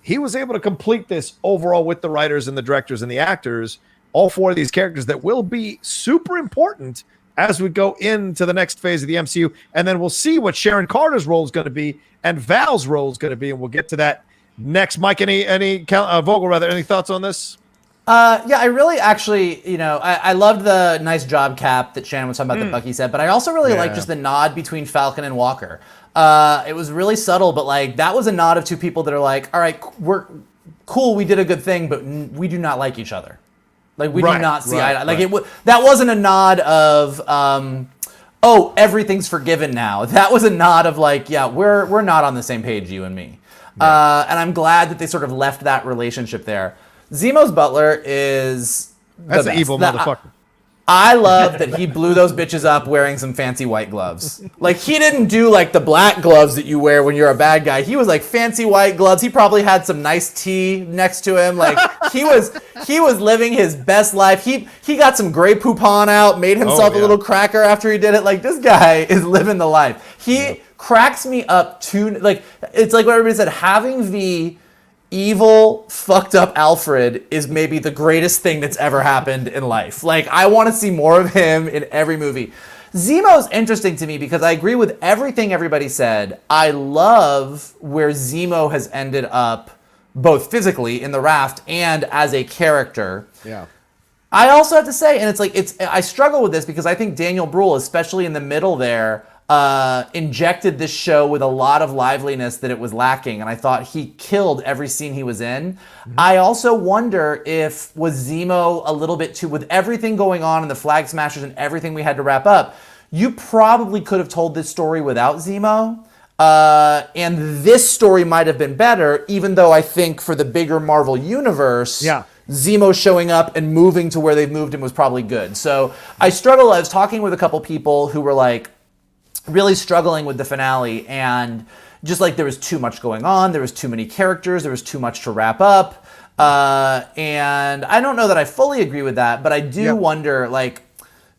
He was able to complete this overall with the writers and the directors and the actors, all 4 of these characters that will be super important as we go into the next phase of the MCU. And then we'll see what Sharon Carter's role is going to be and Val's role is going to be. And we'll get to that next. Mike, any thoughts on this? I really actually, I loved the nice job cap that Shannon was talking about that Bucky said, but I also really liked just the nod between Falcon and Walker. It was really subtle, but that was a nod of 2 people that are like, all right, we're cool, we did a good thing, but we do not like each other. Like we do not see eye to eye. That wasn't a nod of, everything's forgiven now. That was a nod of we're not on the same page, you and me. Yeah. And I'm glad that they sort of left that relationship there. Zemo's butler is that's an evil motherfucker. I love that he blew those bitches up wearing some fancy white gloves. He didn't do the black gloves that you wear when you're a bad guy. He was fancy white gloves. He probably had some nice tea next to him. He was living his best life. He got some Grey Poupon out, made himself a little cracker after he did it. This guy is living the life. He cracks me up too. It's like what everybody said, having the evil, fucked up Alfred is maybe the greatest thing that's ever happened in life. I want to see more of him in every movie. Zemo's interesting to me because I agree with everything everybody said. I love where Zemo has ended up, both physically in the raft and as a character. Yeah. I also have to say, and I struggle with this because I think Daniel Bruhl, especially in the middle there, injected this show with a lot of liveliness that it was lacking, and I thought he killed every scene he was in. Mm-hmm. I also wonder if was Zemo a little bit too, with everything going on and the Flag Smashers and everything we had to wrap up, you probably could have told this story without Zemo, and this story might have been better, even though I think for the bigger Marvel universe, Zemo showing up and moving to where they've moved him was probably good. So I struggle. I was talking with a couple people who were really struggling with the finale, and just there was too much going on, there was too many characters, there was too much to wrap up, and I don't know that I fully agree with that, but I do wonder,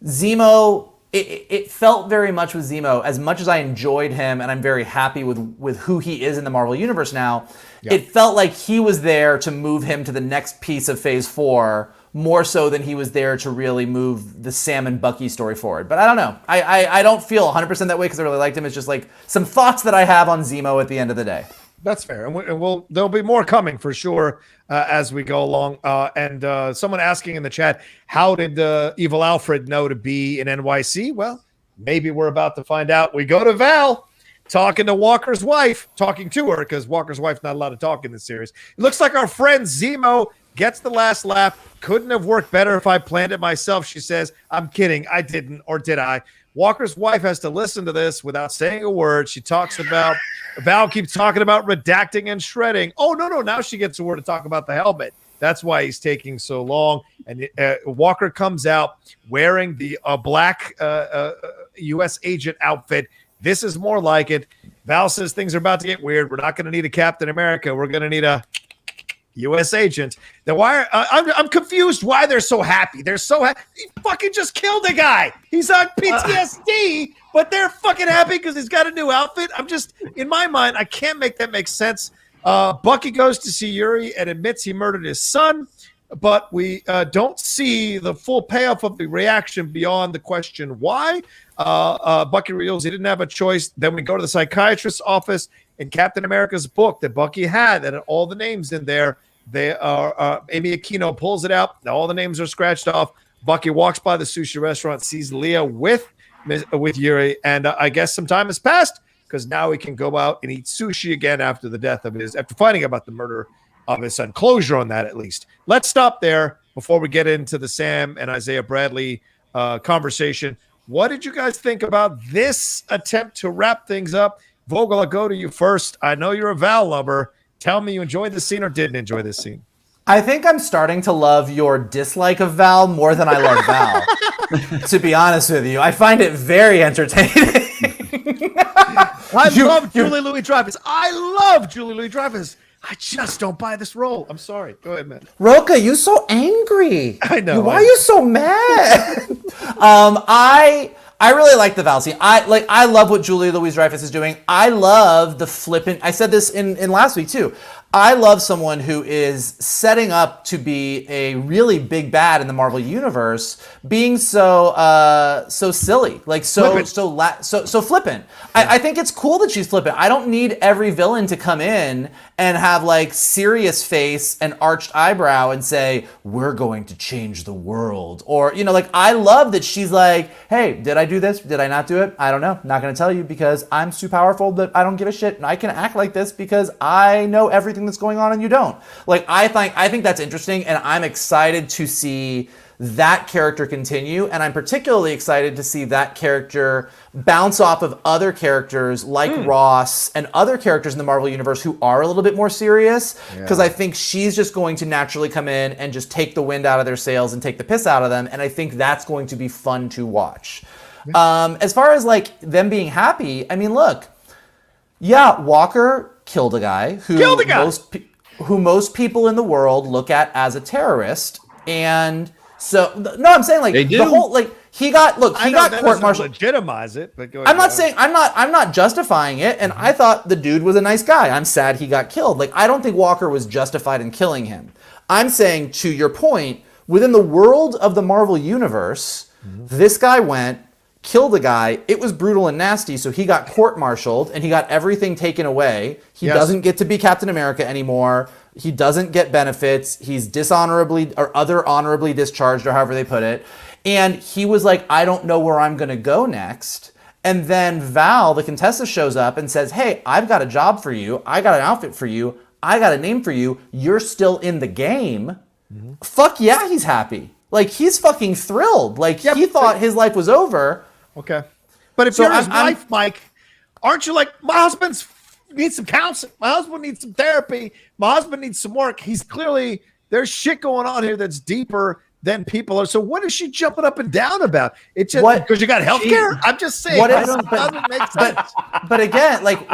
Zemo, it felt very much with Zemo, as much as I enjoyed him and I'm very happy with who he is in the Marvel Universe now, it felt like he was there to move him to the next piece of Phase 4, more so than he was there to really move the Sam and Bucky story forward. But I don't know. I don't feel 100% that way because I really liked him. It's just some thoughts that I have on Zemo at the end of the day. That's fair. And there'll be more coming for sure as we go along. And someone asking in the chat, how did Evil Alfred know to be in NYC? Well, maybe we're about to find out. We go to Val. talking to Walker's wife, talking to her because Walker's wife's not allowed to talk in this series. It looks like our friend Zemo gets the last laugh. Couldn't have worked better if I planned it myself, she says. I'm kidding. I didn't, or did I? Walker's wife has to listen to this without saying a word. She talks about, Val keeps talking about redacting and shredding. Oh, no. Now she gets a word to talk about the helmet. That's why he's taking so long. And Walker comes out wearing the black U.S. agent outfit. This is more like it. Val says things are about to get weird. We're not going to need a Captain America. We're going to need a U.S. agent. Then why? I'm confused why they're so happy. They're so happy. He fucking just killed a guy. He's on PTSD, but they're fucking happy because he's got a new outfit. I'm just, in my mind, I can't make that make sense. Bucky goes to see Yuri and admits he murdered his son, but we don't see the full payoff of the reaction beyond the question why. Bucky reveals he didn't have a choice. Then we go to the psychiatrist's office, and Captain America's book that Bucky had and all the names in there, they are Amy Aquino pulls it out. All the names are scratched off. Bucky walks by the sushi restaurant, sees Leah with Yuri, and I guess some time has passed, because now he can go out and eat sushi again after finding about the murder of his son. Closure on that, at least. Let's stop there before we get into the Sam and Isaiah Bradley conversation. What did you guys think about this attempt to wrap things up? Vogel, I'll go to you first. I know you're a Val lover. Tell me you enjoyed this scene or didn't enjoy this scene. I think I'm starting to love your dislike of Val more than I love Val. To be honest with you, I find it very entertaining. I love Julie Louis-Dreyfus. I just don't buy this role. I'm sorry. Go ahead, man. Rocha, you so angry. I know. Why are you so mad? I really like the Val scene. I love what Julie Louis-Dreyfus is doing. I love the flippant. I said this in last week too. I love someone who is setting up to be a really big bad in the Marvel universe, being so silly, like so flippant. Yeah. I think it's cool that she's flippant. I don't need every villain to come in and have like serious face and arched eyebrow and say, we're going to change the world. Or, like, I love that she's like, hey, did I do this? Did I not do it? I don't know. Not going to tell you because I'm too powerful that I don't give a shit. And I can act like this because I know everything that's going on and you don't. Like, I think that's interesting, and I'm excited to see that character continue, and I'm particularly excited to see that character bounce off of other characters like Ross and other characters in the Marvel Universe who are a little bit more serious, because I think she's just going to naturally come in and just take the wind out of their sails and take the piss out of them, and I think that's going to be fun to watch. As far as like them being happy, I mean, look, Walker killed a guy who most people in the world look at as a terrorist, and so no, I'm saying like the whole like he got court-martialed. Legitimize it, but go ahead. I'm not justifying it, and I thought the dude was a nice guy. I'm sad he got killed. Like, I don't think Walker was justified in killing him. I'm saying, to your point, within the world of the Marvel universe, this guy went, killed a guy. It was brutal and nasty, so he got court-martialed and he got everything taken away. He doesn't get to be Captain America anymore. He doesn't get benefits. He's dishonorably or other honorably discharged, or however they put it. And he was like, I don't know where I'm going to go next. And then Val, the Contessa, shows up and says, hey, I've got a job for you. I got an outfit for you. I got a name for you. You're still in the game. Fuck yeah, he's happy. Like, he's fucking thrilled. Like, he thought his life was over. Okay. But if you're his wife, Mike, aren't you like, my husband needs some counseling. My husband needs some therapy. My husband needs some work. He's clearly, there's shit going on here that's deeper than people are. So what is she jumping up and down about? It's just because you got health care? I'm just saying. It doesn't make sense. But again, like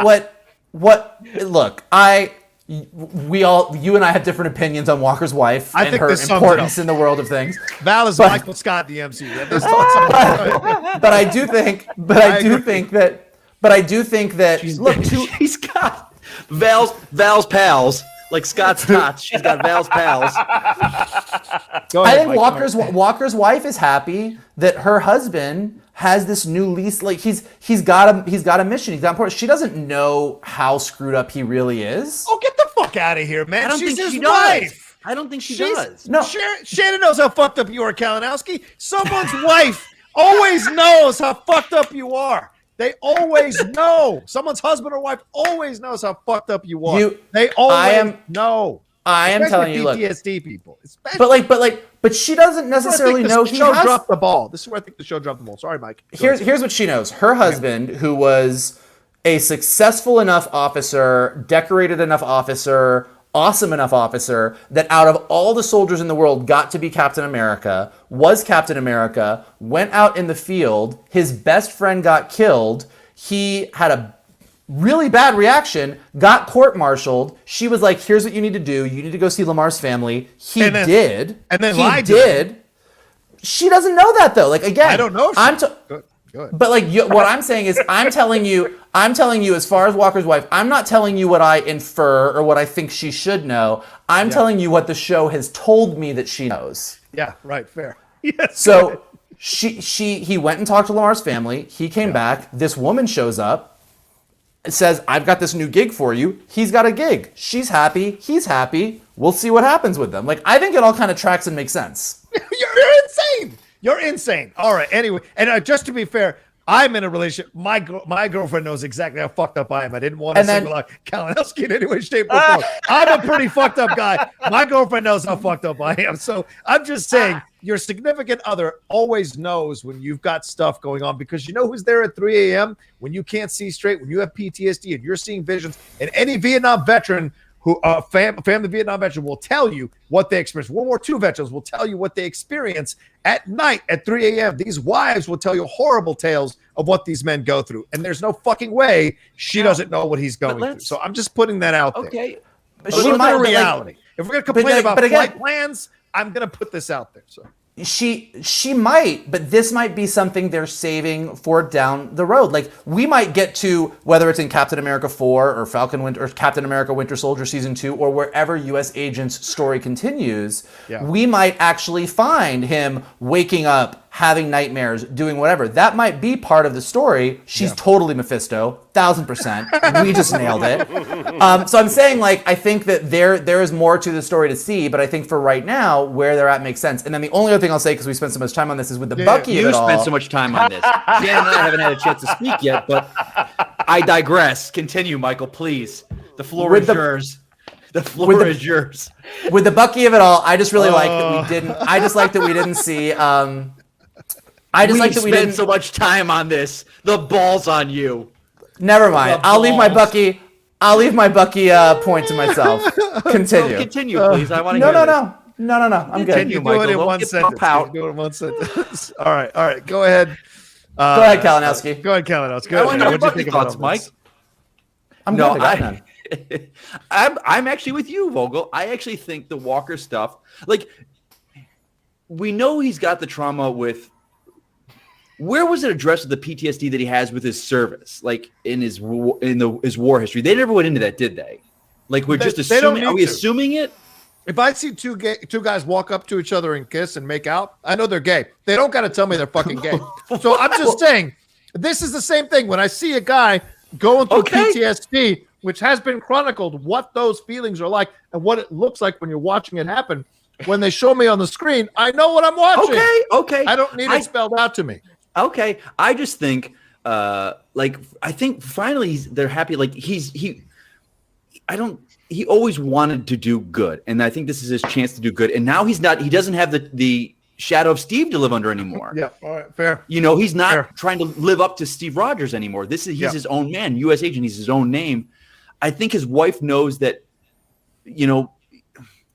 look, you and I have different opinions on Walker's wife and her importance in the world of things. Val is Michael Scott in the MCU. But I do think that she's got Val's pals. Like Scott Scott, she's got Val's pals. I think Walker's wife is happy that her husband has this new lease. Like he's got a mission. He's got important. She doesn't know how screwed up he really is. Oh, get the fuck out of here, man! I don't She's think his she wife. Does. I don't think she does. No, Shannon knows how fucked up you are, Kalinowski. Someone's wife always knows how fucked up you are. They always know. Someone's husband or wife always knows how fucked up you are. They always know. I am telling you, look, PTSD people. But she doesn't necessarily know he has. Dropped the ball. This is where I think the show dropped the ball. Sorry, Mike. Here's what she knows. Her husband, who was a successful enough officer, decorated enough officer, awesome enough officer, that out of all the soldiers in the world got to be Captain America, was Captain America, went out in the field, his best friend got killed, he had a really bad reaction, got court-martialed. She was like, here's what you need to do. You need to go see Lamar's family. He did. And then he did. She doesn't know that, though. Like, again, I don't know. Good. But like what I'm saying is I'm telling you as far as Walker's wife, I'm not telling you what I infer or what I think she should know. I'm telling you what the show has told me that she knows. Yeah, right, fair. Yes. So he went and talked to Lamar's family. He came back. This woman shows up, says, I've got this new gig for you. He's got a gig. She's happy. He's happy. We'll see what happens with them. Like, I think it all kind of tracks and makes sense. You're insane. You're insane. All right. Anyway, and just to be fair, I'm in a relationship. My girlfriend knows exactly how fucked up I am. I didn't want to single out Kalinowski in any way, shape, or form. I'm a pretty fucked up guy. My girlfriend knows how fucked up I am. So I'm just saying, your significant other always knows when you've got stuff going on, because you know who's there at 3 a.m. when you can't see straight, when you have PTSD and you're seeing visions. And any Vietnam veteran who family Vietnam veteran will tell you what they experience. World War II veterans will tell you what they experience at night at 3 a.m. These wives will tell you horrible tales of what these men go through. And there's no fucking way she doesn't know what he's going through. So I'm just putting that out there. Okay. But she might reality. If we're going to complain about flight plans, I'm going to put this out there. So she might, but this might be something they're saving for down the road. Like, we might get to, whether it's in Captain America 4 or Falcon Winter or Captain America Winter Soldier Season 2 or wherever U.S. Agent's story continues, we might actually find him waking up, having nightmares, doing whatever. That might be part of the story. She's totally Mephisto, 1000%. We just nailed it. So I'm saying, like, I think that there is more to the story to see, but I think for right now, where they're at makes sense. And then the only other thing I'll say, because we spent so much time on this, is with the Bucky of it all. You spent so much time on this. Jan and I haven't had a chance to speak yet, but I digress. Continue, Michael, please. The floor is yours. The floor is yours. With the Bucky of it all, I just really like that we didn't. I just like that we didn't see. We spent so much time on this. The ball's on you. Never mind. I'll leave my Bucky point to myself. Continue. So continue, please. I want to hear this. No. I'm good. Continue, Michael. Do it in one sentence. Do it in one sentence. All right. Go ahead. Go ahead, Kalinowski. Go ahead, Kalinowski. I want to know what you think about this, Mike. I'm actually with you, Vogel. I actually think the Walker stuff, like, we know he's got the trauma with. Where was it addressed with the PTSD that he has with his service, like in his war history? They never went into that, did they? Like, we're just assuming. Are we assuming it? If I see two guys walk up to each other and kiss and make out, I know they're gay. They don't got to tell me they're fucking gay. So I'm just saying, this is the same thing. When I see a guy going through PTSD, which has been chronicled, what those feelings are like and what it looks like when you're watching it happen. When they show me on the screen, I know what I'm watching. Okay. I don't need it spelled out to me. Okay, I just think, I think finally they're happy. Like he always wanted to do good, and I think this is his chance to do good. And now he's not. He doesn't have the shadow of Steve to live under anymore. Yeah, all right, fair. You know, he's not trying to live up to Steve Rogers anymore. He's his own man, U.S. agent. He's his own name. I think his wife knows that. You know.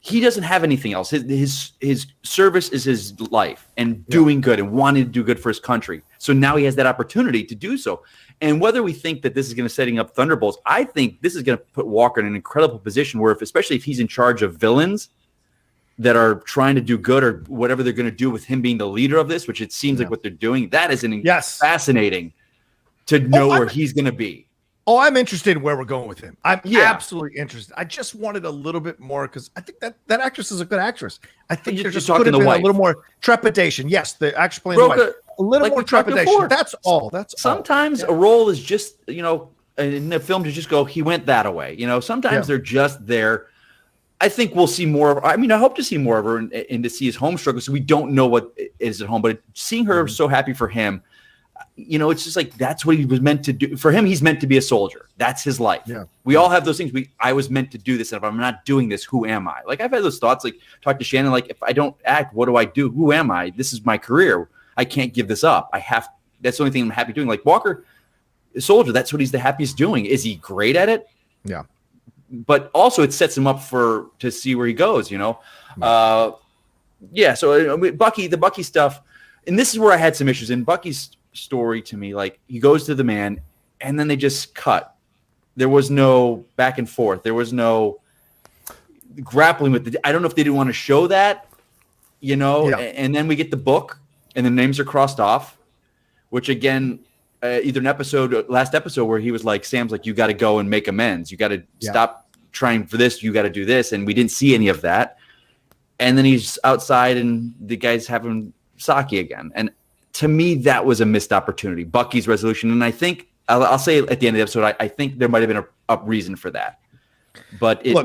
He doesn't have anything else. His service is his life and doing good and wanting to do good for his country. So now he has that opportunity to do so. And whether we think that this is going to setting up Thunderbolts, I think this is going to put Walker in an incredible position where, especially if he's in charge of villains that are trying to do good or whatever they're going to do with him being the leader of this, which it seems like what they're doing, that is fascinating to know where he's going to be. Oh, I'm interested in where we're going with him. I'm absolutely interested. I just wanted a little bit more because I think that actress is a good actress. I think there's just could have been a little more trepidation. Yes, the actress playing the wife. A little more trepidation. That's all. Sometimes a role is just, in the film to just go, he went that away. Sometimes they're just there. I think we'll see more of. I mean, I hope to see more of her and to see his home struggle. So we don't know what is at home, but seeing her so happy for him. it's just like that's what he was meant to do. For him, he's meant to be a soldier. That's his life. Yeah. We all have those things. I was meant to do this, and if I'm not doing this, who am I? Like I've had those thoughts. Like talk to Shannon. Like if I don't act, what do I do? Who am I? This is my career. I can't give this up. That's the only thing I'm happy doing. Like Walker, a soldier. That's what he's the happiest doing. Is he great at it? Yeah. But also it sets him up to see where he goes. Yeah. So the Bucky stuff, and this is where I had some issues in Bucky's story. To me, like he goes to the man and then they just cut. There was no back and forth. There was no grappling with I don't know if they didn't want to show that, and then we get the book and the names are crossed off, which again, either last episode where he was like, Sam's like, you got to go and make amends. You got to stop trying for this. You got to do this. And we didn't see any of that. And then he's outside and the guy's having sake again. And to me, that was a missed opportunity, Bucky's resolution. And I think I'll say at the end of the episode, I think there might have been a reason for that, but it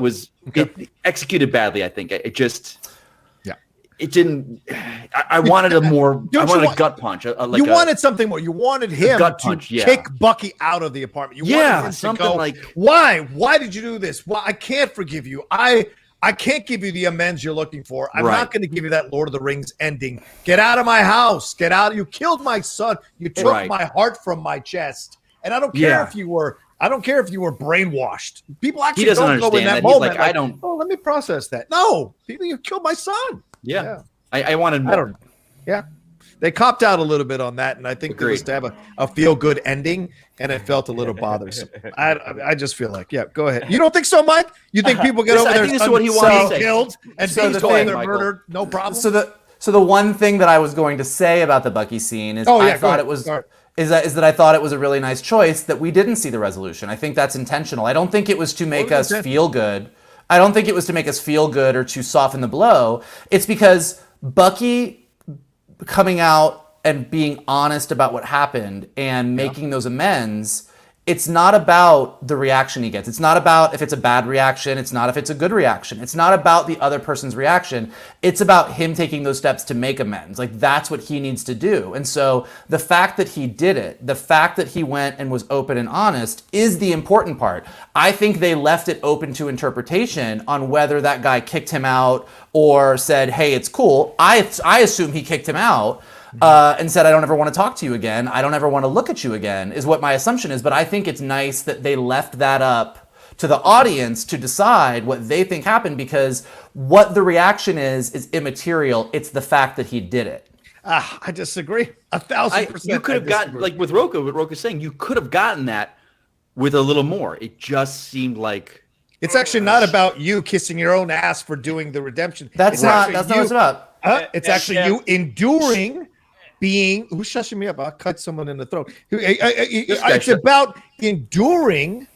it executed badly. I think it didn't. I wanted a gut punch. You wanted something more. You wanted him to kick Bucky out of the apartment. You wanted him to go, like, why? Why did you do this? Well, I can't forgive you. I can't give you the amends you're looking for. I'm not going to give you that Lord of the Rings ending. Get out of my house. Get out. You killed my son. You took my heart from my chest. And I don't care if you were. I don't care if you were brainwashed. People actually don't go in that moment. Like, I don't. Oh, let me process that. No, you killed my son. Yeah. I wanted more. They copped out a little bit on that, and I think there was to have a feel-good ending, and it felt a little bothersome. I just feel like, go ahead. You don't think so, Mike? You think people get over their son being killed and being told they're murdered? No problem. So the one thing that I was going to say about the Bucky scene is I thought it was a really nice choice that we didn't see the resolution. I think that's intentional. I don't think it was to make us feel good. I don't think it was to make us feel good or to soften the blow. It's because Bucky coming out and being honest about what happened and making those amends, it's not about the reaction he gets. It's not about if it's a bad reaction. It's not if it's a good reaction. It's not about the other person's reaction. It's about him taking those steps to make amends. Like that's what he needs to do. And so the fact that he did it, the fact that he went and was open and honest is the important part. I think they left it open to interpretation on whether that guy kicked him out or said, hey, it's cool. I assume he kicked him out. And said, I don't ever want to talk to you again. I don't ever want to look at you again, is what my assumption is. But I think it's nice that they left that up to the audience to decide what they think happened, because what the reaction is immaterial. It's the fact that he did it. I disagree 1,000%. You could have gotten, like with Rocha, what Rocha's saying, you could have gotten that with a little more. It just seemed like... It's actually not about you kissing your own ass for doing the redemption. That's not what it's about. It's actually you enduring... who's shushing me up? I'll cut someone in the throat. It's about enduring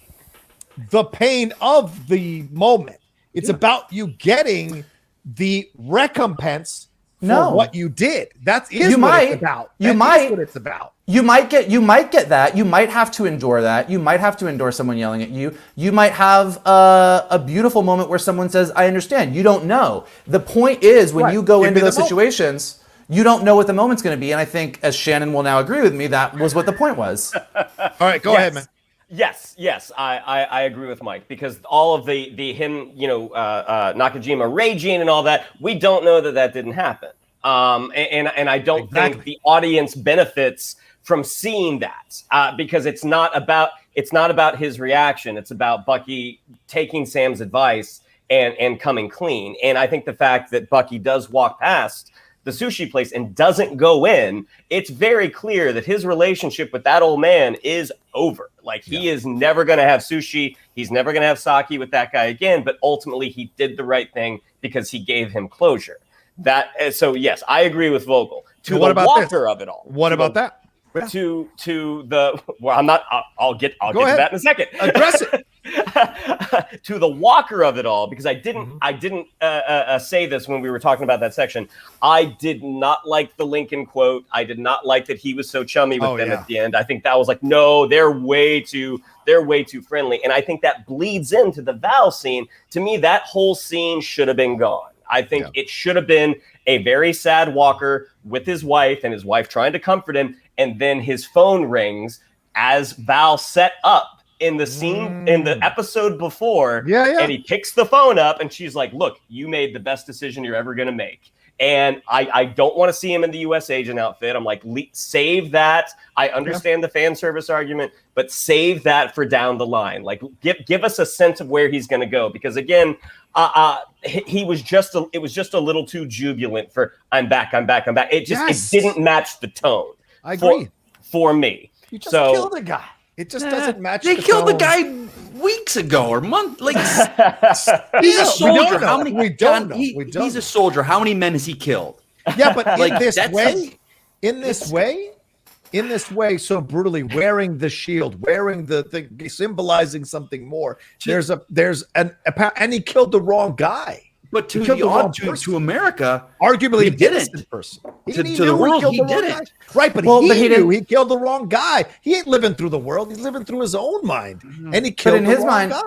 the pain of the moment. It's about you getting the recompense for what you did. That is what it's about. What it's about. You might get that. You might have to endure that. You might have to endure someone yelling at you. You might have a beautiful moment where someone says, I understand. You don't know. The point is when you go into those situations, you don't know what the moment's going to be. And I think, as Shannon will now agree with me, that was what the point was. All right, go ahead, man. Yes, I agree with Mike, because all of the him, Nakajima raging and all that, we don't know that didn't happen. And I don't think the audience benefits from seeing that, because it's not about his reaction. It's about Bucky taking Sam's advice and coming clean. And I think the fact that Bucky does walk past the sushi place and doesn't go in, it's very clear that his relationship with that old man is over. Like he is never going to have sushi. He's never going to have sake with that guy again. But ultimately, he did the right thing because he gave him closure. So yes, I agree with Vogel. To the Walker of it all. What about that? To the I'm not. I'll get to that in a second. Address it. To the Walker of it all, because I didn't say this when we were talking about that section. I did not like the Lincoln quote. I did not like that he was so chummy with them at the end. I think that was like, no, they're way too friendly, and I think that bleeds into the Val scene. To me, that whole scene should have been gone. I think it should have been a very sad Walker with his wife and his wife trying to comfort him, and then his phone rings as Val set up in the scene in the episode before. And he picks the phone up and she's like, look, you made the best decision you're ever going to make. And I don't want to see him in the U.S. agent outfit. I'm like, save that. I understand the fan service argument, but save that for down the line. Like, give us a sense of where he's going to go. Because again, it was just a little too jubilant for I'm back. It didn't match the tone. I agree. For me. You just killed a guy. It just doesn't match. They killed the guy weeks ago or months. Like he's a soldier. How many? We don't know. He's a soldier. How many men has he killed? Yeah, but in this way, so brutally, wearing the shield, wearing the thing, symbolizing something more. And he killed the wrong guy. But to America, arguably, he didn't. Person. To the world, he didn't. Right, but he knew he killed the wrong guy. He ain't living through the world. He's living through his own mind, and he killed the wrong guy.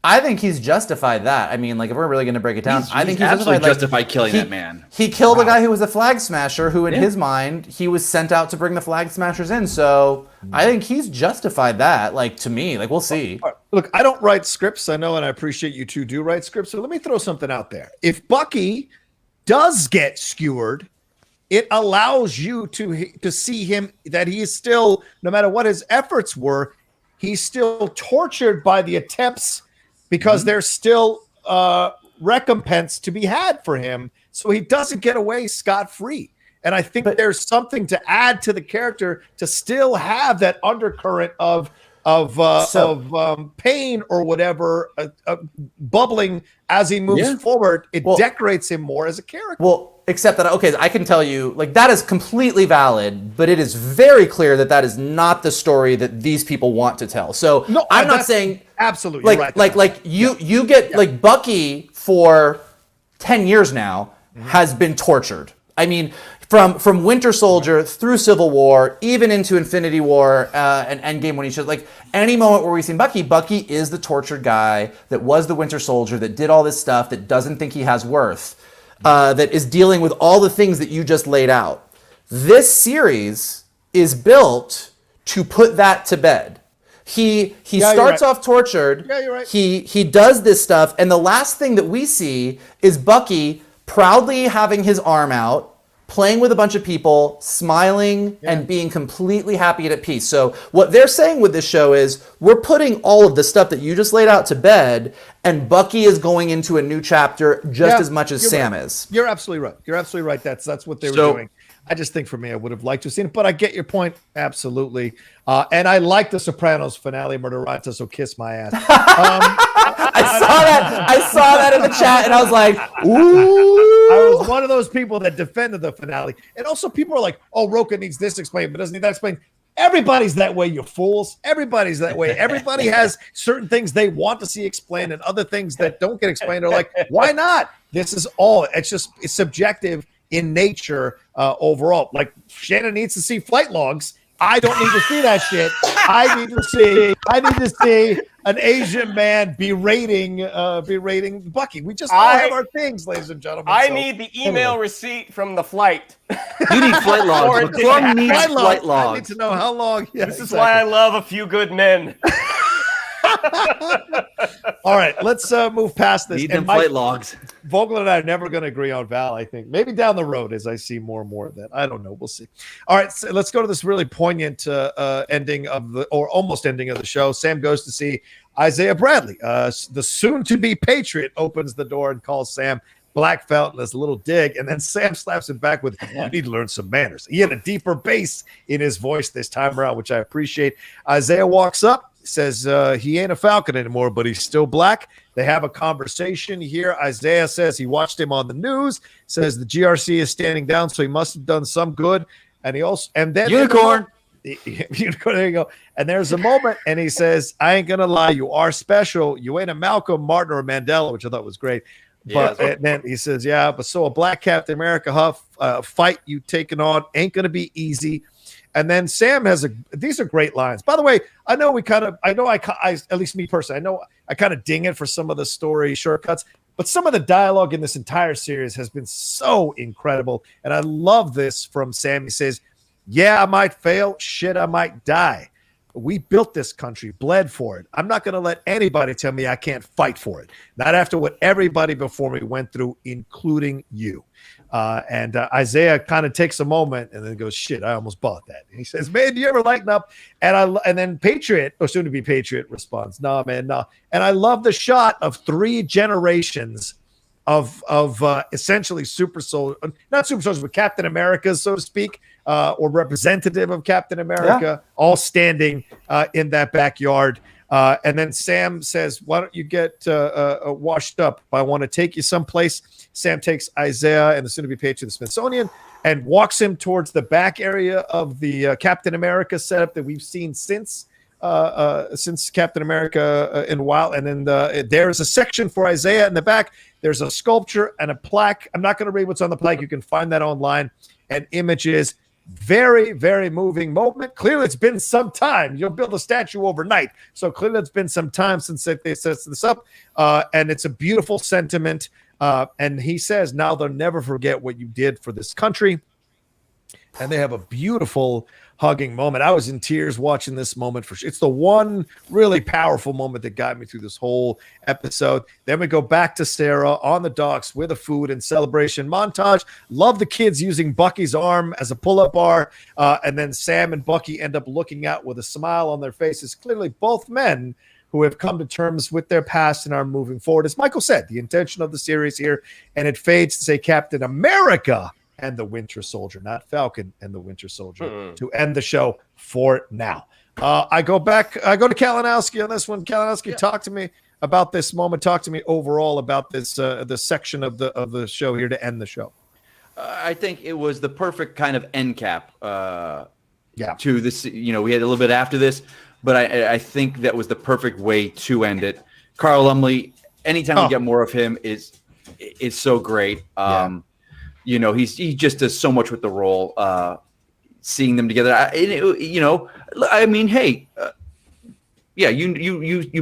I think he's justified that. I mean, like, if we're really going to break it down, I think he's justified killing that man. He killed a guy who was a flag smasher, who in his mind, he was sent out to bring the flag smashers in. So I think he's justified that. Like, to me, like, we'll see. Look, I don't write scripts. I know, and I appreciate you two do write scripts. So let me throw something out there. If Bucky does get skewered, it allows you to see him, that he is still, no matter what his efforts were, he's still tortured by the attempts, because there's still recompense to be had for him, so he doesn't get away scot-free. And I think there's something to add to the character to still have that undercurrent of pain or whatever bubbling as he moves forward. It decorates him more as a character. Well, except that, okay, I can tell you, like, that is completely valid, but it is very clear that is not the story that these people want to tell. So no, I'm not saying absolutely you get like Bucky for 10 years now has been tortured. I mean, from Winter Soldier through Civil War, even into Infinity War and Endgame, when he should, like, any moment where we've seen Bucky is the tortured guy that was the Winter Soldier, that did all this stuff, that doesn't think he has worth, that is dealing with all the things that you just laid out. This series is built to put that to bed. He starts off tortured. Yeah, you're right. He does this stuff, and the last thing that we see is Bucky proudly having his arm out, playing with a bunch of people, smiling, and being completely happy and at peace. So what they're saying with this show is, we're putting all of the stuff that you just laid out to bed, and Bucky is going into a new chapter just as much as Sam is. You're absolutely right. You're absolutely right. That's what they were doing. I just think for me, I would have liked to have seen it, but I get your point. Absolutely. And I like the Sopranos finale, Murderata, so kiss my ass. I saw that in the chat, and I was like, ooh. I was one of those people that defended the finale. And also people are like, oh, Rocha needs this explained, but doesn't need that explained. Everybody's that way, you fools. Everybody's that way. Everybody has certain things they want to see explained, and other things that don't get explained are like, why not? This is all, it's subjective in nature overall. Like, Shannon needs to see flight logs. I don't need to see that shit. I need to see an Asian man berating Bucky. We just all have our things, ladies and gentlemen. I need the email receipt from the flight. You need flight logs. McClung needs flight logs. I need to know how long. Yeah, this is why I love A Few Good Men. All right, let's move past this. Need them flight logs. Vogel and I are never going to agree on Val, I think. Maybe down the road as I see more and more of that. I don't know. We'll see. All right, so let's go to this really poignant ending of almost ending of the show. Sam goes to see Isaiah Bradley. The soon-to-be Patriot opens the door and calls Sam Black Felt. There's a little dig, and then Sam slaps him back with, you need to learn some manners. He had a deeper bass in his voice this time around, which I appreciate. Isaiah walks up, says he ain't a Falcon anymore, but he's still black. They have a conversation here. Isaiah says he watched him on the news, says the GRC is standing down, so he must have done some good. And he also, and then unicorn, unicorn, there you go. And there's a moment, and he says, I ain't gonna lie, you are special. You ain't a Malcolm, Martin, or Mandela, which I thought was great. But and then he says, yeah, but so a black Captain America fight you taking on ain't gonna be easy. And then Sam has these are great lines. By the way, I know at least me personally, I know I kind of ding it for some of the story shortcuts, but some of the dialogue in this entire series has been so incredible. And I love this from Sam. He says, Yeah, I might fail. Shit, I might die. We built this country, bled for it. I'm not going to let anybody tell me I can't fight for it. Not after what everybody before me went through, including you. And Isaiah kind of takes a moment and then goes, shit, I almost bought that. And he says, man, do you ever lighten up? And then Patriot, or soon to be Patriot, responds, no, man, no. And I love the shot of 3 generations of essentially super soldiers, not super soldiers, but Captain America, so to speak, or representative of Captain America, all standing in that backyard. And then Sam says, why don't you get washed up? I want to take you someplace. Sam takes Isaiah and the soon-to-be patriot to the Smithsonian and walks him towards the back area of the Captain America setup that we've seen since Captain America in a while. And then there's a section for Isaiah in the back. There's a sculpture and a plaque. I'm not going to read what's on the plaque. You can find that online and images. Very, very moving moment. Clearly, it's been some time. You'll build a statue overnight. So clearly, it's been some time since they set this up. And it's a beautiful sentiment. And he says, now they'll never forget what you did for this country. And they have a beautiful hugging moment. I was in tears watching this moment for sure. It's the one really powerful moment that got me through this whole episode. Then we go back to Sarah on the docks with a food and celebration montage. Love the kids using Bucky's arm as a pull-up bar. And then Sam and Bucky end up looking out with a smile on their faces. Clearly both men who have come to terms with their past and are moving forward. As Michael said, the intention of the series here, and it fades to say Captain America and the Winter Soldier, not Falcon and the Winter Soldier, to end the show for now. I go to Kalinowski on this one. Kalinowski, talk to me about this moment. Talk to me overall about this the section of the show here to end the show. I think it was the perfect kind of end cap to this. We had a little bit after this, but I think that was the perfect way to end it. Carl Lumley, anytime we get more of him is so great. He just does so much with the role. Seeing them together, you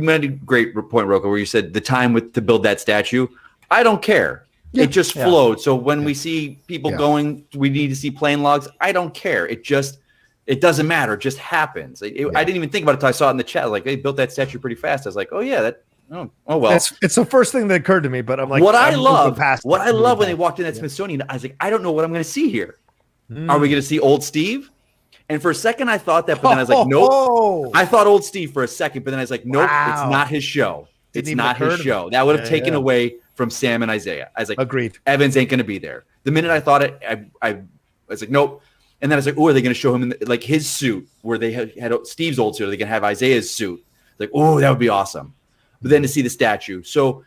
made a great point, Rocha, where you said the time to build that statue. I don't care. Yeah. It just flowed. So when we see people going, we need to see plane logs. I don't care. It doesn't matter. It just happens. I didn't even think about it until I saw it in the chat. Like, they built that statue pretty fast. I was like, oh yeah, that. Oh well. It's the first thing that occurred to me, but I'm like, what I love when they walked in that Smithsonian, I was like, I don't know what I'm going to see here. Are we going to see old Steve? And for a second, I thought that, but then I was like, nope. I thought old Steve for a second, but then I was like, nope, it's not his show. It's not his show. That would have taken away from Sam and Isaiah. I was like, agreed. Evans ain't going to be there. The minute I thought it, I was like, nope. And then I was like, oh, are they going to show him in like his suit where they had Steve's old suit? Or they can have Isaiah's suit. Like, oh, that would be awesome. But then to see the statue. So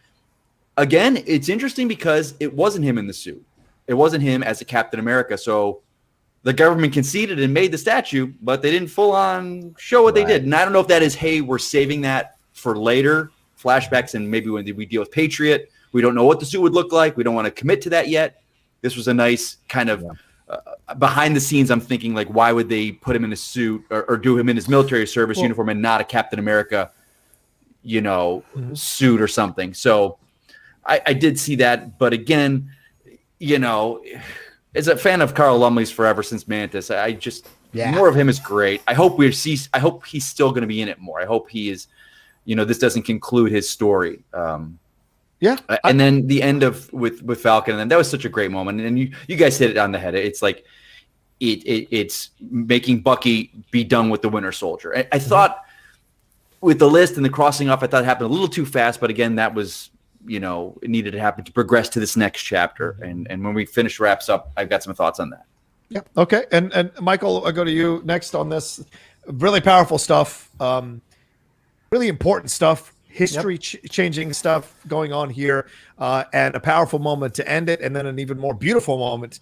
again, it's interesting because it wasn't him in the suit. It wasn't him as a Captain America. So the government conceded and made the statue, but they didn't full on show what they did. And I don't know if that is, hey, we're saving that for later flashbacks. And maybe when we deal with Patriot, we don't know what the suit would look like. We don't want to commit to that yet. This was a nice kind of behind the scenes. I'm thinking, like, why would they put him in a suit or do him in his military service uniform and not a Captain America suit or something. So I did see that. But again, as a fan of Carl Lumley's forever since Mantis, I just more of him is great. I hope he's still going to be in it more. I hope he is, this doesn't conclude his story. And then the end with Falcon, and that was such a great moment. And you guys hit it on the head. It's like it's making Bucky be done with the Winter Soldier. I thought, with the list and the crossing off, I thought it happened a little too fast, but again, that was, it needed to happen to progress to this next chapter. And when we finish wraps up, I've got some thoughts on that. Yeah. Okay. And Michael, I'll go to you next on this. Really powerful stuff. Really important stuff. History changing stuff going on here. And a powerful moment to end it. And then an even more beautiful moment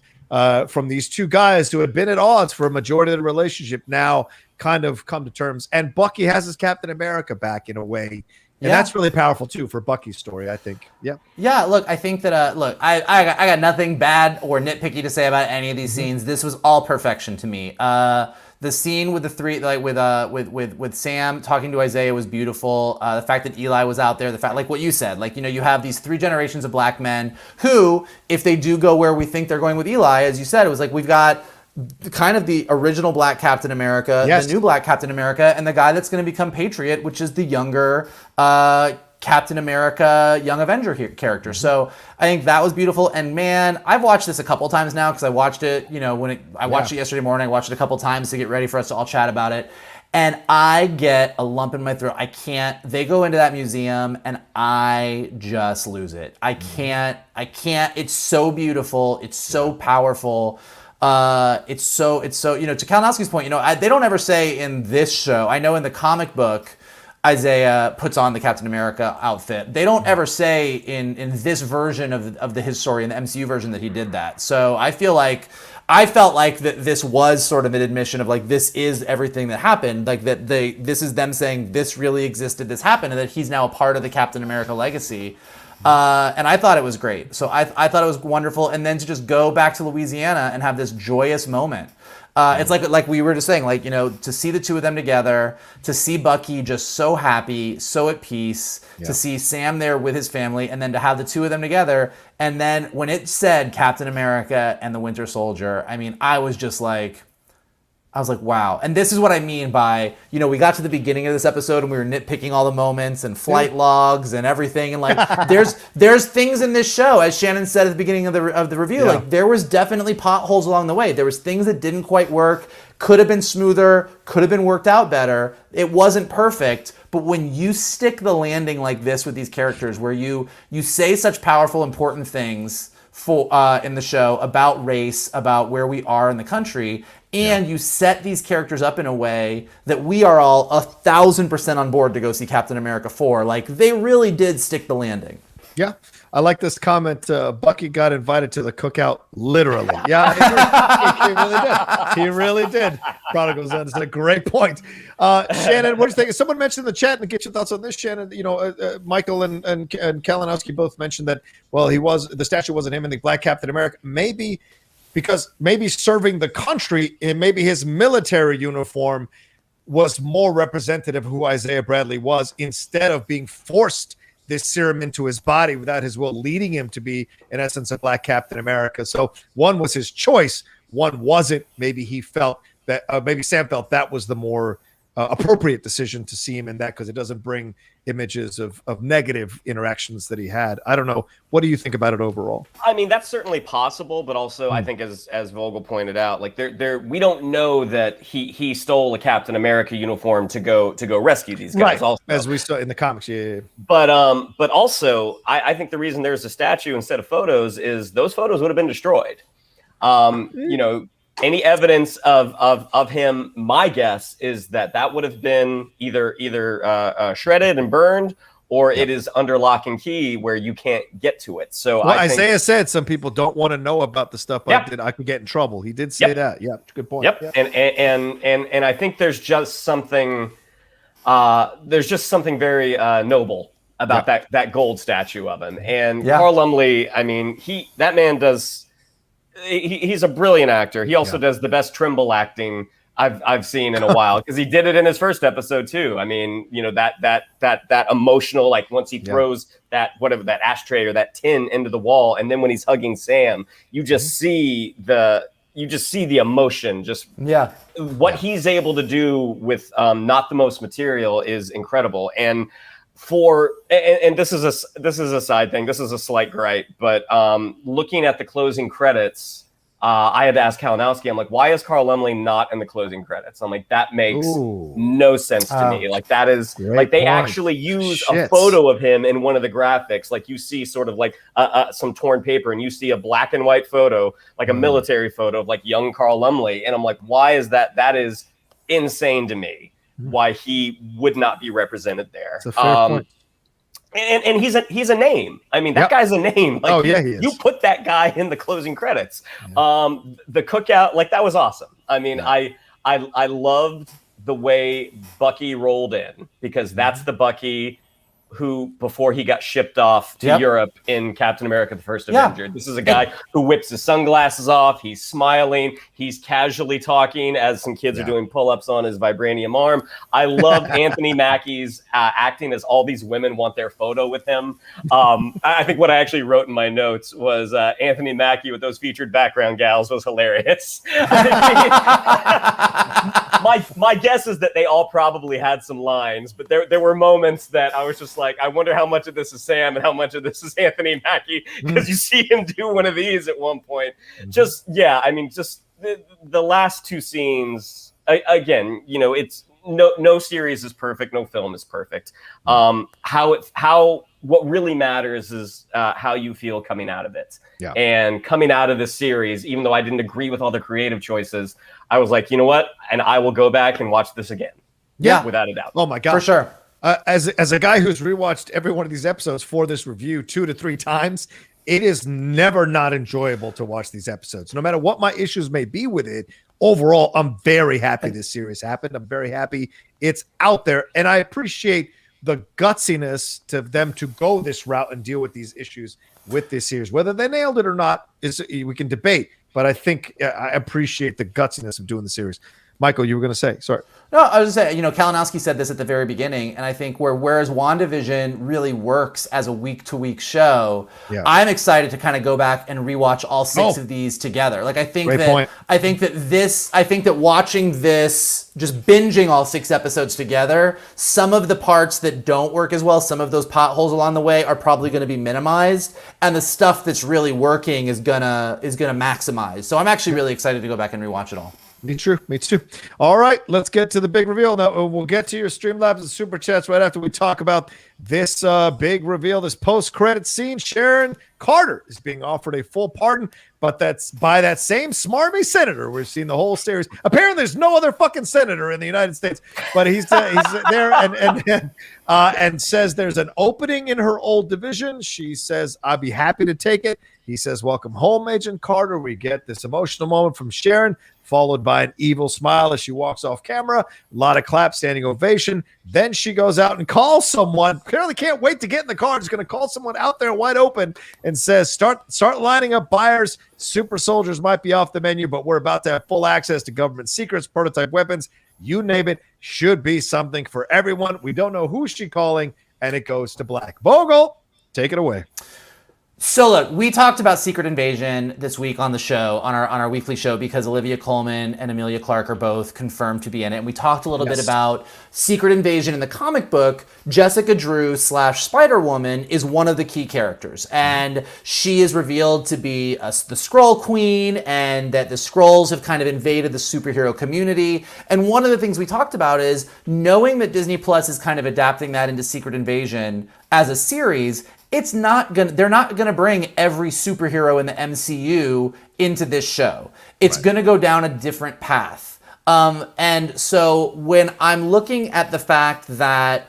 from these two guys who had been at odds for a majority of the relationship now kind of come to terms. And Bucky has his Captain America back in a way. And that's really powerful too for Bucky's story, I think. Yeah. Yeah. Look, I think that, I got nothing bad or nitpicky to say about any of these scenes. This was all perfection to me. The scene with the three, like with Sam talking to Isaiah was beautiful. The fact that Eli was out there, the fact, like what you said, you have these 3 generations of black men who, if they do go where we think they're going with Eli, as you said, it was like we've got kind of the original Black Captain America, the new Black Captain America, and the guy that's going to become Patriot, which is the younger Captain America, Young Avenger character. So I think that was beautiful. And man, I've watched this a couple times now because I watched it, I watched it yesterday morning. I watched it a couple times to get ready for us to all chat about it. And I get a lump in my throat. They go into that museum and I just lose it. I can't. It's so beautiful. It's so powerful. It's so, to Kalinowski's point, they don't ever say in this show, I know in the comic book, Isaiah puts on the Captain America outfit. They don't ever say in this version of his story, in the MCU version, that he did that. So I felt like that this was sort of an admission of like, this is everything that happened. Like this is them saying this really existed, this happened, and that he's now a part of the Captain America legacy. And I thought it was great. So I thought it was wonderful. And then to just go back to Louisiana and have this joyous moment. It's like we were just saying, to see the two of them together, to see Bucky just so happy, so at peace, to see Sam there with his family, and then to have the two of them together. And then when it said Captain America and the Winter Soldier, I mean, I was like, wow. And this is what I mean by, we got to the beginning of this episode and we were nitpicking all the moments and flight logs and everything. And like, there's things in this show, as Shannon said at the beginning of the review, like there was definitely potholes along the way. There was things that didn't quite work, could have been smoother, could have been worked out better. It wasn't perfect. But when you stick the landing like this with these characters, where you say such powerful, important things in the show about race, about where we are in the country, and you set these characters up in a way that we are all 1,000% on board to go see Captain America 4. Like, they really did stick the landing. Yeah. I like this comment. Bucky got invited to the cookout, literally. Yeah, he really did. Prodigal Son is a great point. Shannon, what do you think? Someone mentioned in the chat, and get your thoughts on this, Shannon. Michael and Kalinowski both mentioned that, well, the statue wasn't him in the Black Captain America. Maybe serving the country, and maybe his military uniform was more representative of who Isaiah Bradley was, instead of being forced this serum into his body without his will, leading him to be, in essence, a Black Captain America. So one was his choice, one wasn't. Maybe he felt that, maybe Sam felt that was the more appropriate decision to see him in that, because it doesn't bring images of negative interactions that he had. I don't know. What do you think about it overall? I mean, that's certainly possible, but also I think, as Vogel pointed out, like we don't know that he stole a Captain America uniform to go rescue these guys. Right. Also, as we saw in the comics. Yeah. But also I think the reason there's a statue instead of photos is those photos would have been destroyed. Any evidence of him, my guess is that would have been either shredded and burned, or it is under lock and key where you can't get to it. So Isaiah said some people don't want to know about the stuff I did. I could get in trouble. He did say that. Yeah, good point. Yep. And I think there's just something very noble about that gold statue of him. And Carl Lumbly, I mean, that man does. He's a brilliant actor. He also does the best Trimble acting I've seen in a while, because he did it in his first episode too. I mean, that emotional, like once he throws that ashtray or that tin into the wall, and then when he's hugging Sam, you just see the emotion. What he's able to do with not the most material is incredible. And this is a side thing. This is a slight gripe, but looking at the closing credits, I had to ask Kalinowski. I'm like, why is Carl Lumbly not in the closing credits? I'm like, that makes no sense to me. Like, that is like they actually use a photo of him in one of the graphics. Like, you see sort of like some torn paper, and you see a black and white photo, like a military photo of like young Carl Lumbly, and I'm like, why is that? That is insane to me. Why he would not be represented there. It's a fair point. And he's a name. I mean, that guy's a name. Like, he is. You put that guy in the closing credits. The cookout, like, that was awesome. I mean, I loved the way Bucky rolled in, because that's the Bucky who, before he got shipped off to Europe in Captain America: The First Avenger. This is a guy who whips his sunglasses off. He's smiling. He's casually talking as some kids are doing pull-ups on his vibranium arm. I love Anthony Mackie's acting as all these women want their photo with him. I think what I actually wrote in my notes was Anthony Mackie with those featured background gals was hilarious. My guess is that they all probably had some lines, but there were moments that I was just like, I wonder how much of this is Sam and how much of this is Anthony Mackie, because you see him do one of these at one point. Just the last two scenes, again, it's no series is perfect, no film is perfect. What really matters is how you feel coming out of it. Yeah. And coming out of this series, even though I didn't agree with all the creative choices, I was like, you know what? And I will go back and watch this again. Yeah, without a doubt. Oh my God, for sure. As a guy who's rewatched every one of these episodes for this review 2 to 3 times, it is never not enjoyable to watch these episodes. No matter what my issues may be with it, overall, I'm very happy this series happened. I'm very happy it's out there, and I appreciate the gutsiness to them to go this route and deal with these issues with this series. Whether they nailed it or not, we can debate, but I think I appreciate the gutsiness of doing the series. Michael, you were going to say, sorry. No, I was going to say, Kalinowski said this at the very beginning, and I think whereas WandaVision really works as a week-to-week show, I'm excited to kind of go back and rewatch all 6 of these together. Like, I think that watching this, just binging all 6 episodes together, some of the parts that don't work as well, some of those potholes along the way are probably going to be minimized, and the stuff that's really working is gonna maximize. So I'm actually really excited to go back and rewatch it all. Me too. All right, let's get to the big reveal. Now, we'll get to your Streamlabs and Super Chats right after we talk about this big reveal, this post-credit scene. Sharon Carter is being offered a full pardon, but that's by that same smarmy senator we've seen the whole series. Apparently, there's no other fucking senator in the United States, but he's there and says there's an opening in her old division. She says, I'd be happy to take it. He says, welcome home, Agent Carter. We get this emotional moment from Sharon, followed by an evil smile as she walks off camera. A lot of claps, standing ovation. Then she goes out and calls someone. Clearly can't wait to get in the car. She's going to call someone out there wide open and says, start lining up buyers. Super soldiers might be off the menu, but we're about to have full access to government secrets, prototype weapons. You name it. Should be something for everyone. We don't know who she's calling, and it goes to black. Vogel, take it away. So look, we talked about Secret Invasion this week on the show, on our weekly show, because Olivia Colman and Emilia Clarke are both confirmed to be in it. And we talked a little bit about Secret Invasion in the comic book. Jessica Drew / Spider-Woman is one of the key characters. And she is revealed to be the Skrull Queen, and that the Skrulls have kind of invaded the superhero community. And one of the things we talked about is knowing that Disney Plus is kind of adapting that into Secret Invasion as a series. They're not gonna bring every superhero in the MCU into this show. It's gonna go down a different path. And so when I'm looking at the fact that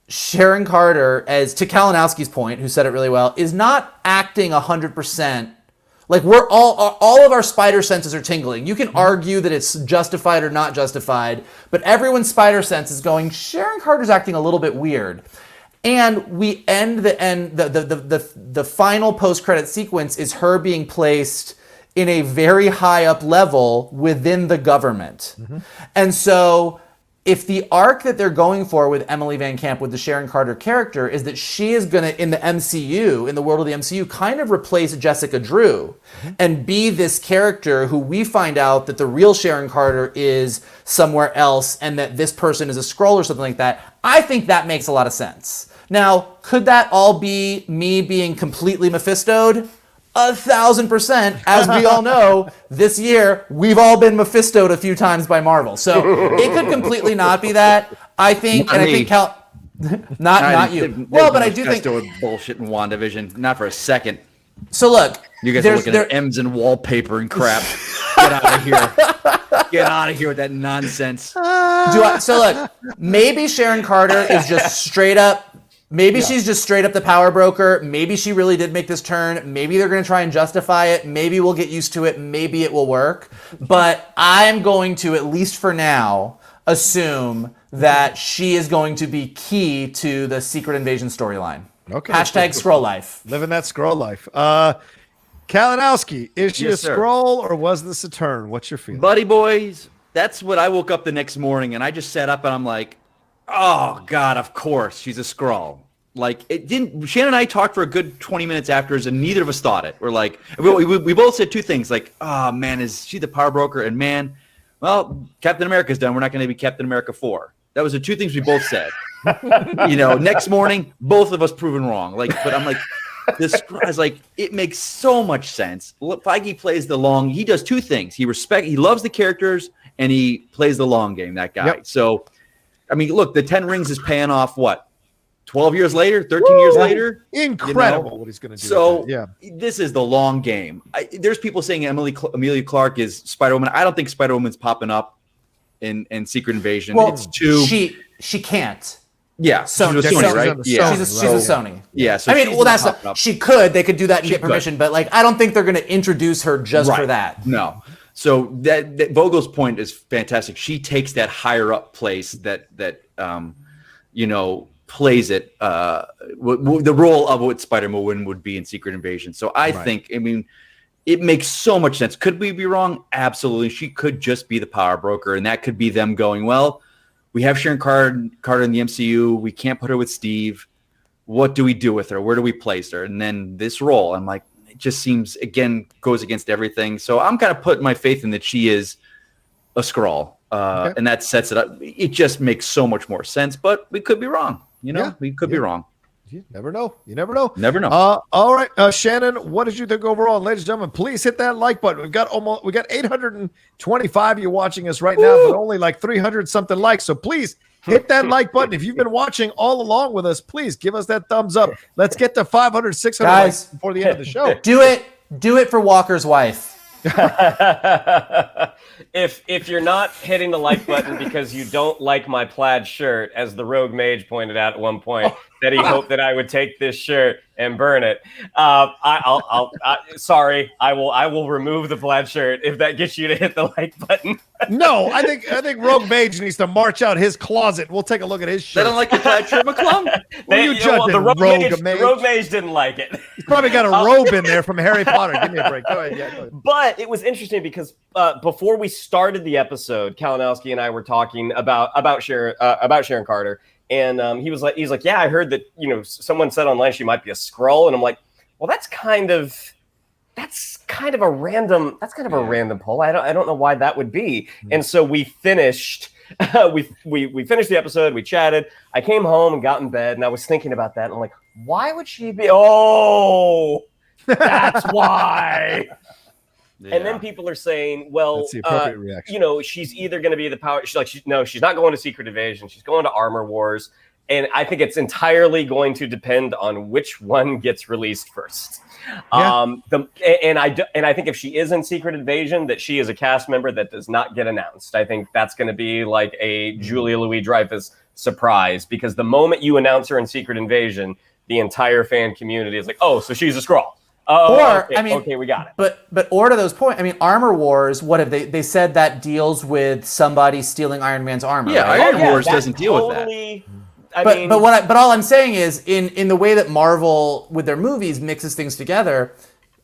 Sharon Carter, as to Kalinowski's point, who said it really well, is not acting 100%. Like, we're all of our spider senses are tingling. You can argue that it's justified or not justified, but everyone's spider sense is going, Sharon Carter's acting a little bit weird. And we end the final post-credit sequence is her being placed in a very high up level within the government. Mm-hmm. And so if the arc that they're going for with Emile VanCamp, with the Sharon Carter character, is that she is going to, in the MCU, in the world of the MCU, kind of replace Jessica Drew and be this character who we find out that the real Sharon Carter is somewhere else and that this person is a Skrull or something like that, I think that makes a lot of sense. Now, could that all be me being completely Mephisto'd? 1,000%. As we all know, this year, we've all been Mephisto'd a few times by Marvel. So it could completely not be that. I think, not and me. I think not you. Well, but I do think bullshit in WandaVision. Not for a second. So look, you guys are looking at M's and wallpaper and crap. Get out of here. Get out of here with that nonsense. So look, maybe Sharon Carter is just straight up. Maybe she's just straight up the power broker. Maybe she really did make this turn. Maybe they're going to try and justify it. Maybe we'll get used to it. Maybe it will work. But I'm going to, at least for now, assume that she is going to be key to the Secret Invasion storyline. Okay. Hashtag Skrull life. Living that Skrull life. Kalinowski, is she a Skrull or was this a turn? What's your feeling? Buddy boys, that's what I woke up the next morning and I just sat up and I'm like, oh God, of course she's a Skrull. Like it didn't. Shannon and I talked for a good 20 minutes afterwards, and neither of us thought it. We're like, we both said two things. Like, oh man, is she the power broker? And man, well, Captain America's done. We're not going to be Captain America 4. That was the two things we both said. Next morning, both of us proven wrong. Like, but I'm like, this is like, it makes so much sense. Feige plays the long. He does two things. He loves the characters, and he plays the long game. That guy. Yep. So, I mean, look, the 10 Rings is paying off. What? 12 years later, 13 years later. Incredible what he's going to do. So this is the long game. There's people saying Amelia Clark is Spider-Woman. I don't think Spider-Woman's popping up in Secret Invasion. Well, it's too. She can't. Yeah, Sony, right? Yeah. She's a Sony. Yeah, so I mean, she could. They could do that and get permission, but like, I don't think they're going to introduce her just for that. No. So that Vogel's point is fantastic. She takes that higher up place that plays it the role of what Spider-Man would be in Secret Invasion. So I think, I mean, it makes so much sense. Could we be wrong? Absolutely. She could just be the power broker, and that could be them going, well, we have Sharon Carter in the MCU. We can't put her with Steve. What do we do with her? Where do we place her? And then this role, I'm like, it just seems, again, goes against everything. So I'm kind of putting my faith in that she is a Skrull. And that sets it up. It just makes so much more sense, but we could be wrong. We could be wrong. You never know. You never know. Never know. All right, Shannon, what did you think overall? And ladies and gentlemen, please hit that like button. We got 825 you watching us right now, but only like 300 something likes. So please hit that like button. If you've been watching all along with us, please give us that thumbs up. Let's get to 500, 600 likes before the end of the show. Do it for Walker's wife. If you're not hitting the like button because you don't like my plaid shirt, as the Rogue Mage pointed out at one point, that he hoped that I would take this shirt and burn it. Sorry, I will remove the plaid shirt if that gets you to hit the like button. No, I think Rogue Mage needs to march out his closet. We'll take a look at his shirt. They don't like the plaid shirt, McClung? The Rogue Mage didn't like it. He's probably got a robe in there from Harry Potter. Give me a break. Go ahead. Yeah, go ahead. But it was interesting because before we started the episode, Kalinowski and I were talking about Sharon Carter. And he's like, yeah, I heard that, someone said online she might be a Skrull. And I'm like, well, that's kind of a random poll. I don't know why that would be. Mm-hmm. And so we finished we finished the episode, we chatted. I came home and got in bed and I was thinking about that. And I'm like, why would she be? Oh, that's why. Yeah. And then people are saying, well, that's the appropriate reaction. She's either going to be the power. She's not going to Secret Invasion. She's going to Armor Wars. And I think it's entirely going to depend on which one gets released first. Yeah. I think if she is in Secret Invasion, that she is a cast member that does not get announced. I think that's going to be like a Julia Louis-Dreyfus surprise, because the moment you announce her in Secret Invasion, the entire fan community is like, oh, so she's a Skrull. Okay, we got it. But to those points, Armor Wars, what have they said that deals with somebody stealing Iron Man's armor? Yeah, right? Iron Wars doesn't deal with that. But all I'm saying is in the way that Marvel with their movies mixes things together,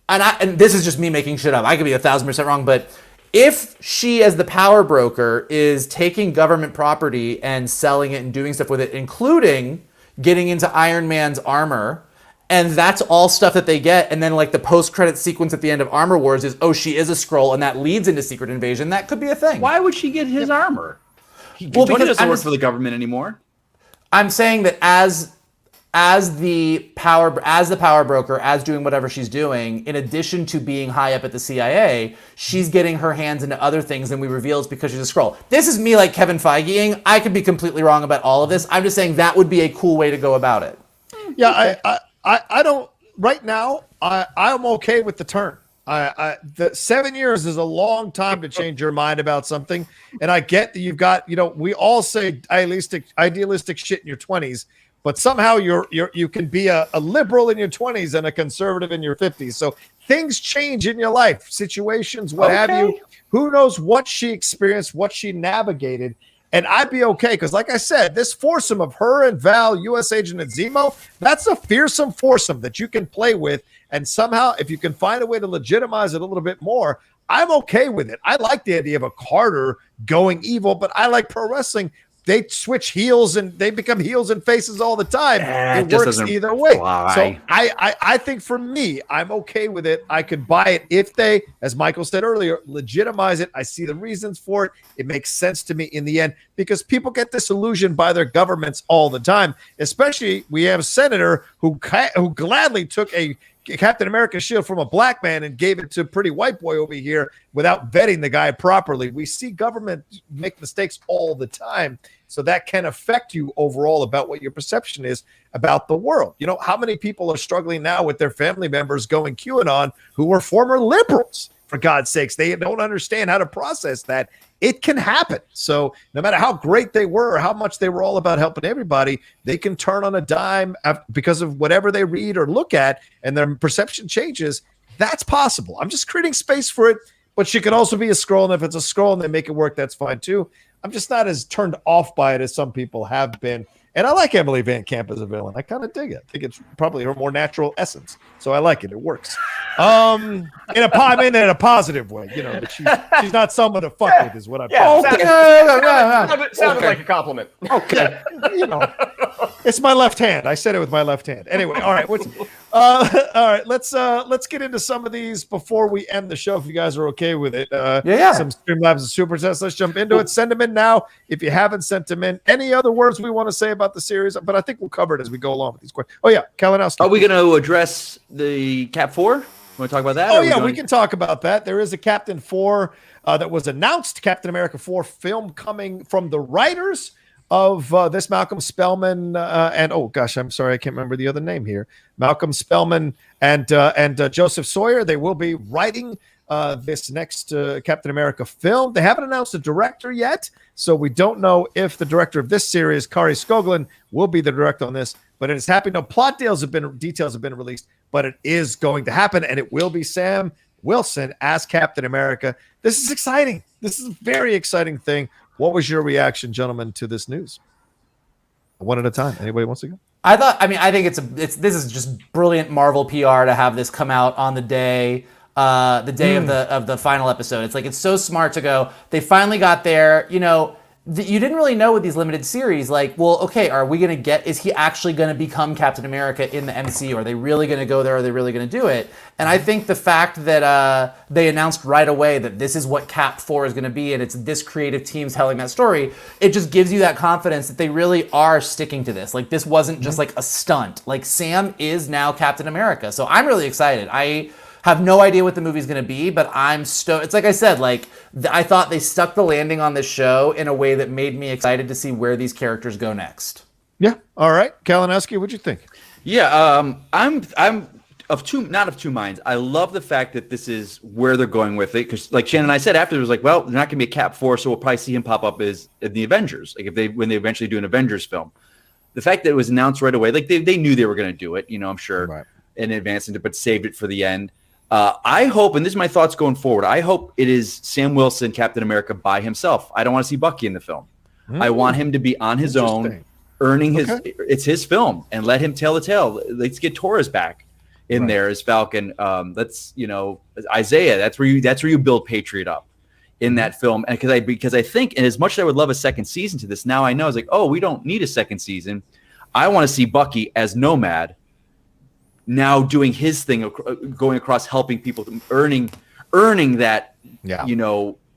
and this is just me making shit up. I could be 1,000% wrong, but if she, as the power broker, is taking government property and selling it and doing stuff with it, including getting into Iron Man's armor, and that's all stuff that they get, and then like the post-credit sequence at the end of Armor Wars is, oh, she is a Skrull, and that leads into Secret Invasion, that could be a thing. Why would she get his armor? Tony doesn't work for the government anymore. I'm saying that as the power broker, as doing whatever she's doing, in addition to being high up at the CIA, she's getting her hands into other things, and we reveal it's because she's a Skrull. This is me like Kevin Feigeing. I could be completely wrong about all of this. I'm just saying that would be a cool way to go about it. Yeah, I don't right now. I'm okay with the turn. The 7 years is a long time to change your mind about something, and I get that you've got. We all say idealistic shit in your 20s, but somehow you can be a liberal in your 20s and a conservative in your 50s. So things change in your life, situations, what have you. Who knows what she experienced, what she navigated. And I'd be okay because, like I said, this foursome of her and Val, U.S. Agent and Zemo, that's a fearsome foursome that you can play with. And somehow, if you can find a way to legitimize it a little bit more, I'm okay with it. I like the idea of a Carter going evil, but I like pro wrestling. They switch heels and they become heels and faces all the time. It works either way. Fly. So I think for me, I'm okay with it. I could buy it if they, as Michael said earlier, legitimize it. I see the reasons for it. It makes sense to me in the end because people get disillusioned by their governments all the time. Especially we have a senator who gladly took a Captain America shield from a black man and gave it to a pretty white boy over here without vetting the guy properly. We see government make mistakes all the time. So that can affect you overall about what your perception is about the world. You know, how many people are struggling now with their family members going QAnon who were former liberals, for God's sakes? They don't understand how to process that. It can happen. So no matter how great they were or how much they were all about helping everybody, they can turn on a dime because of whatever they read or look at, and their perception changes. That's possible. I'm just creating space for it, but she could also be a scroll, and if it's a scroll and they make it work, that's fine too. I'm just not as turned off by it as some people have been. And I like Emile VanCamp as a villain. I kind of dig it. I think it's probably her more natural essence. So I like it. It works. In a positive way, you know, that she's not someone to fuck with is what I'm sounded like a compliment. Okay. You know, it's my left hand. I said it with my left hand. Anyway, all right. All right, let's get into some of these before we end the show, if you guys are okay with it. Some Streamlabs and Super Tests. Let's jump into it. Send them in now if you haven't sent them in. Any other words we want to say about the series? But I think we'll cover it as we go along with these questions. Oh, yeah, Kalinowski. Are we going to address the Cap 4? Want to talk about that? Oh, yeah, we can talk about that. There is a Captain 4 that was announced, Captain America 4 film coming from the writers of this Malcolm Spellman and, oh, gosh, I'm sorry, I can't remember the other name here. Malcolm Spellman and Joseph Sawyer. They will be writing this next Captain America film. They haven't announced a director yet, so we don't know if the director of this series, Kari Skogland, will be the director on this. But it is happening. No plot details have been released, but it is going to happen, and it will be Sam Wilson as Captain America. This is exciting. This is a very exciting thing. What was your reaction, gentlemen, to this news? One at a time. Anybody wants to go? I think this is just brilliant Marvel PR to have this come out on the day of the final episode. It's like, it's so smart to go, they finally got there. You know, you didn't really know with these limited series, like, well, okay, is he actually going to become Captain America in the MCU? Are they really going to go there? Are they really going to do it? And I think the fact that they announced right away that this is what Cap 4 is going to be, and it's this creative team telling that story, it just gives you that confidence that they really are sticking to this. Like, this wasn't just like a stunt. Like, Sam is now Captain America. So I'm really excited. I have no idea what the movie's going to be, but I'm stoked. It's like I said, like, I thought they stuck the landing on this show in a way that made me excited to see where these characters go next. Yeah. All right. Kalinowski, what'd you think? Yeah. I'm not of two minds. I love the fact that this is where they're going with it, because, like Shannon and I said after, it was like, well, they're not going to be a Cap 4, so we'll probably see him pop up as the Avengers, like when they eventually do an Avengers film. The fact that it was announced right away, like they knew they were going to do it, you know, I'm sure, right, in advance, but saved it for the end. I hope, and this is my thoughts going forward, I hope it is Sam Wilson, Captain America, by himself. I don't want to see Bucky in the film. I want him to be on his own, earning it's his film, and let him tell the tale. Let's get Torres back in there as Falcon. Let's, Isaiah, that's where you build Patriot up in that film. And because I think, and as much as I would love a second season to this, now I know it's like, oh, we don't need a second season. I want to see Bucky as Nomad, now doing his thing, going across, helping people, earning that,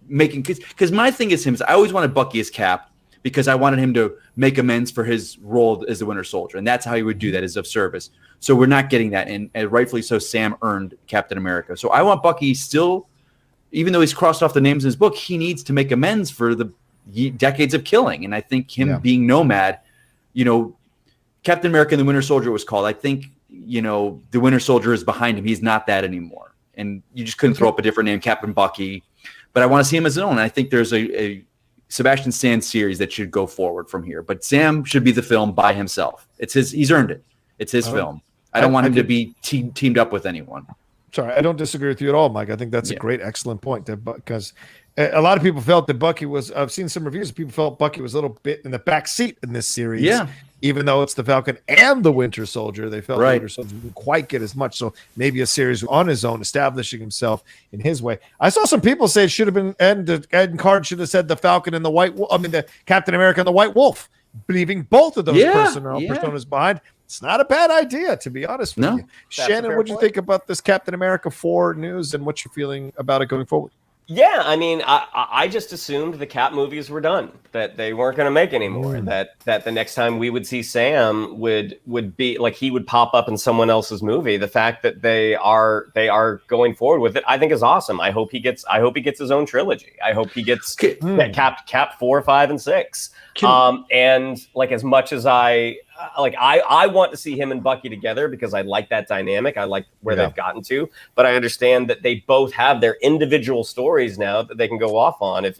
making, because my thing is him. I always wanted Bucky as Cap because I wanted him to make amends for his role as the Winter Soldier, and that's how he would do that, is of service. So we're not getting that, and rightfully so, Sam earned Captain America. So I want Bucky still, even though he's crossed off the names in his book, he needs to make amends for the decades of killing, and I think him being Nomad, Captain America and the Winter Soldier was called. I think, the Winter Soldier is behind him. He's not that anymore. And you just couldn't throw up a different name, Captain Bucky. But I want to see him as his own. And I think there's a Sebastian Stan series that should go forward from here. But Sam should be the film by himself. He's earned it. It's his film. I don't want him to be teamed up with anyone. Sorry, I don't disagree with you at all, Mike. I think that's a great, excellent point, because A lot of people felt that Bucky was. I've seen some reviews. People felt Bucky was a little bit in the back seat in this series. Yeah. Even though it's the Falcon and the Winter Soldier, they felt the Right. Winter Soldier didn't quite get as much. So maybe a series on his own, establishing himself in his way. I saw some people say it should have been Ed and Card should have said the Falcon and the White. The Captain America and the White Wolf, leaving both of those personas behind. It's not a bad idea, to be honest with you. Shannon, what do you think about this Captain America 4 news, and what's your feeling about it going forward? Yeah, I mean, I just assumed the Cap movies were done, that they weren't going to make anymore, that the next time we would see Sam would be like he would pop up in someone else's movie. The fact that they are going forward with it, I think is awesome. I hope he gets his own trilogy. I hope he gets that Cap 4, 5, and 6. And like, as much as I want to see him and Bucky together because I like that dynamic. I like where they've gotten to, but I understand that they both have their individual stories now that they can go off on. If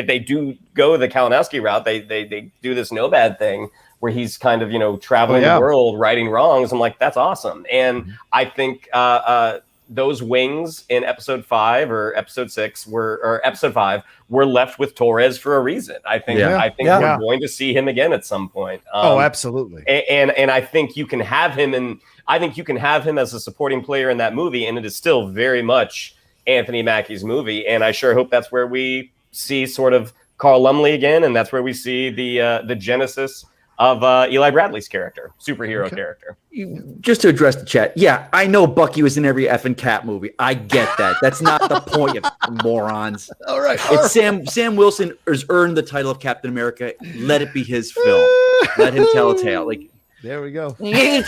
they do go the Kalinowski route, they do this No Bad thing where he's kind of, traveling the world, righting wrongs. I'm like, that's awesome. And I think, those wings in episode 5 or episode 6 or episode 5 were left with Torres for a reason. I think we're going to see him again at some point. Absolutely. And I think you can have him as a supporting player in that movie, and it is still very much Anthony Mackie's movie. And I sure hope that's where we see sort of Carl Lumley again, and that's where we see the genesis of Eli Bradley's superhero character. Just to address the chat, I know Bucky was in every effing Cap movie. I get that. That's not the point, you morons. All right. It's Sam Wilson has earned the title of Captain America. Let it be his film. Let him tell a tale. Like, there we go.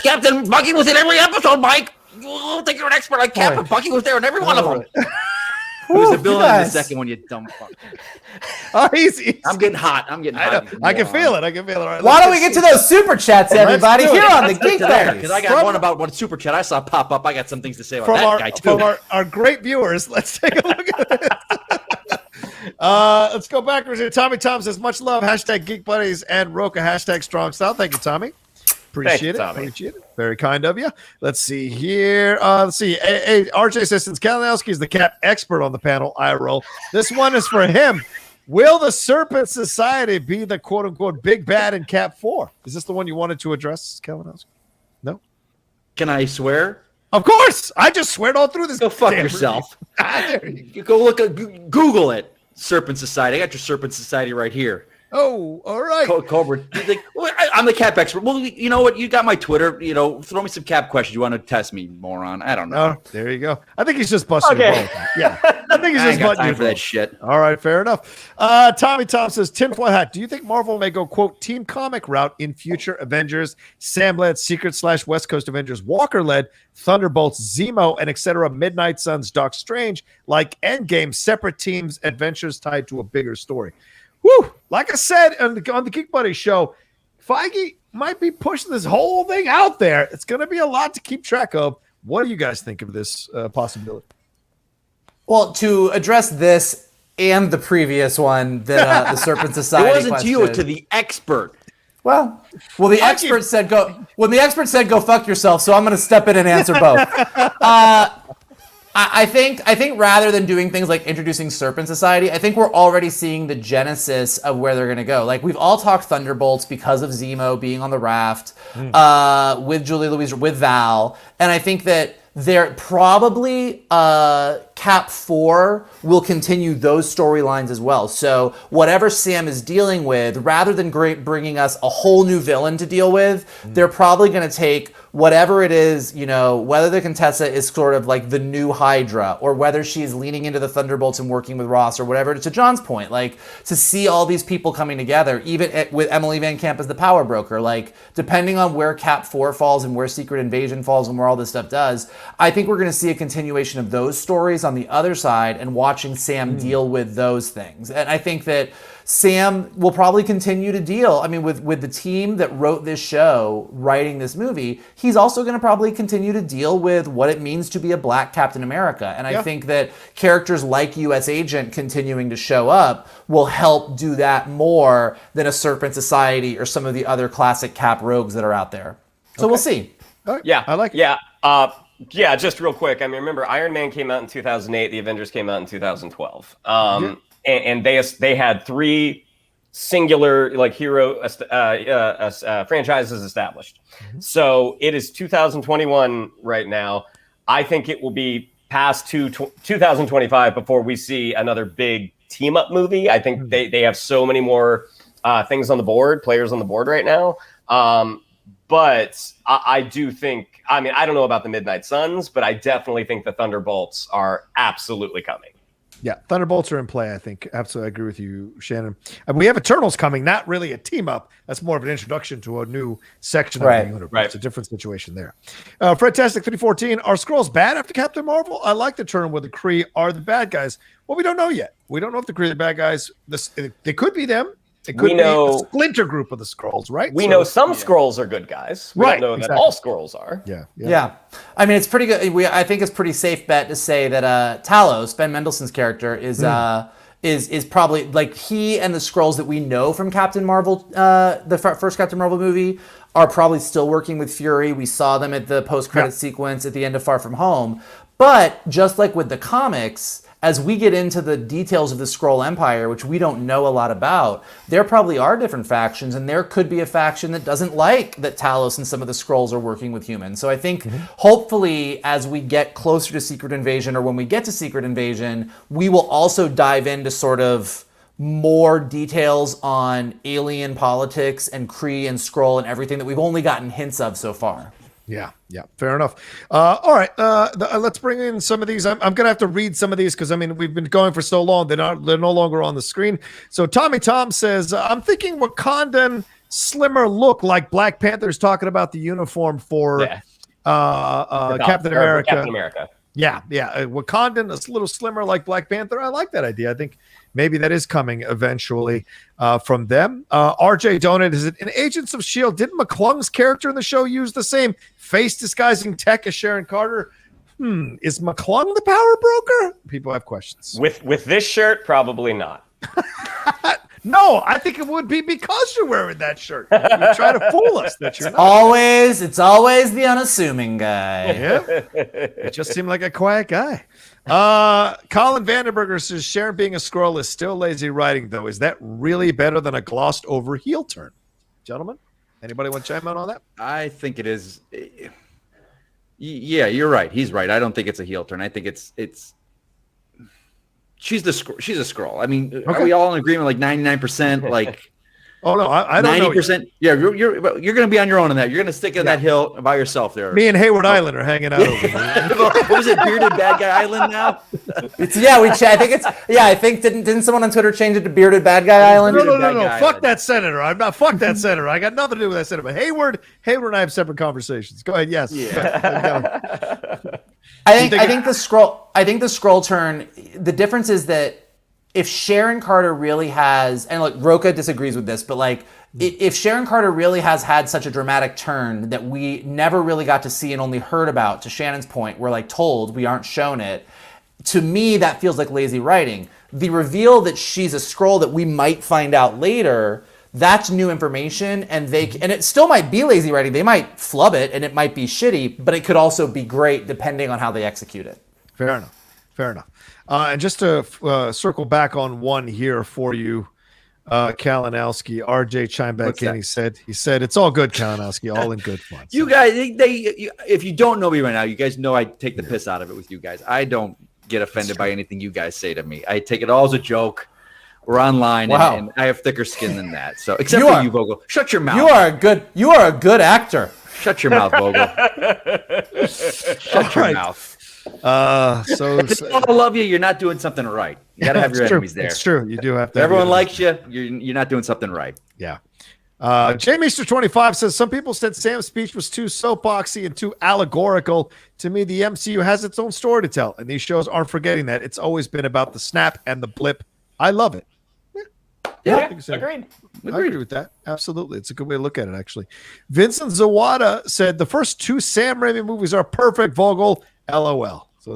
Captain Bucky was in every episode, Mike. You think you're an expert on Cap, but Bucky was there in every one of them. Who's the villain in the second one, you dumb fuck? Oh, easy. I'm getting hot. I can feel it. All right, why don't we get to those super chats, everybody? Here on the Geek Buddies. Because I got one about one super chat I saw pop up. I got some things to say about that guy, too. From our great viewers, let's take a look at this. Let's go backwards here. Tommy Tom says, much love, #Geek Buddies and Rocha, #Strong Style. Thank you, Tommy. Appreciate it. Very kind of you. Let's see here. RJ says, since Kalinowski is the Cap expert on the panel, I roll. This one is for him. Will the Serpent Society be the quote-unquote big bad in Cap 4? Is this the one you wanted to address, Kalinowski? No? Can I swear? Of course. I just swear all through this. Go fuck yourself. You go look at Google it. Serpent Society. I got your Serpent Society right here. Oh, all right. Cobra. Like, I'm the Cap expert. Well, you know what? You got my Twitter. Throw me some Cap questions. You want to test me, moron? I don't know. Oh, there you go. I think he's just busting your balls. Yeah. I think he's just busting time for that shit. All right, fair enough. Tommy Tom says, tinfoil hat. Do you think Marvel may go, quote, team comic route in future Avengers? Sam-led, Secret/West Coast Avengers, Walker-led, Thunderbolts, Zemo, and etc. Midnight Suns, Doc Strange, like Endgame, separate teams, adventures tied to a bigger story. Woo! Like I said on the Geek Buddy show, Feige might be pushing this whole thing out there. It's going to be a lot to keep track of. What do you guys think of this possibility? Well, to address this and the previous one, the Serpent Society. It wasn't question, to you, to the expert. Well, the expert said go. When the expert said go fuck yourself, so I'm going to step in and answer both. I think rather than doing things like introducing Serpent Society, I think we're already seeing the genesis of where they're going to go. Like, we've all talked Thunderbolts because of Zemo being on the raft with Julie Louise, with Val. And I think that they're probably Cap 4 will continue those storylines as well. So whatever Sam is dealing with, rather than bringing us a whole new villain to deal with, they're probably going to take whatever it is, whether the Contessa is sort of like the new Hydra, or whether she's leaning into the Thunderbolts and working with Ross, or whatever. To John's point, like, to see all these people coming together, even with Emile VanCamp as the power broker, like, depending on where Cap 4 falls and where Secret Invasion falls and where all this stuff does, I think we're going to see a continuation of those stories on the other side and watching Sam deal with those things. And I think that Sam will probably continue to deal. I mean, with the team that wrote this show, writing this movie, he's also going to probably continue to deal with what it means to be a black Captain America. And I think that characters like U.S. Agent continuing to show up will help do that more than a Serpent Society or some of the other classic Cap rogues that are out there. So we'll see. Right. Yeah, I like it. Yeah. Yeah, just real quick. I mean, remember, Iron Man came out in 2008. The Avengers came out in 2012. And they had 3 singular like hero franchises established. So it is 2021 right now. I think it will be past 2025 before we see another big team up movie. I think they have so many more things on the board, players on the board right now. But I do think, I mean, I don't know about the Midnight Suns, but I definitely think the Thunderbolts are absolutely coming. Yeah, Thunderbolts are in play, I think. Absolutely, I agree with you, Shannon. And we have Eternals coming, not really a team up. That's more of an introduction to a new section of the universe. It's a different situation there. Fredtastic 314, are Skrulls bad after Captain Marvel? I like the turn where the Kree are the bad guys. Well, we don't know yet. We don't know if the Kree are the bad guys. They could be them. It could be a splinter group of the Skrulls, right? We know some Skrulls are good guys. We don't know that all Skrulls are. Yeah. I mean, it's pretty good. I think it's pretty safe bet to say that Talos, Ben Mendelsohn's character, is probably like he and the Skrulls that we know from Captain Marvel, the first Captain Marvel movie, are probably still working with Fury. We saw them at the post-credit sequence at the end of Far From Home. But just like with the comics, as we get into the details of the Skrull Empire, which we don't know a lot about, there probably are different factions, and there could be a faction that doesn't like that Talos and some of the Skrulls are working with humans. So I think hopefully as we get closer to Secret Invasion, or when we get to Secret Invasion, we will also dive into sort of more details on alien politics and Kree and Skrull and everything that we've only gotten hints of so far. Yeah, fair enough. All right, let's bring in some of these. I'm going to have to read some of these because, I mean, we've been going for so long. They're no longer on the screen. So Tommy Tom says, I'm thinking Wakandan slimmer look like Black Panther's talking about the uniform for Captain America. Captain America. Yeah. Wakandan is a little slimmer like Black Panther. I like that idea. I think maybe that is coming eventually from them. RJ Donut, is it in Agents of S.H.I.E.L.D.? Didn't McClung's character in the show use the same face disguising tech as Sharon Carter? Is McClung the power broker? People have questions. With this shirt, probably not. No, I think it would be because you're wearing that shirt. You try to fool us that you're not. It's always the unassuming guy. Yeah. It just seemed like a quiet guy. Colin Vandenberger says Sharon being a Skrull is still lazy writing, though. Is that really better than a glossed over heel turn? Gentlemen, anybody want to chime in on that? I think it is. Yeah, you're right. He's right. I don't think it's a heel turn. I think it's she's a Skrull. I mean, are we all in agreement? Like 99%? Like, oh no, I don't 90%. know. Yeah, you're going to be on your own on that. You're going to stick on that hill by yourself there. Me and Hayward Island are hanging out over there. What was it? Bearded Bad Guy Island now? I think didn't someone on Twitter change it to Bearded Bad Guy Island? No. Fuck that senator. I'm not. Fuck that senator. I got nothing to do with that senator. But Hayward and I have separate conversations. Go ahead. Yes. Yeah. I think the Skrull turn. The difference is that if Sharon Carter really has, and like Rocha disagrees with this, but like if Sharon Carter really has had such a dramatic turn that we never really got to see and only heard about, to Shannon's point, we're like told, we aren't shown it. To me, that feels like lazy writing. The reveal that she's a Skrull that we might find out later, that's new information, and it still might be lazy writing. They might flub it, and it might be shitty, but it could also be great depending on how they execute it. Fair enough. And just to circle back on one here for you, Kalinowski, RJ chimed back in. He said, it's all good, Kalinowski, all in good fun. You guys, if you don't know me right now, you guys know I take the piss out of it with you guys. I don't get offended by anything you guys say to me. I take it all as a joke. We're online, and I have thicker skin than that. So, except for you, Vogel. Shut your mouth. You are a good actor. Shut your mouth, Vogel. Shut your mouth. So if they all love you, you're not doing something right. You gotta have your enemies there. It's true. You do have to. If everyone likes you, you're not doing something right. Yeah. J-Meester25 says some people said Sam's speech was too soapboxy and too allegorical. To me, the MCU has its own story to tell, and these shows aren't forgetting that. It's always been about the snap and the blip. I love it. Yeah, agreed. I agree with that. Absolutely. It's a good way to look at it, actually. Vincent Zawada said the first 2 Sam Raimi movies are perfect, Vogel. LOL. So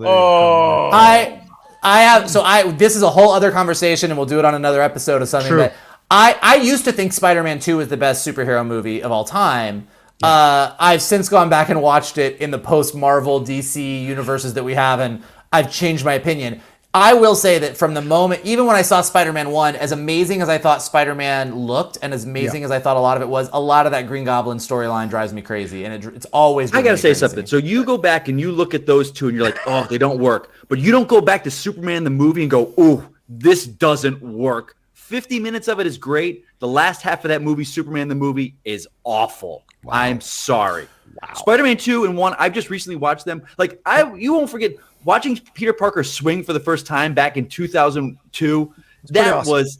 this is a whole other conversation, and we'll do it on another episode of something. That I used to think Spider-Man 2 was the best superhero movie of all time. I've since gone back and watched it in the post-Marvel DC universes that we have, and I've changed my opinion. I will say that from the moment, even when I saw Spider-Man 1, as amazing as I thought Spider-Man looked and as amazing as I thought a lot of it was, a lot of that Green Goblin storyline drives me crazy. And it's always I got to say something. So you go back and you look at those two and you're like, oh, they don't work. But you don't go back to Superman the movie and go, oh, this doesn't work. 50 minutes of it is great. The last half of that movie, Superman the movie, is awful. Wow. I'm sorry. Wow. Spider-Man 2 and 1, I've just recently watched them. Like, you won't forget watching Peter Parker swing for the first time back in 2002. That awesome. Was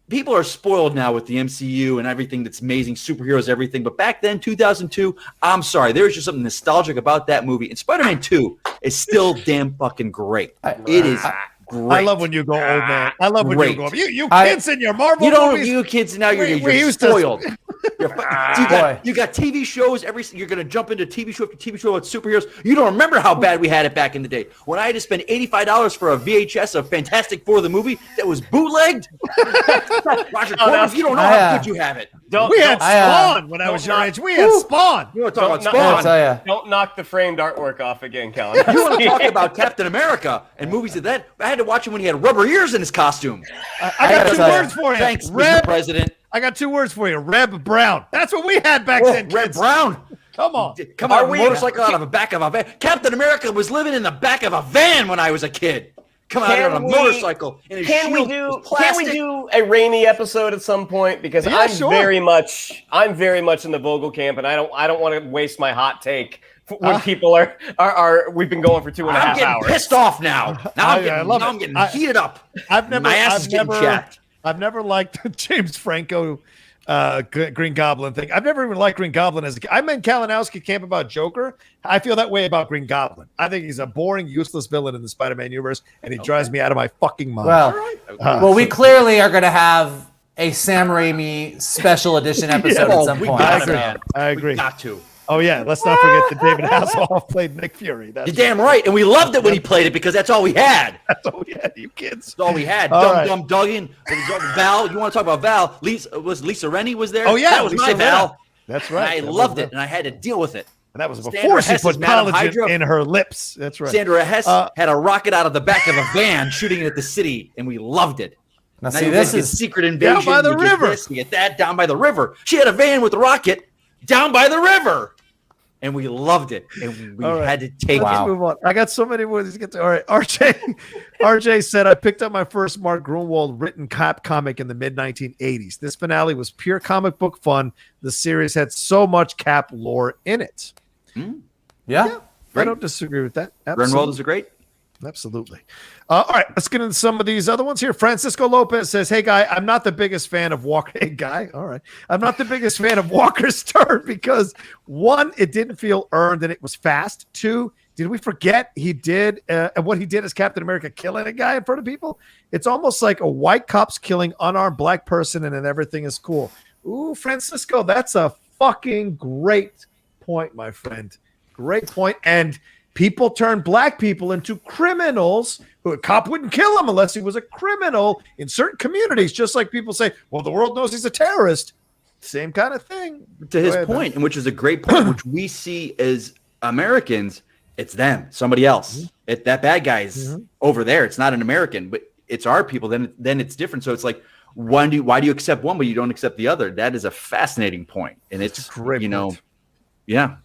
people are spoiled now with the MCU and everything that's amazing, superheroes, everything. But back then, 2002, I'm sorry, there's just something nostalgic about that movie. And Spider-Man 2 is still damn fucking great. It is great. I love when you go old man. I love when you go. You kids in your Marvel movies. You kids now you're spoiled. You got TV shows. You're going to jump into TV show after TV show with superheroes. You don't remember how bad we had it back in the day when I had to spend $85 for a VHS of Fantastic Four the movie that was bootlegged. Roger Corman, you don't know how good you have it. We had Spawn when I was your age. We had Spawn. You want to talk about Spawn? Don't knock the framed artwork off again, Kalinowski. You want to talk about Captain America and movies of that? I had to watch him when he had rubber ears in his costume. I got 2 words for you. Thanks, Mr. President. I got 2 words for you. Reb Brown. That's what we had back then. Reb Brown. Come on. Come on, motorcycle out of the back of a van. Captain America was living in the back of a van when I was a kid. Come out on a motorcycle. Can we do a rainy episode at some point? Because I'm very much in the Vogel camp, and I don't want to waste my hot take when people are we've been going for 2.5 hours. I'm getting pissed off now. I'm getting heated up. My ass is getting chapped. I've never liked the James Franco Green Goblin thing. I've never even liked Green Goblin as a kid. I'm in Kalinowski camp about Joker. I feel that way about Green Goblin. I think he's a boring, useless villain in the Spider-Man universe, and he drives me out of my fucking mind. Well, we clearly are going to have a Sam Raimi special edition episode at some point. I agree. We got to. Oh, yeah. Let's not forget that David Hasselhoff played Nick Fury. You're damn right. And we loved it when he played it because that's all we had. That's all we had, you kids. That's all we had. Dumb Duggan. Val. You want to talk about Val? Lisa Rennie was there? Oh, yeah. That was my Val. That's right. And I loved it, and I had to deal with it. And that was before she put collagen in her lips. That's right. Sandra Hess had a rocket out of the back of a van shooting it at the city, and we loved it. Now see, this is Secret Invasion. Down by the river. You get that down by the river. She had a van with a rocket down by the river. And we loved it, and we had to take it. Let's move on. I got so many more to get to. All right, RJ said, I picked up my first Mark Gruenwald written Cap comic in the mid-1980s. This finale was pure comic book fun. The series had so much Cap lore in it. Yeah. I don't disagree with that. Gruenwald is great. Absolutely. All right, let's get into some of these other ones here. Francisco Lopez says, hey, guy, I'm not the biggest fan of Walker. Hey, guy, all right. I'm not the biggest fan of Walker's turn because, 1, it didn't feel earned and it was fast. 2, did we forget he did what he did as Captain America, killing a guy in front of people? It's almost like a white cop's killing unarmed black person and then everything is cool. Ooh, Francisco, that's a fucking great point, my friend. Great point. And people turn black people into criminals who a cop wouldn't kill him unless he was a criminal in certain communities. Just like people say, well, the world knows he's a terrorist. Same kind of thing. To his point, and which is a great point, which we see as Americans, it's them, somebody else. That bad guy is over there. It's not an American, but it's our people. Then it's different. So it's like, why do you accept one, but you don't accept the other? That is a fascinating point. And it's great, yeah.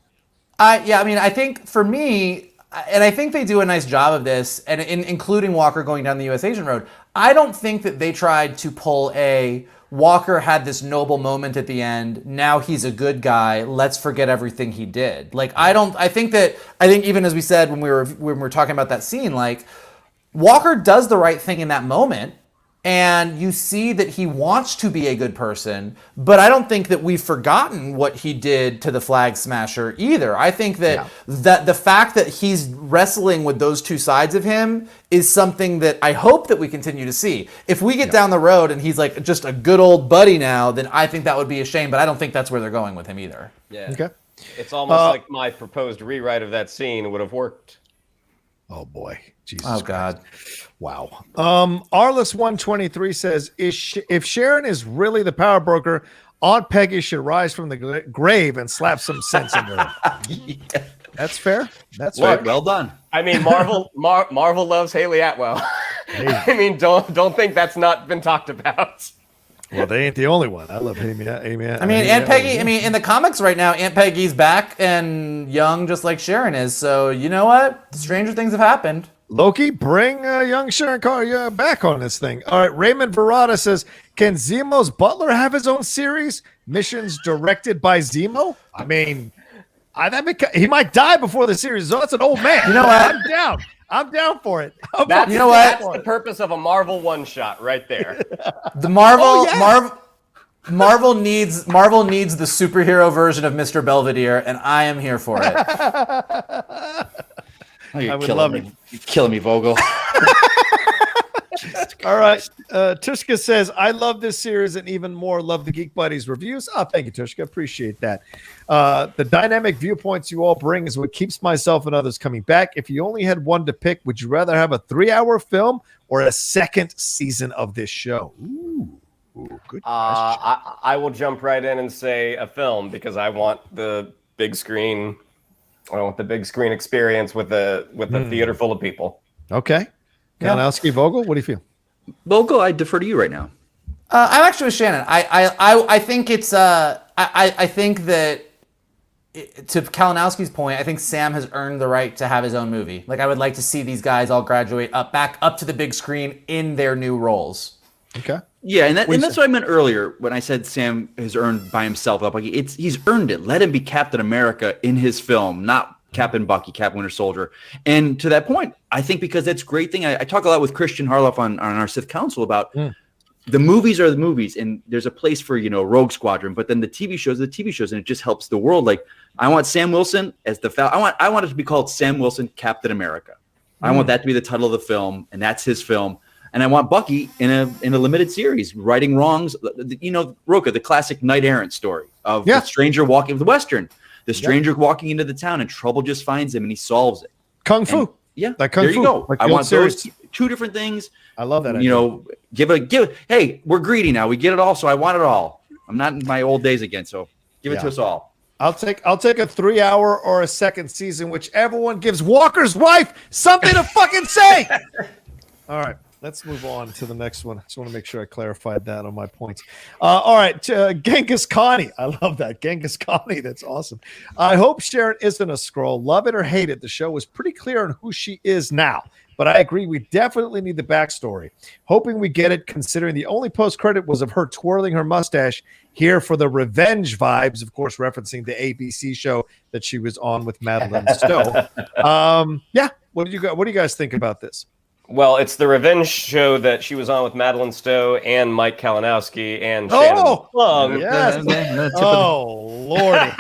I mean, I think for me, and I think they do a nice job of this, and including Walker going down the U.S. agent road, I don't think that they tried to pull Walker had this noble moment at the end, now he's a good guy, let's forget everything he did. Like, I think even as we said when we were talking about that scene, like, Walker does the right thing in that moment, and you see that he wants to be a good person, but I don't think that we've forgotten what he did to the Flag Smasher either. I think that the fact that he's wrestling with those two sides of him is something that I hope that we continue to see. If we get down the road and he's like just a good old buddy now, then I think that would be a shame, but I don't think that's where they're going with him either. Yeah. Okay. It's almost like my proposed rewrite of that scene would have worked. Oh boy. Jesus oh Christ. God. Wow. Arliss 123 says, if Sharon is really the power broker, Aunt Peggy should rise from the grave and slap some sense into her. Yeah. That's fair. That's fair. Well done. I mean, Marvel loves Haley Atwell. I mean, don't think that's not been talked about. Well, they ain't the only one. I love Amy. I mean, Aunt Peggy. I mean, in the comics right now, Aunt Peggy's back and young, just like Sharon is. So you know what? Stranger things have happened. Loki, bring young Sharon Carter back on this thing. All right, Raymond Verrata says, can Zemo's butler have his own series? Missions directed by Zemo? I mean, he might die before the series. So that's an old man. You know what? I'm down. I'm down for it. That's, you know what? That's the purpose of a Marvel one-shot right there. The Marvel needs the superhero version of Mr. Belvedere, and I am here for it. Oh, you're killing me, Vogel. All right. Tushka says, I love this series and even more love the Geek Buddies reviews. Oh, thank you, Tushka. Appreciate that. The dynamic viewpoints you all bring is what keeps myself and others coming back. If you only had one to pick, would you rather have a 3-hour film or a second season of this show? Ooh, good question. I will jump right in and say a film because I want the big screen. I want the big screen experience with a theater full of people. Okay. Kalinowski, Vogel, what do you feel? Vogel, I defer to you right now. I'm actually with Shannon. I think it's I think that to Kalinowski's point, I think Sam has earned the right to have his own movie. Like, I would like to see these guys all graduate back up to the big screen in their new roles. Okay. Yeah, and that's what I meant earlier when I said Sam has earned by himself up. Like, he's earned it. Let him be Captain America in his film, not Captain Bucky, Captain Winter Soldier. And to that point, I think because that's a great thing. I talk a lot with Christian Harloff on our Sith Council about the movies are the movies, and there's a place for, Rogue Squadron, but then the TV shows, and it just helps the world. Like, I want Sam Wilson as the I want it to be called Sam Wilson Captain America. I want that to be the title of the film, and that's his film. And I want Bucky in a limited series, righting wrongs. Rocha, the classic knight errant story of the stranger walking the Western. The stranger walking into the town and trouble just finds him and he solves it. Kung Fu. Like Kung Fu. You go. Like I want those two different things. I love that. Give. Hey, we're greedy now. We get it all, so I want it all. I'm not in my old days again, so give it to us all. I'll take a 3-hour or a second season, whichever one gives Walker's wife something to fucking say. All right. Let's move on to the next one. I just want to make sure I clarified that on my points. All right. Genghis Khani. I love that. Genghis Khani. That's awesome. I hope Sharon isn't a Skrull. Love it or hate it, the show was pretty clear on who she is now. But I agree, we definitely need the backstory. Hoping we get it, considering the only post-credit was of her twirling her mustache here for the revenge vibes, of course, referencing the ABC show that she was on with Madeline Stowe. What do you guys think about this? Well, it's the revenge show that she was on with Madeline Stowe and Mike Kalinowski and Shannon Plum. Yes. Lordy.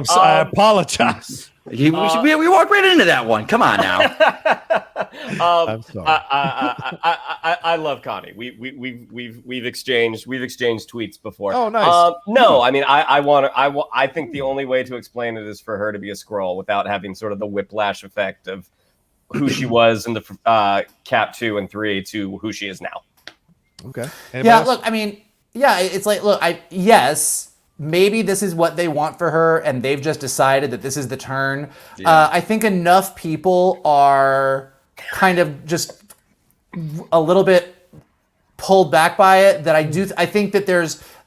I apologize. We walked right into that one. Come on now. I'm sorry. I love Connie. We've exchanged tweets before. Oh, nice. No, I mean I think the only way to explain it is for her to be a Skrull without having sort of the whiplash effect of who she was in the Cap 2 and 3 to who she is now. Okay. Look, I mean, it's like, look, maybe this is what they want for her, and they've just decided that this is the turn. Yeah. I think enough people are kind of just a little bit pulled back by it that I think that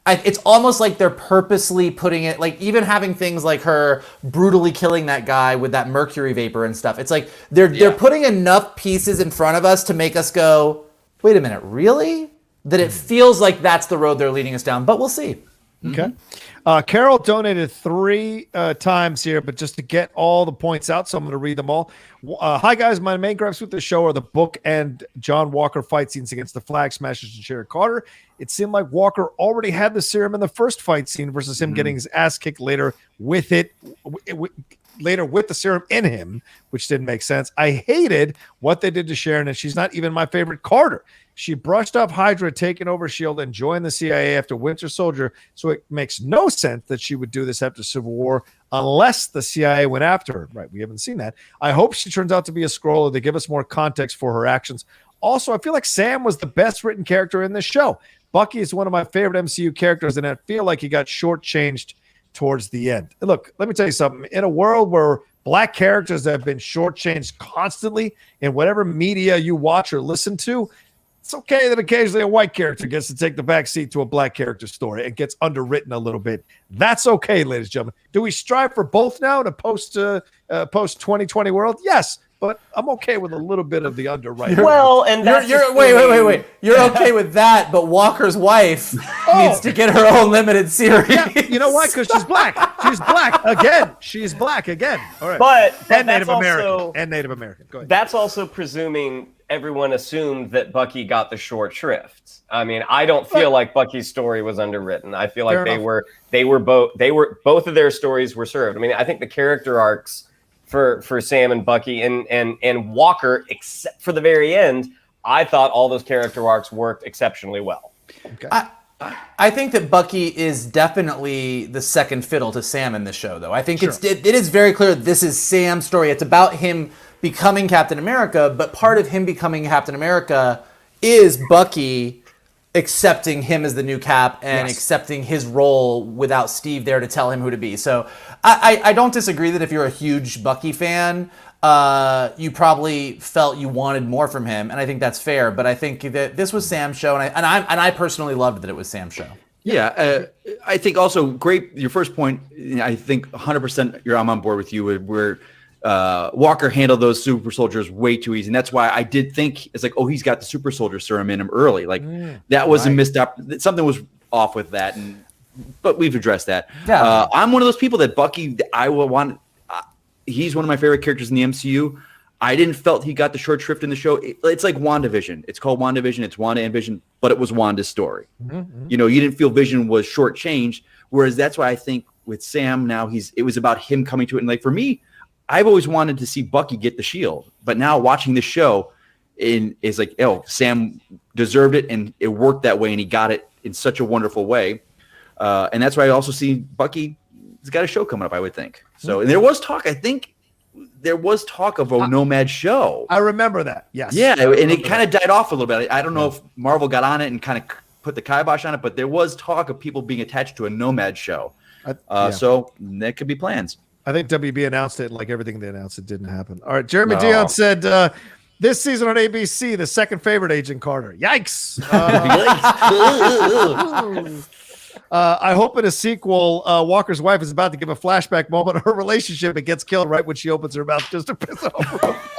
it's almost like they're purposely putting it, like even having things like her brutally killing that guy with that mercury vapor and stuff. It's like they're putting enough pieces in front of us to make us go, wait a minute, really? That it feels like that's the road they're leading us down, but we'll see. Okay. Carol donated 3 times here, but just to get all the points out, so I'm going to read them all. Hi, guys. My main gripes with the show are the book and John Walker fight scenes against the Flag Smashers and Sharon Carter. It seemed like Walker already had the serum in the first fight scene versus him getting his ass kicked later with the serum in him, which didn't make sense. I hated what they did to Sharon, and she's not even my favorite Carter. She brushed off Hydra, taking over S.H.I.E.L.D., and joined the CIA after Winter Soldier, so it makes no sense that she would do this after Civil War unless the CIA went after her. Right, we haven't seen that. I hope she turns out to be a Skrull or they give us more context for her actions. Also, I feel like Sam was the best written character in this show. Bucky is one of my favorite MCU characters, and I feel like he got shortchanged towards the end. Look, let me tell you something. In a world where black characters have been shortchanged constantly in whatever media you watch or listen to, it's okay that occasionally a white character gets to take the back seat to a black character story and gets underwritten a little bit. That's okay, ladies and gentlemen. Do we strive for both now in a post 2020 world? Yes, but I'm okay with a little bit of the underwriting. Well, and that's wait. You're okay with that, but Walker's wife needs to get her own limited series. Yeah, you know why? Because she's black. She's black again. She's black again. All right. But and Native also, American. And Native American. Go ahead. That's also presuming everyone assumed that Bucky got the short shrift. I mean, I don't feel like Bucky's story was underwritten. I feel like both of their stories were served. I mean, I think the character arcs for Sam and Bucky and Walker, except for the very end, I thought all those character arcs worked exceptionally well. Okay. I think that Bucky is definitely the second fiddle to Sam in this show, though. I think it is very clear this is Sam's story. It's about him becoming Captain America, but part of him becoming Captain America is Bucky accepting him as the new Cap and accepting his role without Steve there to tell him who to be. So I don't disagree that if you're a huge Bucky fan, you probably felt you wanted more from him, and I think that's fair. But I think that this was Sam's show, and I personally loved that it was Sam's show. Yeah, I think also great. Your first point, I think 100%. I'm on board with you. Where Walker handled those super soldiers way too easy, and that's why I did think it's like, oh, he's got the super soldier serum in him early. Like that was a missed up. Something was off with that, but we've addressed that. Yeah. I'm one of those people that Bucky. I will want. He's one of my favorite characters in the MCU. I didn't felt he got the short shrift in the show. It's like WandaVision. It's called WandaVision. It's Wanda and Vision, but it was Wanda's story. Mm-hmm. You know, you didn't feel Vision was shortchanged. Whereas that's why I think with Sam now it was about him coming to it. And like for me, I've always wanted to see Bucky get the shield, but now watching this show is like, oh, Sam deserved it, and it worked that way, and he got it in such a wonderful way. And that's why I also see Bucky has got a show coming up, I would think. So, and there was talk, I think there was talk of a Nomad show. I remember that. Yes. Yeah, and it kind of died off a little bit. I don't know if Marvel got on it and kind of put the kibosh on it, but there was talk of people being attached to a Nomad show. So that could be plans. I think WB announced it, and like everything they announced, it didn't happen. All right, Jeremy Dion said, this season on ABC, the second favorite Agent Carter. Yikes. I hope in a sequel, Walker's wife is about to give a flashback moment of her relationship and gets killed right when she opens her mouth just to piss off.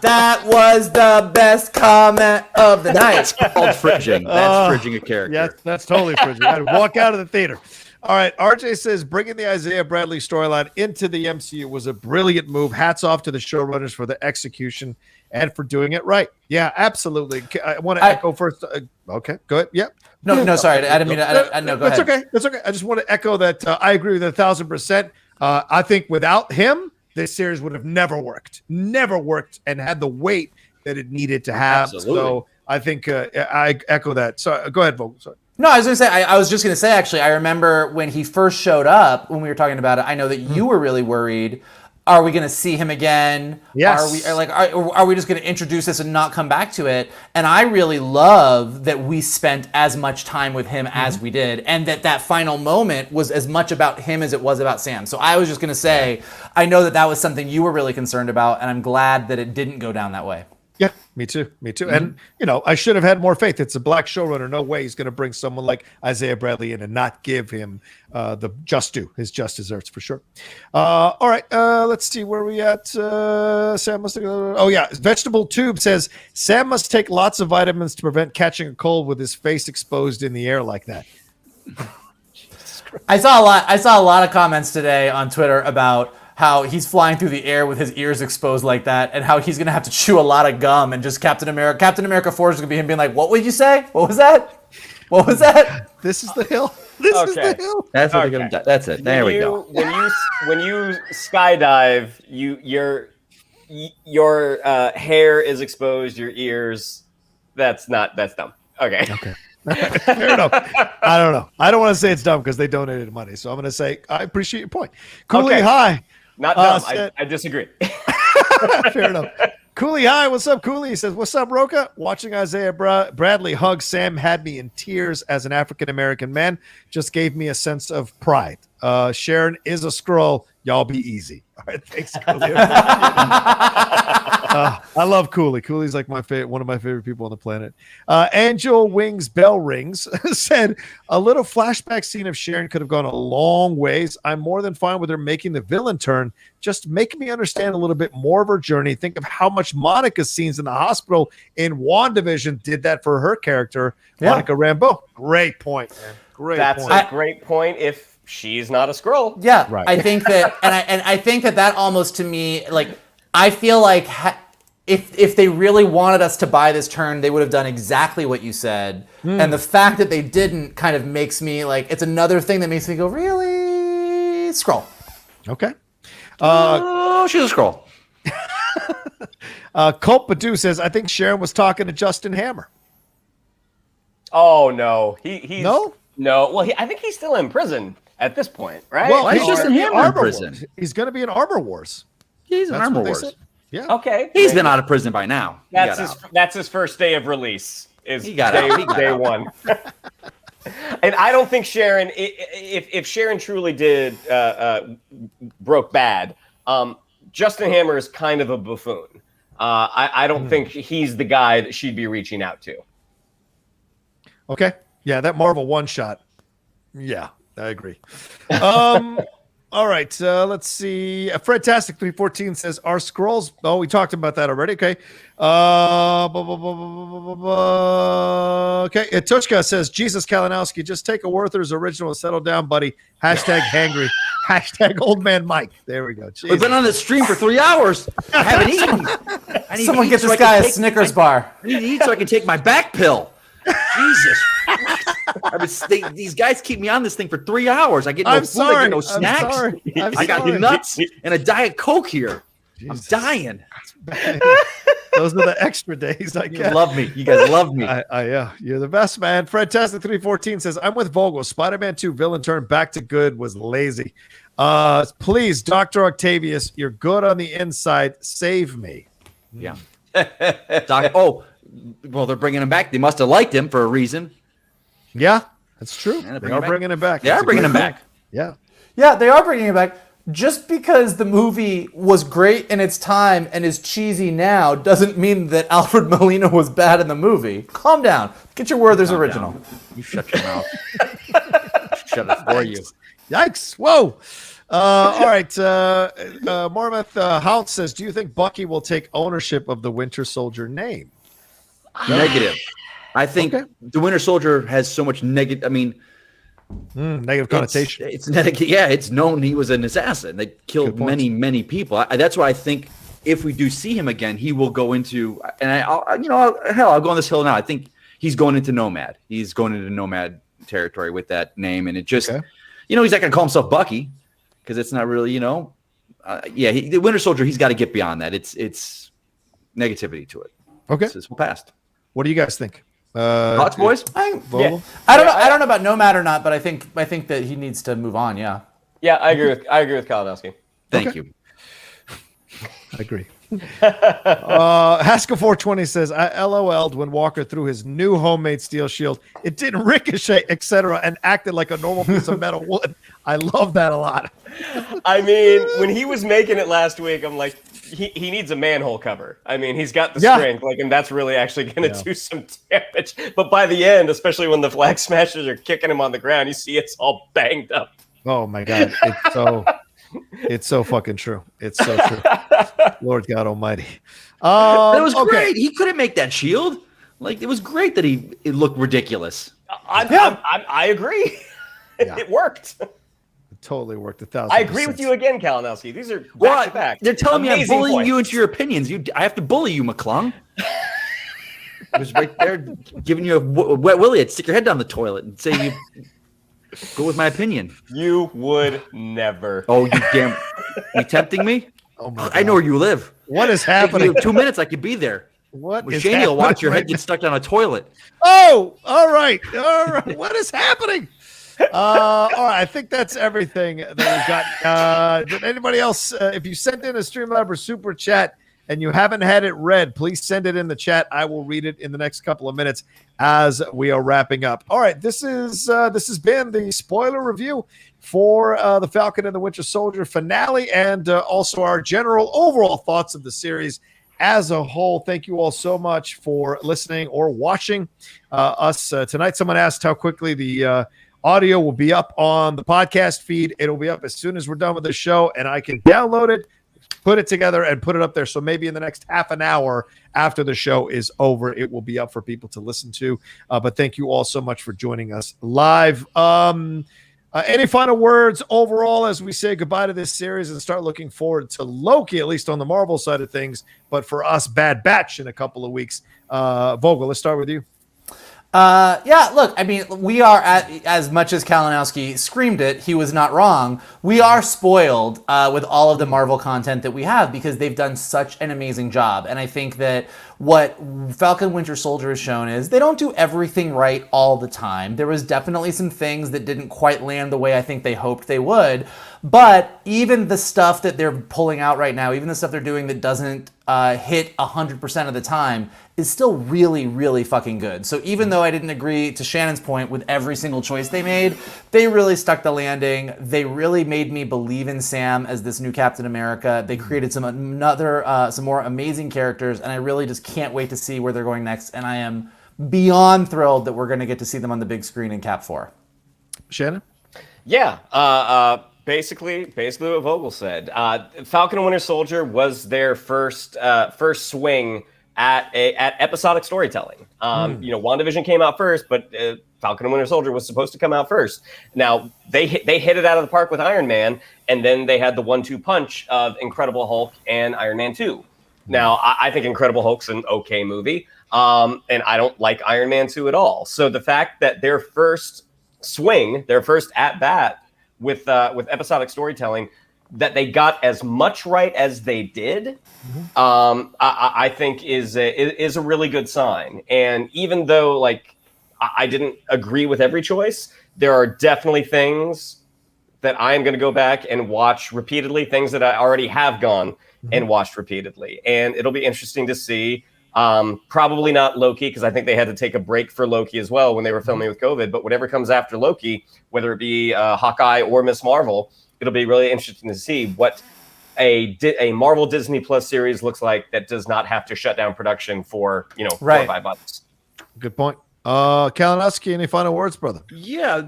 That was the best comment of the night. That's called fridging. That's fridging a character. Yes, that's totally fridging. I'd walk out of the theater. All right, RJ says bringing the Isaiah Bradley storyline into the MCU was a brilliant move. Hats off to the showrunners for the execution and for doing it right. Yeah, absolutely. I want to echo first. Okay, go ahead. Yep. No, sorry. I didn't mean to. No, go ahead. That's okay. I just want to echo that. I agree with 1,000%. I think without him, this series would have never worked, and had the weight that it needed to have. Absolutely. So I think I echo that. So go ahead, Vogel. Sorry. No, I was going to say, I was just going to say, actually, I remember when he first showed up, when we were talking about it, I know that you were really worried. Are we going to see him again? Yes. Are we just going to introduce this and not come back to it? And I really love that we spent as much time with him as we did, and that final moment was as much about him as it was about Sam. So I was just going to say, I know that was something you were really concerned about, and I'm glad that it didn't go down that way. Yeah, me too. And, I should have had more faith. It's a black showrunner. No way he's going to bring someone like Isaiah Bradley in and not give him the his just desserts for sure. All right, let's see where we at. Sam must. Vegetable Tube says Sam must take lots of vitamins to prevent catching a cold with his face exposed in the air like that. I saw a lot of comments today on Twitter about how he's flying through the air with his ears exposed like that, and how he's going to have to chew a lot of gum, and just Captain America 4 is going to be him being like, what would you say? What was that? What was that? This is the hill. This is the hill. That's what they're going to do. That's it. There we go. When you skydive, your hair is exposed, your ears. That's dumb. Okay. Fair enough. I don't know. I don't want to say it's dumb because they donated money, so I'm going to say I appreciate your point. Cooley High. Not dumb. I disagree. Fair enough. Cooley, hi. What's up, Cooley? He says, what's up, Rocha? Watching Isaiah Bradley hug Sam had me in tears as an African-American man. Just gave me a sense of pride. Sharon is a Skrull. Y'all be easy. All right, thanks, Cooley. I love Cooley. Cooley's like one of my favorite people on the planet. Angel Wings Bell Rings said, a little flashback scene of Sharon could have gone a long ways. I'm more than fine with her making the villain turn. Just make me understand a little bit more of her journey. Think of how much Monica's scenes in the hospital in WandaVision did that for her character, Monica Rambeau. Great point, man. That's a great point. If she's not a Skrull, yeah, right. I think that, and I think that almost to me, like, I feel like if they really wanted us to buy this turn, they would have done exactly what you said. And the fact that they didn't kind of makes me like, it's another thing that makes me go, really? Skrull. Okay. She's a Skrull. Colt Badu says, I think Sharon was talking to Justin Hammer. Oh, no. He's No? No. Well, I think he's still in prison at this point, right? Well, Why is Justin Hammer in prison? Wars. He's going to be in Armor Wars. He's in Armor Wars. Yeah. Okay. He's been out of prison by now. That's his first day of release. He got out. Day one. And I don't think Sharon, if Sharon truly did broke bad, Justin Hammer is kind of a buffoon. I don't think he's the guy that she'd be reaching out to. Okay. Yeah, that Marvel one shot. Yeah, I agree. All right, let's see. Fredtastic 314 says, "Our Skrulls." Oh, we talked about that already. Okay. Okay. Tushka says, "Jesus Kalinowski, just take a Werther's original and settle down, buddy." Hashtag hangry. Hashtag old man Mike. There we go. Jesus. We've been on this stream for 3 hours. I haven't eaten. I need Someone to get eat this guy a Snickers bar. I need to eat so I can take my back pill. Jesus. These guys keep me on this thing for 3 hours. I get no food, I get no snacks. I got nuts and a Diet Coke here. Jesus. I'm dying. Those are the extra days, I guess. You love me. You guys love me. Yeah, you're the best, man. Fred Tesla 314 says, I'm with Vogel. Spider-Man 2 villain turn back to good was lazy. Please, Dr. Octavius, you're good on the inside. Save me. Yeah. Well, they're bringing him back. They must have liked him for a reason. Yeah, that's true. They are bringing him back. They are bringing him back. Yeah. Yeah, they are bringing him back. Just because the movie was great in its time and is cheesy now doesn't mean that Alfred Molina was bad in the movie. Calm down. Get your Werther's original. Down. You shut your mouth. Shut it for you. Yikes. Whoa. All right. Marmouth House says, do you think Bucky will take ownership of the Winter Soldier name? Negative. I think the Winter Soldier has so much negative. I mean, negative connotation. It's negative. Yeah, it's known he was an assassin. They killed many people. That's why I think if we do see him again, he will go into. And I'll go on this hill now. I think he's going into Nomad. He's going into Nomad territory with that name, and it just, he's not going to call himself Bucky because it's not really, the Winter Soldier. He's got to get beyond that. It's negativity to it. Okay, it's his whole past. What do you guys think? Thoughts, boys? I don't know about Nomad or not, but I think that he needs to move on. Yeah. Yeah, I agree with Kalinowski. Thank you. I agree. Haskell 420 says, I LOL'd when Walker threw his new homemade steel shield. It didn't ricochet, etc., and acted like a normal piece of metal would. I love that a lot. I mean, when he was making it last week, I'm like, he needs a manhole cover. I mean, he's got the strength, and that's really actually going to do some damage. But by the end, especially when the flag smashers are kicking him on the ground, you see it's all banged up. Oh my God. It's so fucking true. It's so true. Lord God Almighty. It was great. He couldn't make that shield. Like, it was great that it looked ridiculous. I agree. It worked. It totally worked 1,000%. I agree with you again, Kalinowski. These are back to back. They're telling me I'm bullying you into your opinions. I have to bully you, McClung. I was right there giving you a wet willy. I'd stick your head down the toilet and say you go with my opinion. You would never. Oh, you damn! You tempting me? Oh my God. I know where you live. What is happening? 2 minutes, I could be there. What is Shane will watch your head right get stuck down a toilet. Oh, all right. What is happening? All right. I think that's everything that we've got. Did anybody else? If you sent in a Streamlab or super chat, and you haven't had it read, please send it in the chat. I will read it in the next couple of minutes as we are wrapping up. All right, this has been the spoiler review for the Falcon and the Winter Soldier finale, and also our general overall thoughts of the series as a whole. Thank you all so much for listening or watching us tonight. Someone asked how quickly the audio will be up on the podcast feed. It'll be up as soon as we're done with the show, and I can download it, put it together, and put it up there. So maybe in the next half an hour after the show is over, it will be up for people to listen to. But thank you all so much for joining us live. Any final words overall as we say goodbye to this series and start looking forward to Loki, at least on the Marvel side of things, but for us, Bad Batch in a couple of weeks? Vogel, let's start with you. Yeah, look, I mean, we are, as much as Kalinowski screamed it, he was not wrong. We are spoiled with all of the Marvel content that we have because they've done such an amazing job. And I think that what Falcon Winter Soldier has shown is they don't do everything right all the time. There was definitely some things that didn't quite land the way I think they hoped they would. But even the stuff that they're pulling out right now, even the stuff they're doing that doesn't hit 100% of the time, is still really, really fucking good. So even though I didn't agree, to Shannon's point, with every single choice they made, they really stuck the landing. They really made me believe in Sam as this new Captain America. They created some more amazing characters, and I really just can't wait to see where they're going next. And I am beyond thrilled that we're going to get to see them on the big screen in Cap 4. Shannon? Yeah. Basically what Vogel said. Falcon and Winter Soldier was their first swing at episodic storytelling. WandaVision came out first, but Falcon and Winter Soldier was supposed to come out first. Now they hit it out of the park with Iron Man, and then they had the 1-2 punch of Incredible Hulk and Iron Man 2. Now I think Incredible Hulk's an okay movie, and I don't like Iron Man 2 at all. So the fact that their first swing, their first at bat with episodic storytelling, that they got as much right as they did, I think is a really good sign. And even though I didn't agree with every choice, there are definitely things that I am going to go back and watch repeatedly, things that I already have gone and watched repeatedly. And it'll be interesting to see. Probably not Loki, because I think they had to take a break for Loki as well when they were filming with COVID. But whatever comes after Loki, whether it be Hawkeye or Miss Marvel, it'll be really interesting to see what a Marvel Disney Plus series looks like that does not have to shut down production for 4 or 5 months. Good point. Kalinowski, any final words, brother? Yeah,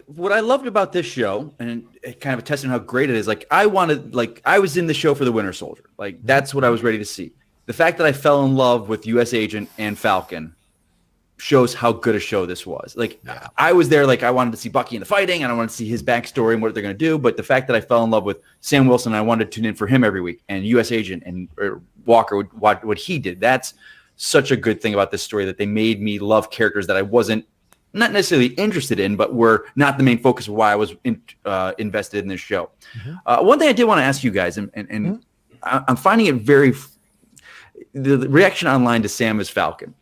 what I loved about this show, and it kind of attesting how great it is. I was in the show for the Winter Soldier. That's what I was ready to see. The fact that I fell in love with U.S. Agent and Falcon shows how good a show this was. I was there, I wanted to see Bucky in the fighting, and I wanted to see his backstory and what they're going to do. But the fact that I fell in love with Sam Wilson, I wanted to tune in for him every week, and U.S. Agent and Walker, what he did. That's such a good thing about this story, that they made me love characters that I wasn't not necessarily interested in, but were not the main focus of why I was invested in this show. One thing I did want to ask you guys, and I'm finding it the reaction online to Sam as Falcon,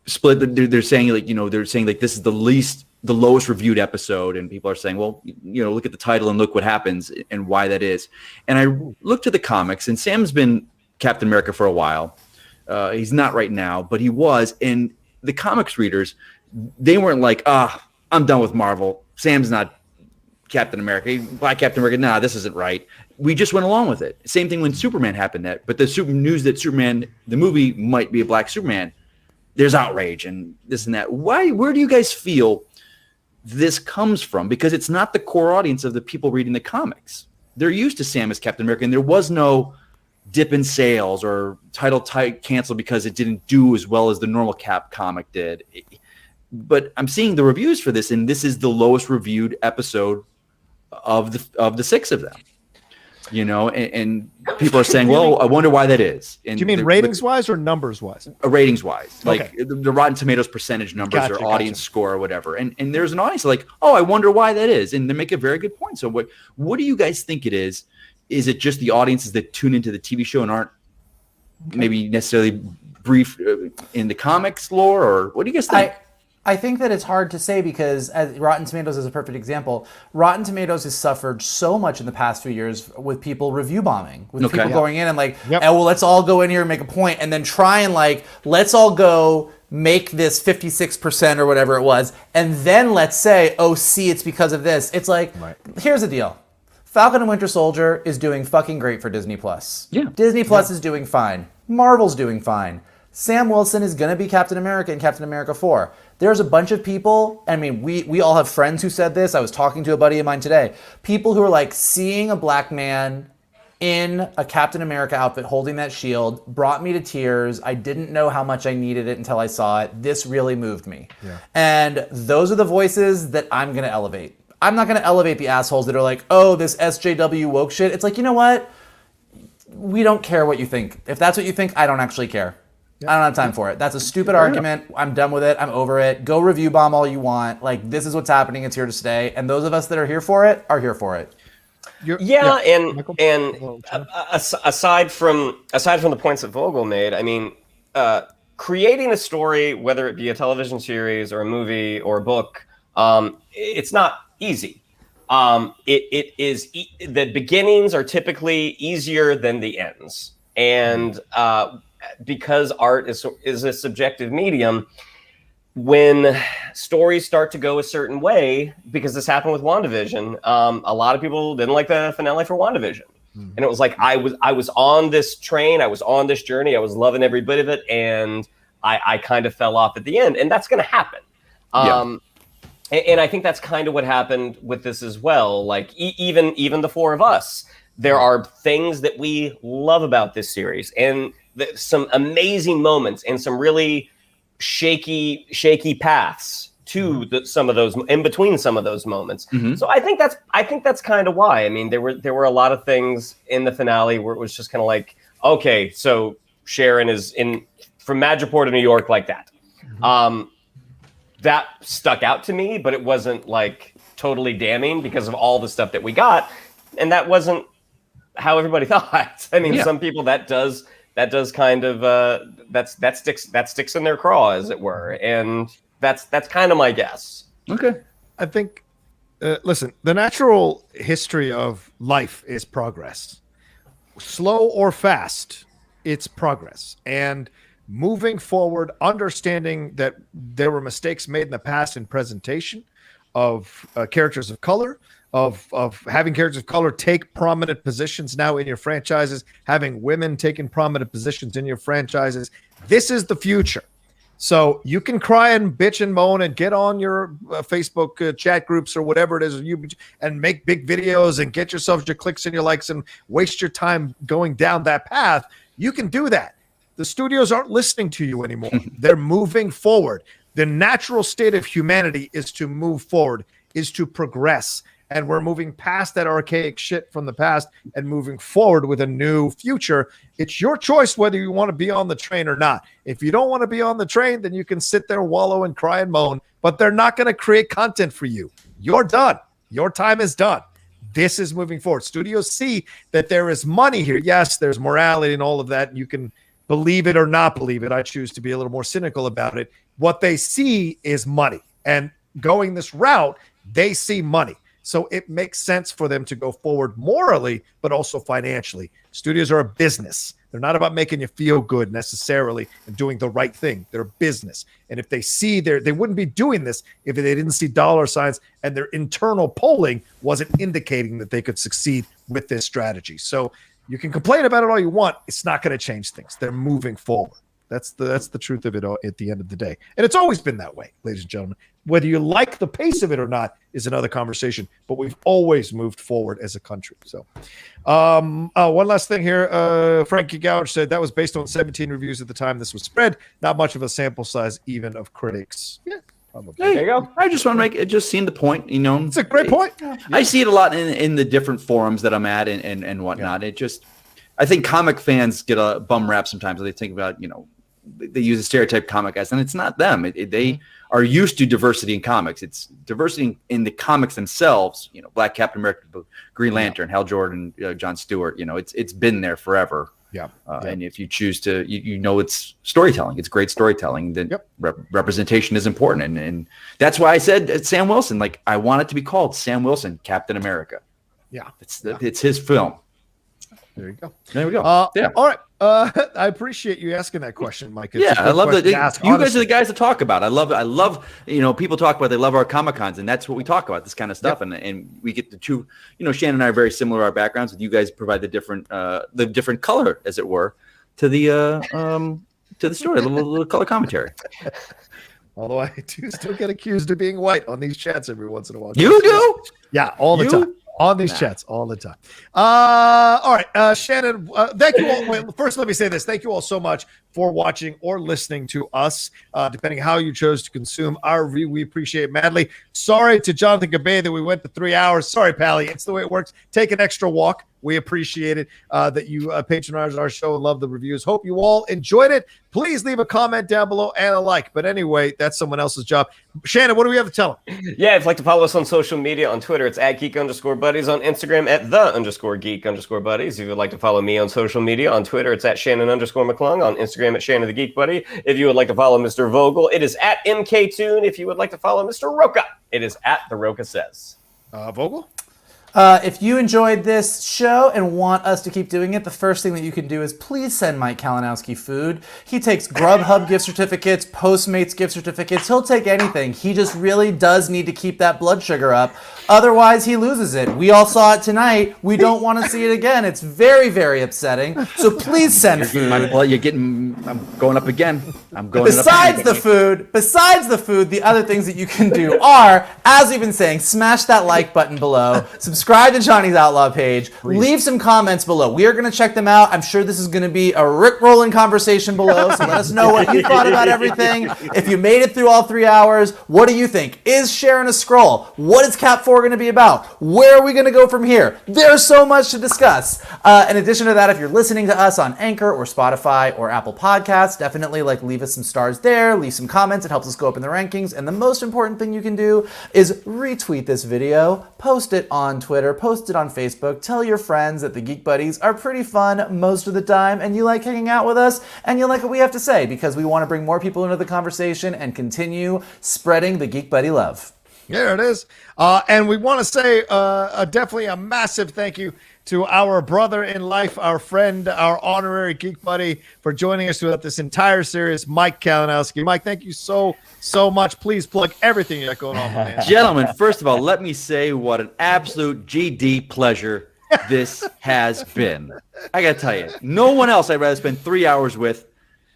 split. They're saying this is the lowest reviewed episode, and people are saying, well, look at the title and look what happens and why that is. And I looked at the comics, and Sam's been Captain America for a while. He's not right now, but he was. And the comics readers, they weren't like, I'm done with Marvel. Sam's not Captain America. Black Captain America. Nah, this isn't right. We just went along with it. Same thing when Superman happened. But the news that Superman, the movie, might be a black Superman, there's outrage and this and that. Where do you guys feel this comes from? Because it's not the core audience of the people reading the comics. They're used to Sam as Captain America, and there was no dip in sales or title canceled because it didn't do as well as the normal Cap comic did. But I'm seeing the reviews for this, and this is the lowest reviewed episode of the 6 of them. And people are saying, well, I wonder why that is. And do you mean ratings-wise or numbers-wise? Ratings-wise. Okay. The Rotten Tomatoes percentage numbers or audience score or whatever. And there's an audience I wonder why that is. And they make a very good point. So what do you guys think it is? Is it just the audiences that tune into the TV show and aren't maybe necessarily brief in the comics lore? Or what do you guys think? I think that it's hard to say because Rotten Tomatoes is a perfect example. Rotten Tomatoes has suffered so much in the past few years with people review bombing, with people going in and like, oh, well, let's all go in here and make a point, and then try and like, let's all go make this 56% or whatever it was, and then let's say, oh, see, it's because of this. It's like, here's the deal. Falcon and Winter Soldier is doing fucking great for Disney+. Yeah. Disney+ is doing fine. Marvel's doing fine. Sam Wilson is going to be Captain America in Captain America 4. There's a bunch of people, I mean, we all have friends who said this. I was talking to a buddy of mine today. People who are like, seeing a black man in a Captain America outfit holding that shield brought me to tears. I didn't know how much I needed it until I saw it. This really moved me. Yeah. And those are the voices that I'm going to elevate. I'm not going to elevate the assholes that are like, oh, this SJW woke shit. It's like, you know what? We don't care what you think. If that's what you think, I don't actually care. I don't have time for it. That's a stupid argument. I'm done with it. I'm over it. Go review bomb all you want. Like, this is what's happening. It's here to stay. And those of us that are here for it are here for it. Aside from the points that Vogel made, I mean, creating a story, whether it be a television series or a movie or a book, it's not easy. The beginnings are typically easier than the ends, and because art is a subjective medium, when stories start to go a certain way, because this happened with WandaVision, a lot of people didn't like the finale for WandaVision. And it was like, I was on this train, I was on this journey, I was loving every bit of it, and I kind of fell off at the end, and that's going to happen. And I think that's kind of what happened with this as well. Like, even the four of us, there are things that we love about this series, and some amazing moments and some really shaky paths to some of those, in between some of those moments. So I think that's kind of why. I mean, there were a lot of things in the finale where it was just kind of like, okay, so Sharon is from Madripoor to New York like that. That stuck out to me, but it wasn't like totally damning because of all the stuff that we got, and that wasn't how everybody thought. I mean, some people that does kind of that sticks in their craw, as it were, and that's kind of my guess. Okay, I think. Listen, the natural history of life is progress, slow or fast. It's progress, and moving forward, understanding that there were mistakes made in the past in presentation of characters of color, of having characters of color take prominent positions now in your franchises, having women taking prominent positions in your franchises. This is the future. So you can cry and bitch and moan and get on your Facebook chat groups or whatever it is, and make big videos and get yourself your clicks and your likes and waste your time going down that path. You can do that. The studios aren't listening to you anymore. They're moving forward. The natural state of humanity is to move forward, is to progress. And we're moving past that archaic shit from the past and moving forward with a new future. It's your choice whether you want to be on the train or not. If you don't want to be on the train, then you can sit there, wallow, and cry and moan. But they're not going to create content for you. You're done. Your time is done. This is moving forward. Studios see that there is money here. Yes, there's morality and all of that. You can believe it or not believe it. I choose to be a little more cynical about it. What they see is money. And going this route, they see money. So it makes sense for them to go forward morally, but also financially. Studios are a business. They're not about making you feel good necessarily and doing the right thing. They're a business. And if they see they wouldn't be doing this if they didn't see dollar signs and their internal polling wasn't indicating that they could succeed with this strategy. So you can complain about it all you want. It's not going to change things. They're moving forward. That's the truth of it all at the end of the day. And it's always been that way, ladies and gentlemen. Whether you like the pace of it or not is another conversation, but we've always moved forward as a country. So one last thing here. Frankie Gouge said that was based on 17 reviews at the time this was spread. Not much of a sample size even of critics. Yeah. There you go. I just want to make it just seem the point, you know. It's a great point. I see it a lot in the different forums that I'm at and whatnot. It just, I think comic fans get a bum rap sometimes. They think about, you know, they use a stereotype comic guys, and it's not them. They are used to diversity in comics. It's diversity in the comics themselves. You know, Black Captain America, Green Lantern, Hal Jordan, John Stewart. You know, it's been there forever. Yeah. And if you choose to, it's storytelling. It's great storytelling. Then representation is important. And that's why I said Sam Wilson, like I want it to be called Sam Wilson, Captain America. Yeah. It's his film. There you go. There we go. All right. I appreciate you asking that question, Mike. I love that. You guys are the guys to talk about. I love, people talk about, they love our Comic-Cons, and that's what we talk about, this kind of stuff. And we get the two, Shannon and I are very similar, our backgrounds, and you guys provide the different color, as it were, to the story, a little color commentary. Although I do still get accused of being white on these chats every once in a while. You do? Yeah, all the time. On these chats all the time. All right, Shannon, thank you all. Wait, first, let me say this. Thank you all so much for watching or listening to us, depending how you chose to consume our review. We appreciate it madly. Sorry to Jonathan Gabay that we went to 3 hours. Sorry, Pally. It's the way it works. Take an extra walk. We appreciate it that you patronize our show and love the reviews. Hope you all enjoyed it. Please leave a comment down below and a like. But anyway, that's someone else's job. Shannon, what do we have to tell them? Yeah, if you'd like to follow us on social media, on Twitter, it's @geek_buddies. On Instagram, @the_geek_buddies. If you would like to follow me on social media, on Twitter, it's @Shannon_McClung. On Instagram, @Shannon the Geek Buddy. If you would like to follow Mr. Vogel, it is @MKToon. If you would like to follow Mr. Rocha, it is @TheRocha Vogel? If you enjoyed this show and want us to keep doing it, the first thing that you can do is please send Mike Kalinowski food. He takes Grubhub gift certificates, Postmates gift certificates. He'll take anything. He just really does need to keep that blood sugar up. Otherwise, he loses it. We all saw it tonight. We don't want to see it again. It's very, very upsetting. So please send food. I'm going up again. Besides the food, the other things that you can do are, as we've been saying, smash that like button below, subscribe to Johnny's Outlaw page, leave some comments below. We are going to check them out. I'm sure this is going to be a Rick-rolling conversation below, so let us know what you thought about everything. If you made it through all 3 hours, what do you think? Is Sharon a Skrull? What is Cap 4 going to be about? Where are we going to go from here? There's so much to discuss. In addition to that, if you're listening to us on Anchor or Spotify or Apple Podcasts, definitely leave us some stars there, leave some comments. It helps us go up in the rankings. And the most important thing you can do is retweet this video, post it on Twitter, post it on Facebook, tell your friends that the Geek Buddies are pretty fun most of the time, and you like hanging out with us, and you like what we have to say, because we want to bring more people into the conversation and continue spreading the Geek Buddy love. There it is. And we want to say definitely a massive thank you to our brother in life, our friend, our honorary Geek Buddy, for joining us throughout this entire series, Mike Kalinowski. Mike, thank you so much. Please plug everything you got going on, man. Gentlemen, first of all, let me say what an absolute GD pleasure this has been. I got to tell you, no one else I'd rather spend 3 hours with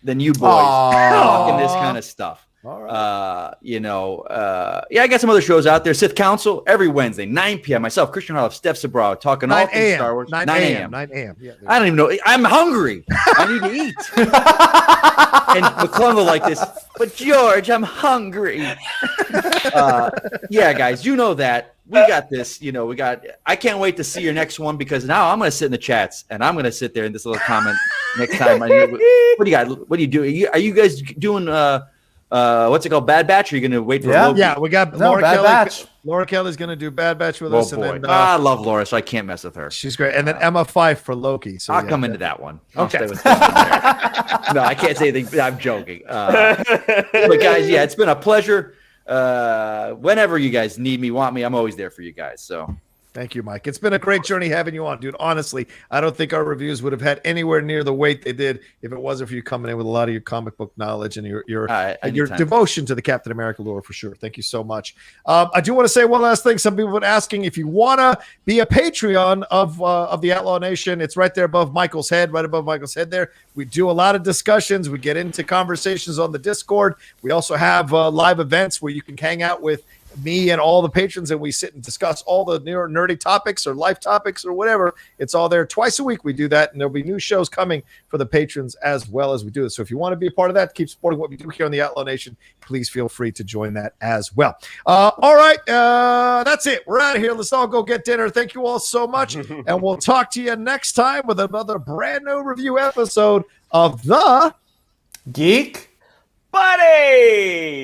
than you boys talking this kind of stuff. All right. I got some other shows out there. Sith Council every Wednesday, 9 p.m. Myself, Christian Harloff, Steph Sabrow, talking all things Star Wars. 9 a.m. 9 a.m. Yeah, I don't even know. I'm hungry. I need to eat. And McClung will like this. But George, I'm hungry. Guys, you know that. We got this. I can't wait to see your next one, because now I'm going to sit in the chats and I'm going to sit there in this little comment next time. What do you got? What do you do? Are you guys doing what's it called? Bad Batch? Or are you going to wait for Loki? Yeah, we got Laura Kelly. Batch. Laura Kelly's going to do Bad Batch with us. Boy. And then, I love Laura, so I can't mess with her. She's great. And then Emma Fife for Loki. So I'll come into that one. Okay. No, I can't say anything. I'm joking. But guys, it's been a pleasure. Whenever you guys need me, want me, I'm always there for you guys. So thank you, Mike. It's been a great journey having you on, dude. Honestly, I don't think our reviews would have had anywhere near the weight they did if it wasn't for you coming in with a lot of your comic book knowledge and your devotion to the Captain America lore, for sure. Thank you so much. I do want to say one last thing. Some people have been asking if you want to be a Patreon of the Outlaw Nation. It's right there above Michael's head, right above Michael's head there. We do a lot of discussions. We get into conversations on the Discord. We also have live events where you can hang out with me and all the patrons, and we sit and discuss all the nerdy topics or life topics or whatever. It's all there twice a week. We do that, and there'll be new shows coming for the patrons as well as we do it. So if you want to be a part of that, keep supporting what we do here on the Outlaw Nation, please feel free to join that as well. All right, that's it. We're out of here. Let's all go get dinner. Thank you all so much, and we'll talk to you next time with another brand new review episode of the Geek Buddies.